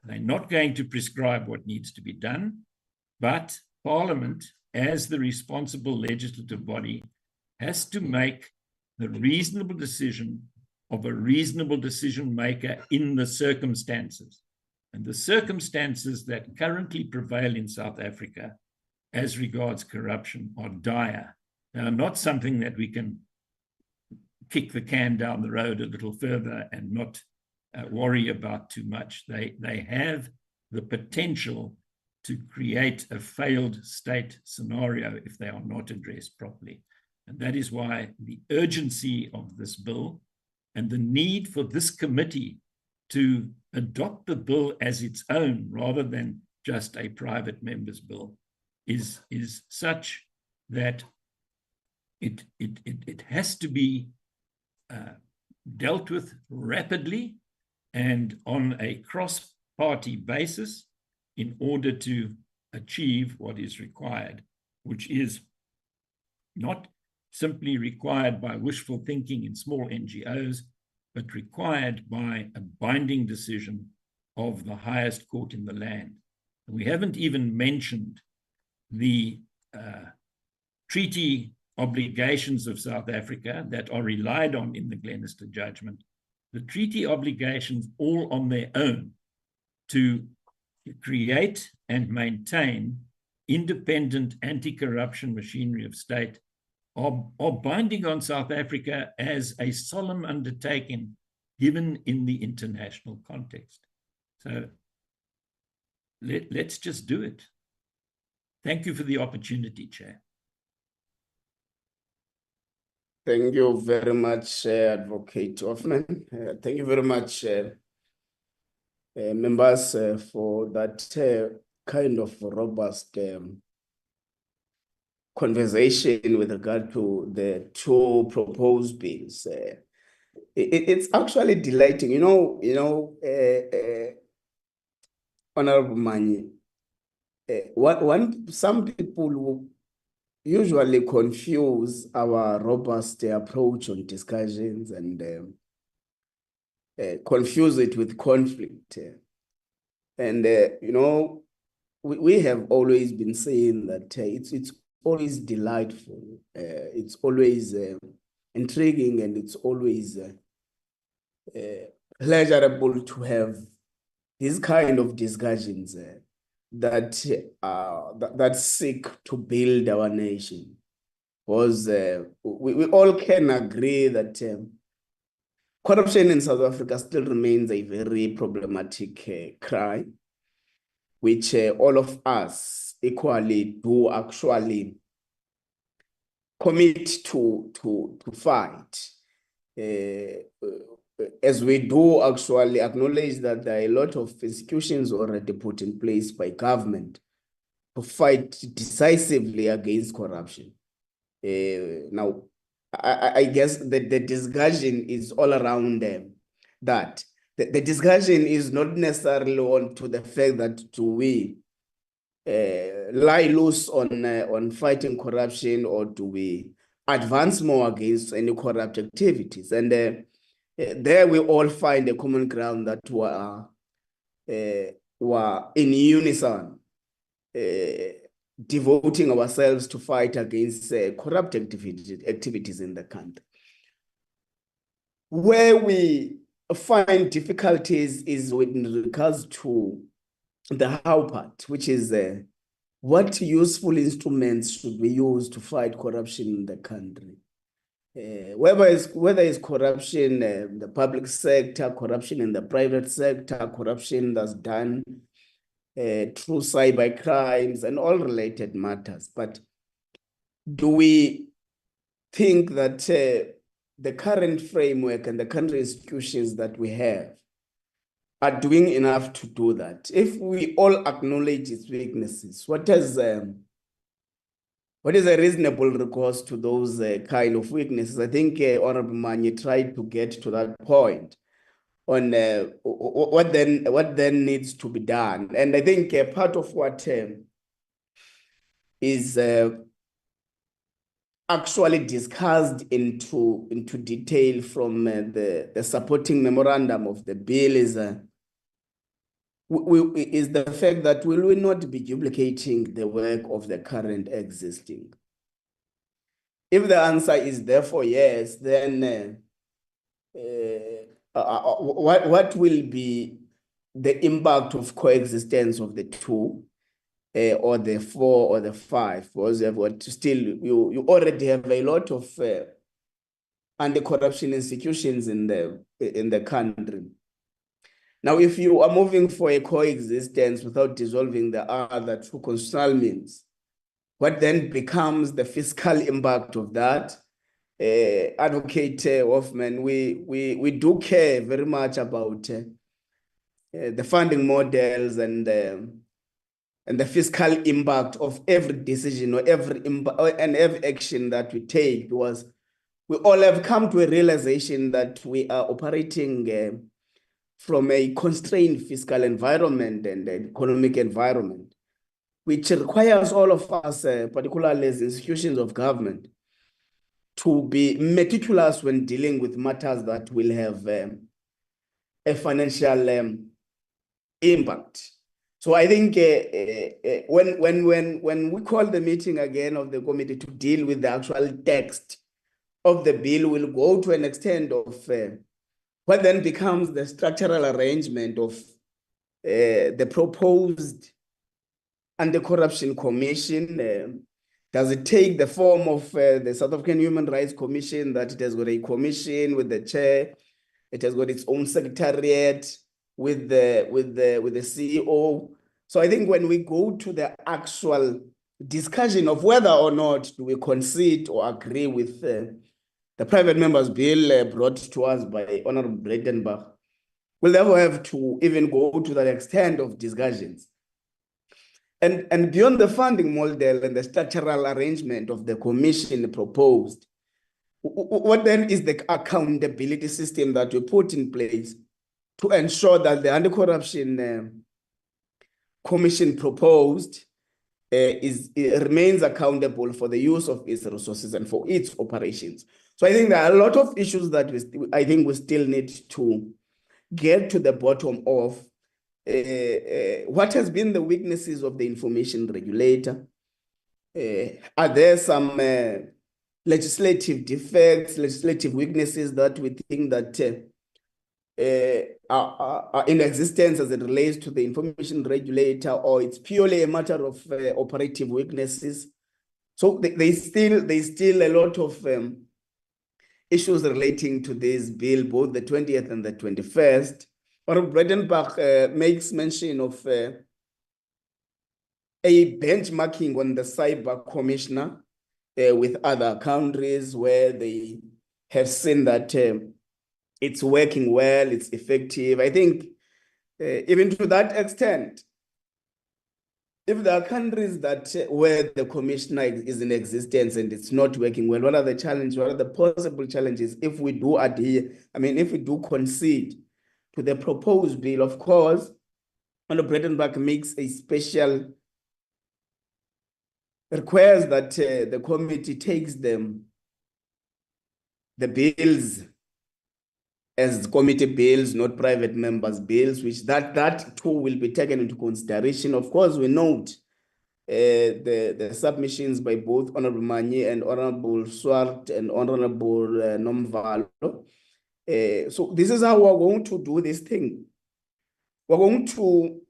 I: they're not going to prescribe what needs to be done, but Parliament, as the responsible legislative body, has to make the reasonable decision of a reasonable decision maker in the circumstances. And the circumstances that currently prevail in South Africa as regards corruption are dire. They are not something that we can kick the can down the road a little further and not worry about too much. They have the potential to create a failed state scenario if they are not addressed properly. And that is why the urgency of this bill and the need for this committee to adopt the bill as its own rather than just a private member's bill is such that it has to be dealt with rapidly and on a cross-party basis in order to achieve what is required, which is not simply required by wishful thinking in small NGOs, but required by a binding decision of the highest court in the land. We haven't even mentioned the treaty obligations of South Africa that are relied on in the Glenister judgment. The treaty obligations all on their own to create and maintain independent anti-corruption machinery of state are binding on South Africa as a solemn undertaking given in the international context. So let's just do it. Thank you for the opportunity, Chair.
G: Thank you very much, Advocate Hoffman. Thank you very much, members, for that kind of robust conversation with regard to the two proposed bills. It's actually delighting, Honorable Mani. Some people will usually confuse our robust approach on discussions and confuse it with conflict. And we have always been saying that it's always delightful, it's always intriguing, and it's always pleasurable to have these kind of discussions that seek to build our nation. Because we all can agree that corruption in South Africa still remains a very problematic crime, which all of us equally do actually commit to fight. As we do actually acknowledge that there are a lot of institutions already put in place by government to fight decisively against corruption. Now, I guess that the discussion is all around that. The discussion is not necessarily on to the fact that do we lie loose on fighting corruption, or do we advance more against any corrupt activities? And there we all find a common ground that were in unison, devoting ourselves to fight against corrupt activities in the country. Where we find difficulties is with regards to the how part, which is what useful instruments should we use to fight corruption in the country? Whether it's corruption in the public sector, corruption in the private sector, corruption that's done through cyber crimes and all related matters. But do we think that the current framework and the current institutions that we have are doing enough to do that? If we all acknowledge its weaknesses, what is a reasonable recourse to those kind of weaknesses? I think Honorable Mani tried to get to that point on what then needs to be done. And I think part of what is actually discussed into detail from the supporting memorandum of the bill is the fact that we will not be duplicating the work of the current existing. If the answer is therefore yes, then what will be the impact of coexistence of the two, or the four or the five? Because still you already have a lot of anti-corruption institutions in the country. Now, if you are moving for a coexistence without dissolving the other two constitutional means, what then becomes the fiscal impact of that? Advocate Hoffman, we do care very much about the funding models and the fiscal impact of every decision or every action that we take, because we all have come to a realization that we are operating from a constrained fiscal environment and economic environment, which requires all of us, particularly as institutions of government, to be meticulous when dealing with matters that will have a financial impact. So I think when we call the meeting again of the committee to deal with the actual text of the bill, we'll go to an extent of what then becomes the structural arrangement of the proposed Anti-Corruption Commission. Does it take the form of the South African Human Rights Commission, that it has got a commission with the chair, it has got its own secretariat with the CEO, So I think when we go to the actual discussion of whether or not do we concede or agree with the private members bill brought to us by Honorable Breytenbach, we'll therefore have to even go to that extent of discussions. And beyond the funding model and the structural arrangement of the commission proposed, what then is the accountability system that we put in place to ensure that the anti-corruption commission proposed remains accountable for the use of its resources and for its operations? So I think there are a lot of issues that we still need to get to the bottom of. What has been the weaknesses of the information regulator? Are there some legislative defects, legislative weaknesses that we think that are in existence as it relates to the information regulator, or it's purely a matter of operative weaknesses? So there's still a lot of issues relating to this bill, both the 20th and the 21st. But Breytenbach makes mention of a benchmarking on the cyber commissioner with other countries where they have seen that it's working well, it's effective. I think even to that extent, if there are countries that where the commissioner is in existence and it's not working well, what are the challenges? What are the possible challenges if we do adhere? I mean, if we do concede to the proposed bill? Of course, Honorable Breytenbach makes a special request that the committee takes the bills as committee bills, not private members' bills, which that too will be taken into consideration. Of course, we note the submissions by both Honorable Manyi and Honorable Swart and Honorable Nomvalo. So this is how we're going to do this thing. We're going to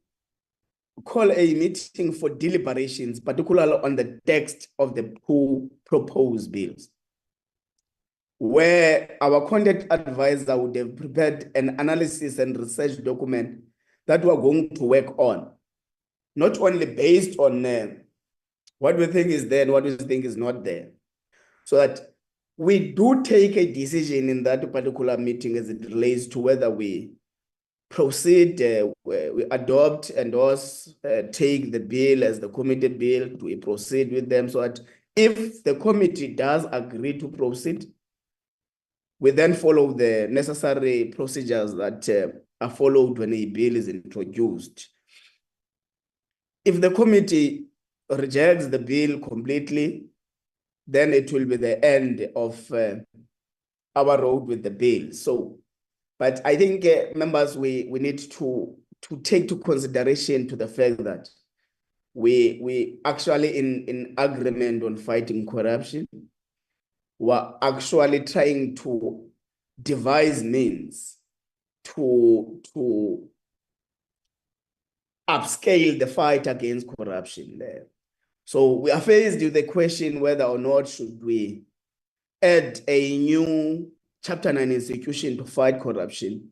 G: call a meeting for deliberations, particularly on the text of the two proposed bills, where our conduct advisor would have prepared an analysis and research document that we're going to work on, not only based on what we think is there and what we think is not there, so that we do take a decision in that particular meeting as it relates to whether we proceed, we adopt, endorse, take the bill as the committee bill, we proceed with them, so that if the committee does agree to proceed, we then follow the necessary procedures that are followed when a bill is introduced. If the committee rejects the bill completely, then it will be the end of our road with the bill. So, but I think members, we need to take to consideration to the fact that we actually in agreement on fighting corruption. We're actually trying to devise means to upscale the fight against corruption there. So we are faced with the question whether or not should we add a new Chapter 9 institution to fight corruption,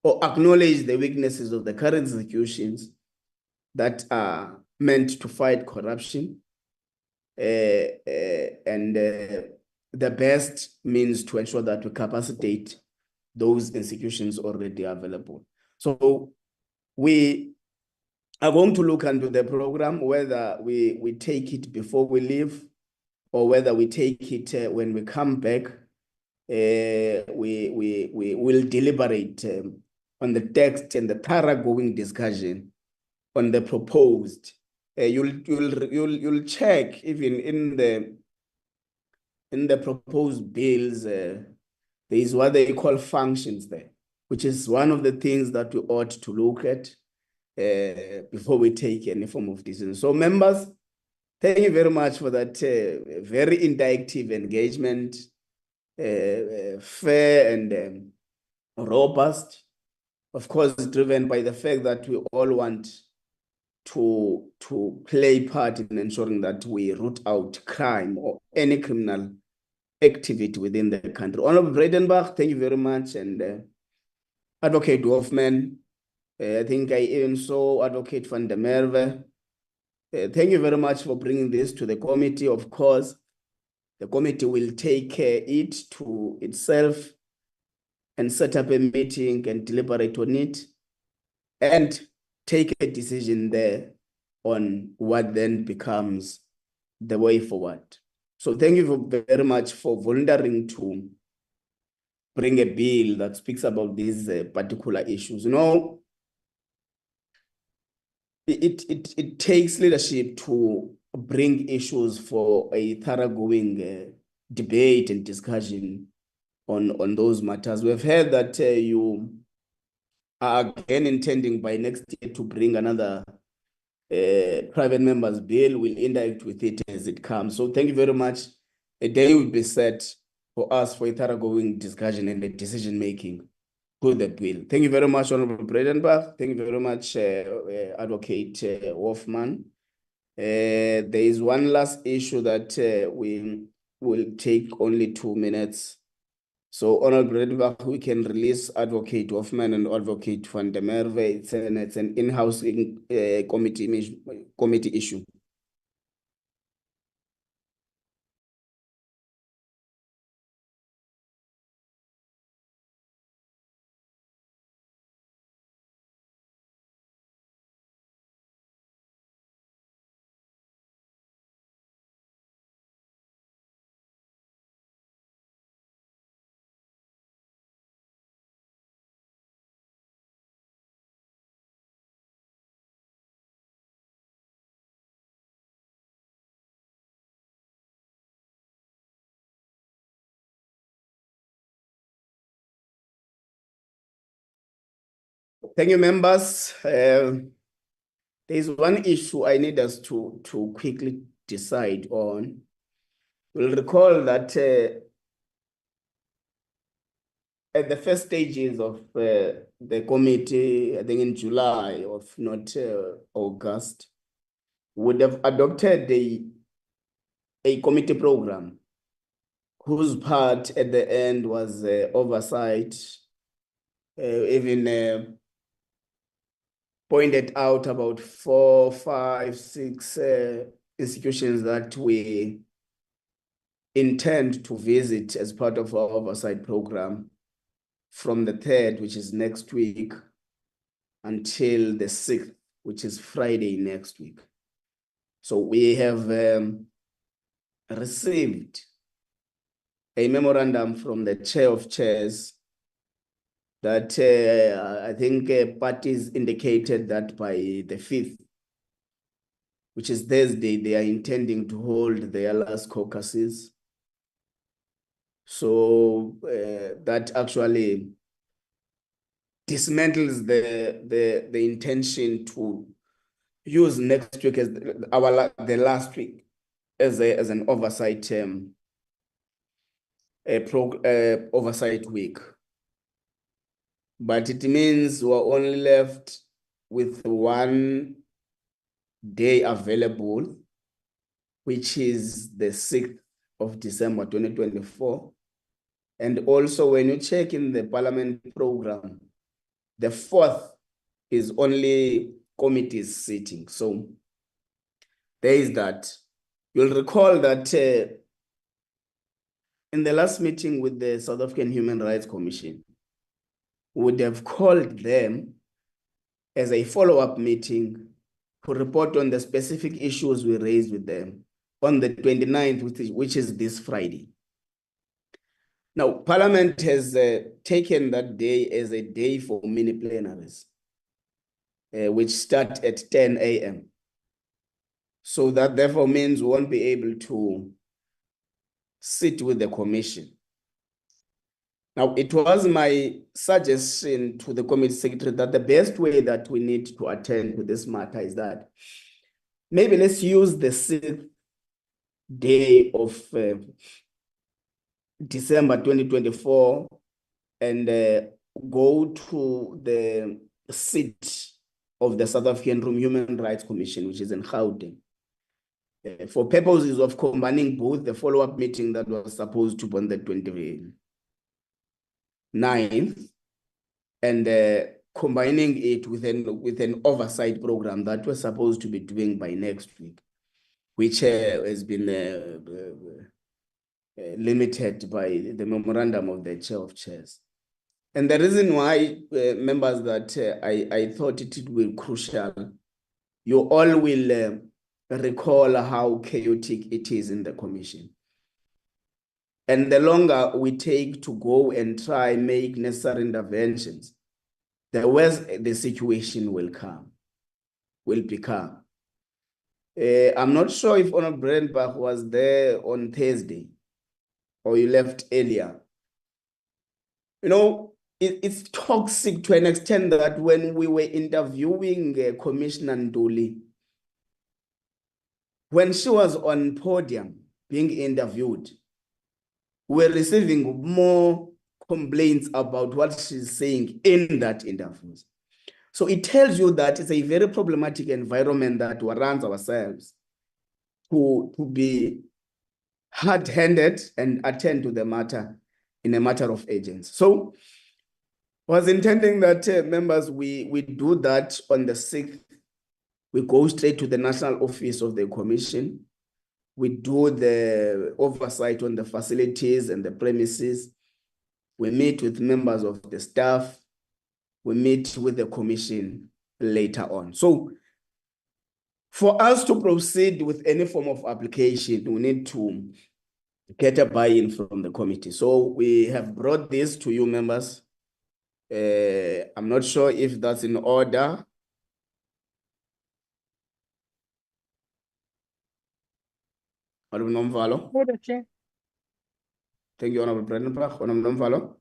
G: or acknowledge the weaknesses of the current institutions that are meant to fight corruption, and the best means to ensure that we capacitate those institutions already available. So we are going to look into the program, whether we take it before we leave or whether we take it when we come back. We will deliberate on the text and the thoroughgoing discussion on the proposed. You'll check even in the proposed bills. There is what they call functions there, which is one of the things that we ought to look at before we take any form of decision. So members, thank you very much for that very interactive engagement, fair and robust, of course, driven by the fact that we all want to play part in ensuring that we root out crime or any criminal activity within the country. Honorable Breytenbach, thank you very much, and Advocate Wolfman, I think I even saw Advocate van der Merwe. Thank you very much for bringing this to the committee. Of course, the committee will take it to itself and set up a meeting and deliberate on it and take a decision there on what then becomes the way forward. So thank you very much for volunteering to bring a bill that speaks about these particular issues. You know, it takes leadership to bring issues for a thoroughgoing debate and discussion on those matters. We've heard that you are again intending by next year to bring another private members bill. We'll interact with it as it comes. So thank you very much. A day will be set for us for a thoroughgoing discussion and a decision making to the bill. Thank you very much, Honorable Breytenbach. Thank you very much, Advocate Hoffman. There is one last issue that we will take only 2 minutes. So, Honorable Breytenbach, we can release Advocate Hoffman and Advocate van der Merwe. It's an in-house committee issue. Thank you, members. There is one issue I need us to quickly decide on. We'll recall that at the first stages of the committee, I think in July, if not August, would have adopted a committee program whose part at the end was oversight, even pointed out about 4, 5, 6 institutions that we intend to visit as part of our oversight program from the 3rd, which is next week, until the 6th, which is Friday next week. So we have received a memorandum from the chair of chairs that I think parties indicated that by the 5th, which is Thursday, they are intending to hold their last caucuses. So that actually dismantles the intention to use next week as the last week as an oversight oversight week. But it means we're only left with 1 day available, which is the 6th of December 2024. And also when you check in the parliament program, the 4th is only committees sitting. So there is that. You'll recall that in the last meeting with the South African Human Rights Commission, would have called them as a follow-up meeting to report on the specific issues we raised with them on the 29th, which is this Friday. Now, Parliament has taken that day as a day for mini plenaries, which start at 10 a.m. So that therefore means we won't be able to sit with the commission. Now, it was my suggestion to the committee secretary that the best way that we need to attend to this matter is that maybe let's use the 6th day of December 2024 and go to the seat of the South African Human Rights Commission, which is in Gauteng, for purposes of combining both the follow-up meeting that was supposed to be on the 29th and combining it with an oversight program that we're supposed to be doing by next week, which has been limited by the memorandum of the chair of chairs. And the reason why, members, that I thought it would be crucial, you all will recall how chaotic it is in the commission. And the longer we take to go and try and make necessary interventions, the worse the situation will become. I'm not sure if Honorable Breytenbach was there on Thursday or you left earlier. You know, it's toxic to an extent that when we were interviewing Commissioner Nduli, when she was on podium being interviewed, we're receiving more complaints about what she's saying in that interview. So it tells you that it's a very problematic environment that warrants ourselves to be hard-handed and attend to the matter in a matter of urgency. So I was intending that members, we do that on the 6th. We go straight to the national office of the commission. We do the oversight on the facilities and the premises. We meet with members of the staff. We meet with the commission later on. So for us to proceed with any form of application, we need to get a buy-in from the committee. So we have brought this to you, members. I'm not sure if that's in order. Honorable Nomvalo.
D: Order, Chair.
G: Thank you, Honorable Breytenbach. Honorable Nomvalo.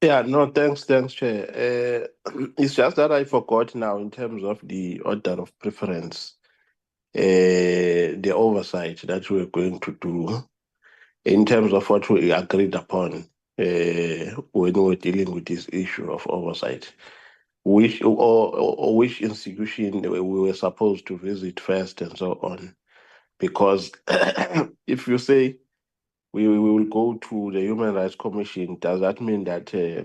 K: Yeah, no, thanks, Chair. It's just that I forgot now in terms of the order of preference, the oversight that we're going to do in terms of what we agreed upon when we're dealing with this issue of oversight. Which institution we were supposed to visit first and so on. Because if you say we will go to the Human Rights Commission, does that mean that we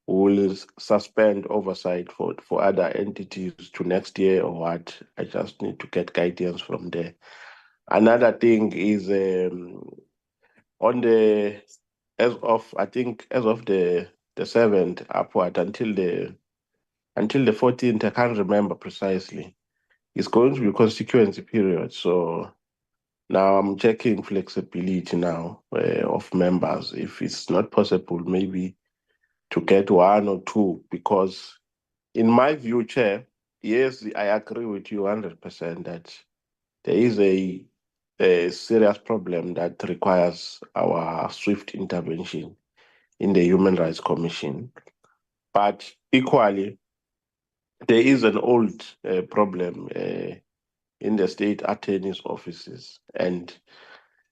K: will suspend oversight for other entities to next year or what? I just need to get guidance from there. Another thing is on the as of the 7th upward until the 14th, I can't remember precisely. It's going to be constituency period. So now I'm checking flexibility now of members. If it's not possible, maybe to get 1 or 2, because in my view, Chair, yes, I agree with you 100% that there is a serious problem that requires our swift intervention in the Human Rights Commission. But equally, there is an old problem in the state attorney's offices, and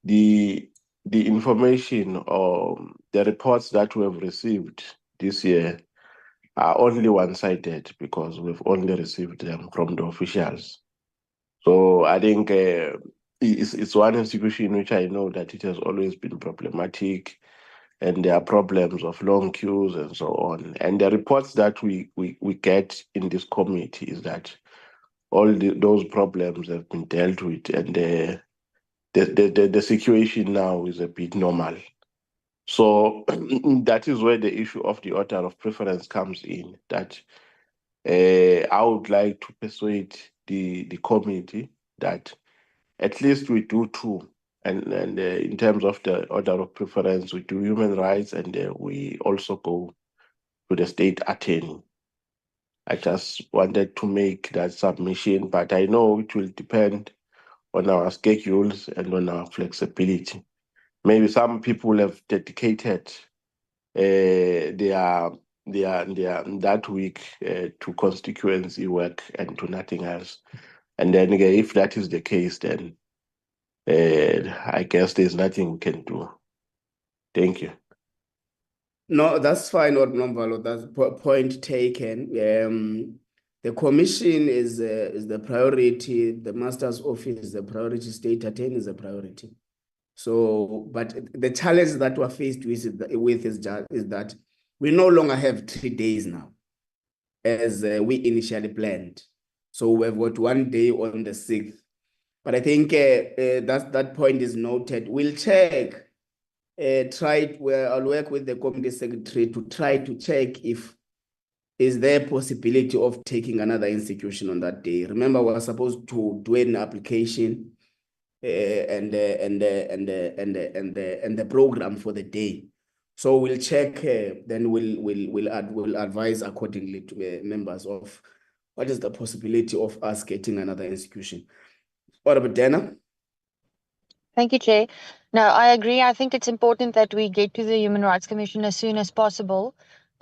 K: the information or the reports that we have received this year are only one-sided because we've only received them from the officials. So I think it's one institution which I know that it has always been problematic, and there are problems of long queues and so on. And the reports that we get in this committee is that all those problems have been dealt with, and the situation now is a bit normal. So that is where the issue of the order of preference comes in, that I would like to persuade the committee that at least we do 2. And in terms of the order of preference, we do human rights, and we also go to the state attorney. I just wanted to make that submission, but I know it will depend on our schedules and on our flexibility. Maybe some people have dedicated their that week to constituency work and to nothing else. And then again, if that is the case, then I guess there's nothing we can do. Thank you.
G: No, that's fine, Nomvalo. That's point taken. The commission is the priority. The master's office is the priority. State attorney is the priority. So, but the challenge that we're faced with is that we no longer have 3 days now. as we initially planned. So we've got 1 day on the 6th. But I think that point is noted. We'll check, I'll work with the committee secretary to try to check if is there a possibility of taking another institution on that day. Remember, we're supposed to do an application and the program for the day. So we'll check, then we'll advise accordingly to members of what is the possibility of us getting another institution. Honorable Dana?
F: Thank you, Chair. No, I agree. I think it's important that we get to the Human Rights Commission as soon as possible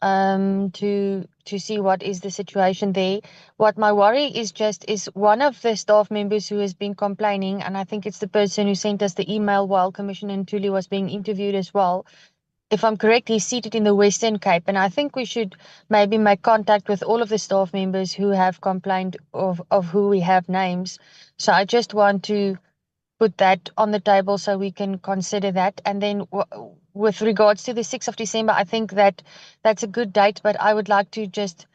F: to see what is the situation there. What my worry is one of the staff members who has been complaining, and I think it's the person who sent us the email while Commissioner Ntuli was being interviewed as well. If I'm correct, he's seated in the Western Cape, and I think we should maybe make contact with all of the staff members who have complained of who we have names. So I just want to put that on the table so we can consider that. And then with regards to the 6th of December, I think that's a good date, but I would like to just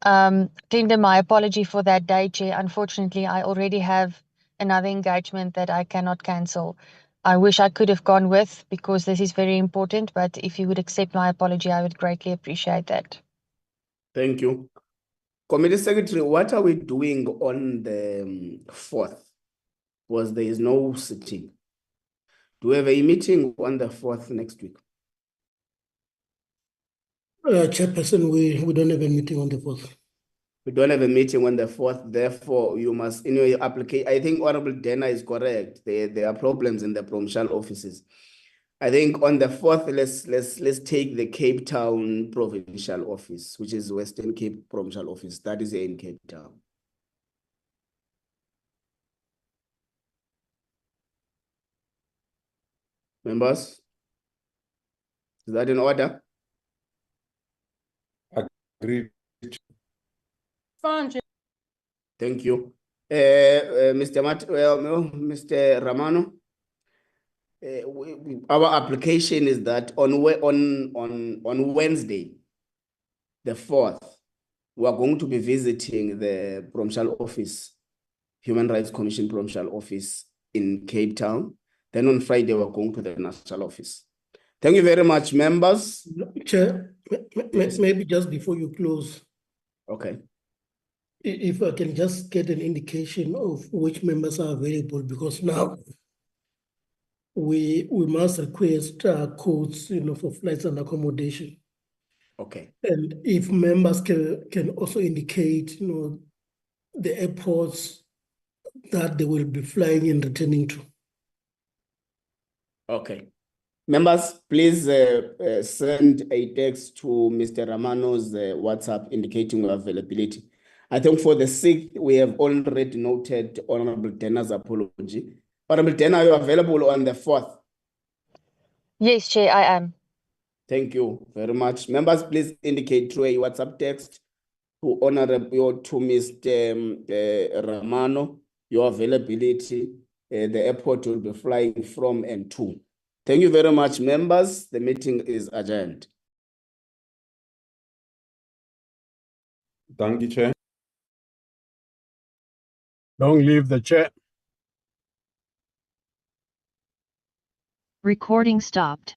F: tender my apology for that day, Chair. Unfortunately, I already have another engagement that I cannot cancel. I wish I could have gone with, because this is very important, but if you would accept my apology, I would greatly appreciate that.
G: Thank you. Committee Secretary, what are we doing on the 4th? Because there is no sitting. Do we have a meeting on the 4th next week?
A: Chairperson, we don't have a meeting on the 4th.
G: We don't have a meeting on the 4th, therefore you must, in your application, I think Honorable Dana is correct. There are problems in the provincial offices. I think on the 4th, let's take the Cape Town provincial office, which is Western Cape provincial office. That is in Cape Town. Members, is that in order?
J: Agreed.
D: Fine, Chair.
G: Thank you. Mr. Ramano, our application is that on Wednesday, the 4th, we are going to be visiting the provincial office, Human Rights Commission provincial office in Cape Town. Then on Friday, we're going to the national office. Thank you very much, members.
A: Chair, maybe just before you close.
G: Okay.
A: If I can just get an indication of which members are available, because now we must request codes, for flights and accommodation.
G: Okay.
A: And if members can also indicate, the airports that they will be flying and returning to.
G: Okay. Members, please send a text to Mr. Ramano's WhatsApp indicating availability. I think for the 6th, we have already noted Honorable Dana's apology. Honorable Dana, are you available on the 4th?
F: Yes, Chair, I am.
G: Thank you very much. Members, please indicate through a WhatsApp text to Mr. Ramano your availability. The airport will be flying from and to. Thank you very much, members. The meeting is adjourned.
J: Thank you, Chair.
E: Long live the chair.
M: Recording stopped.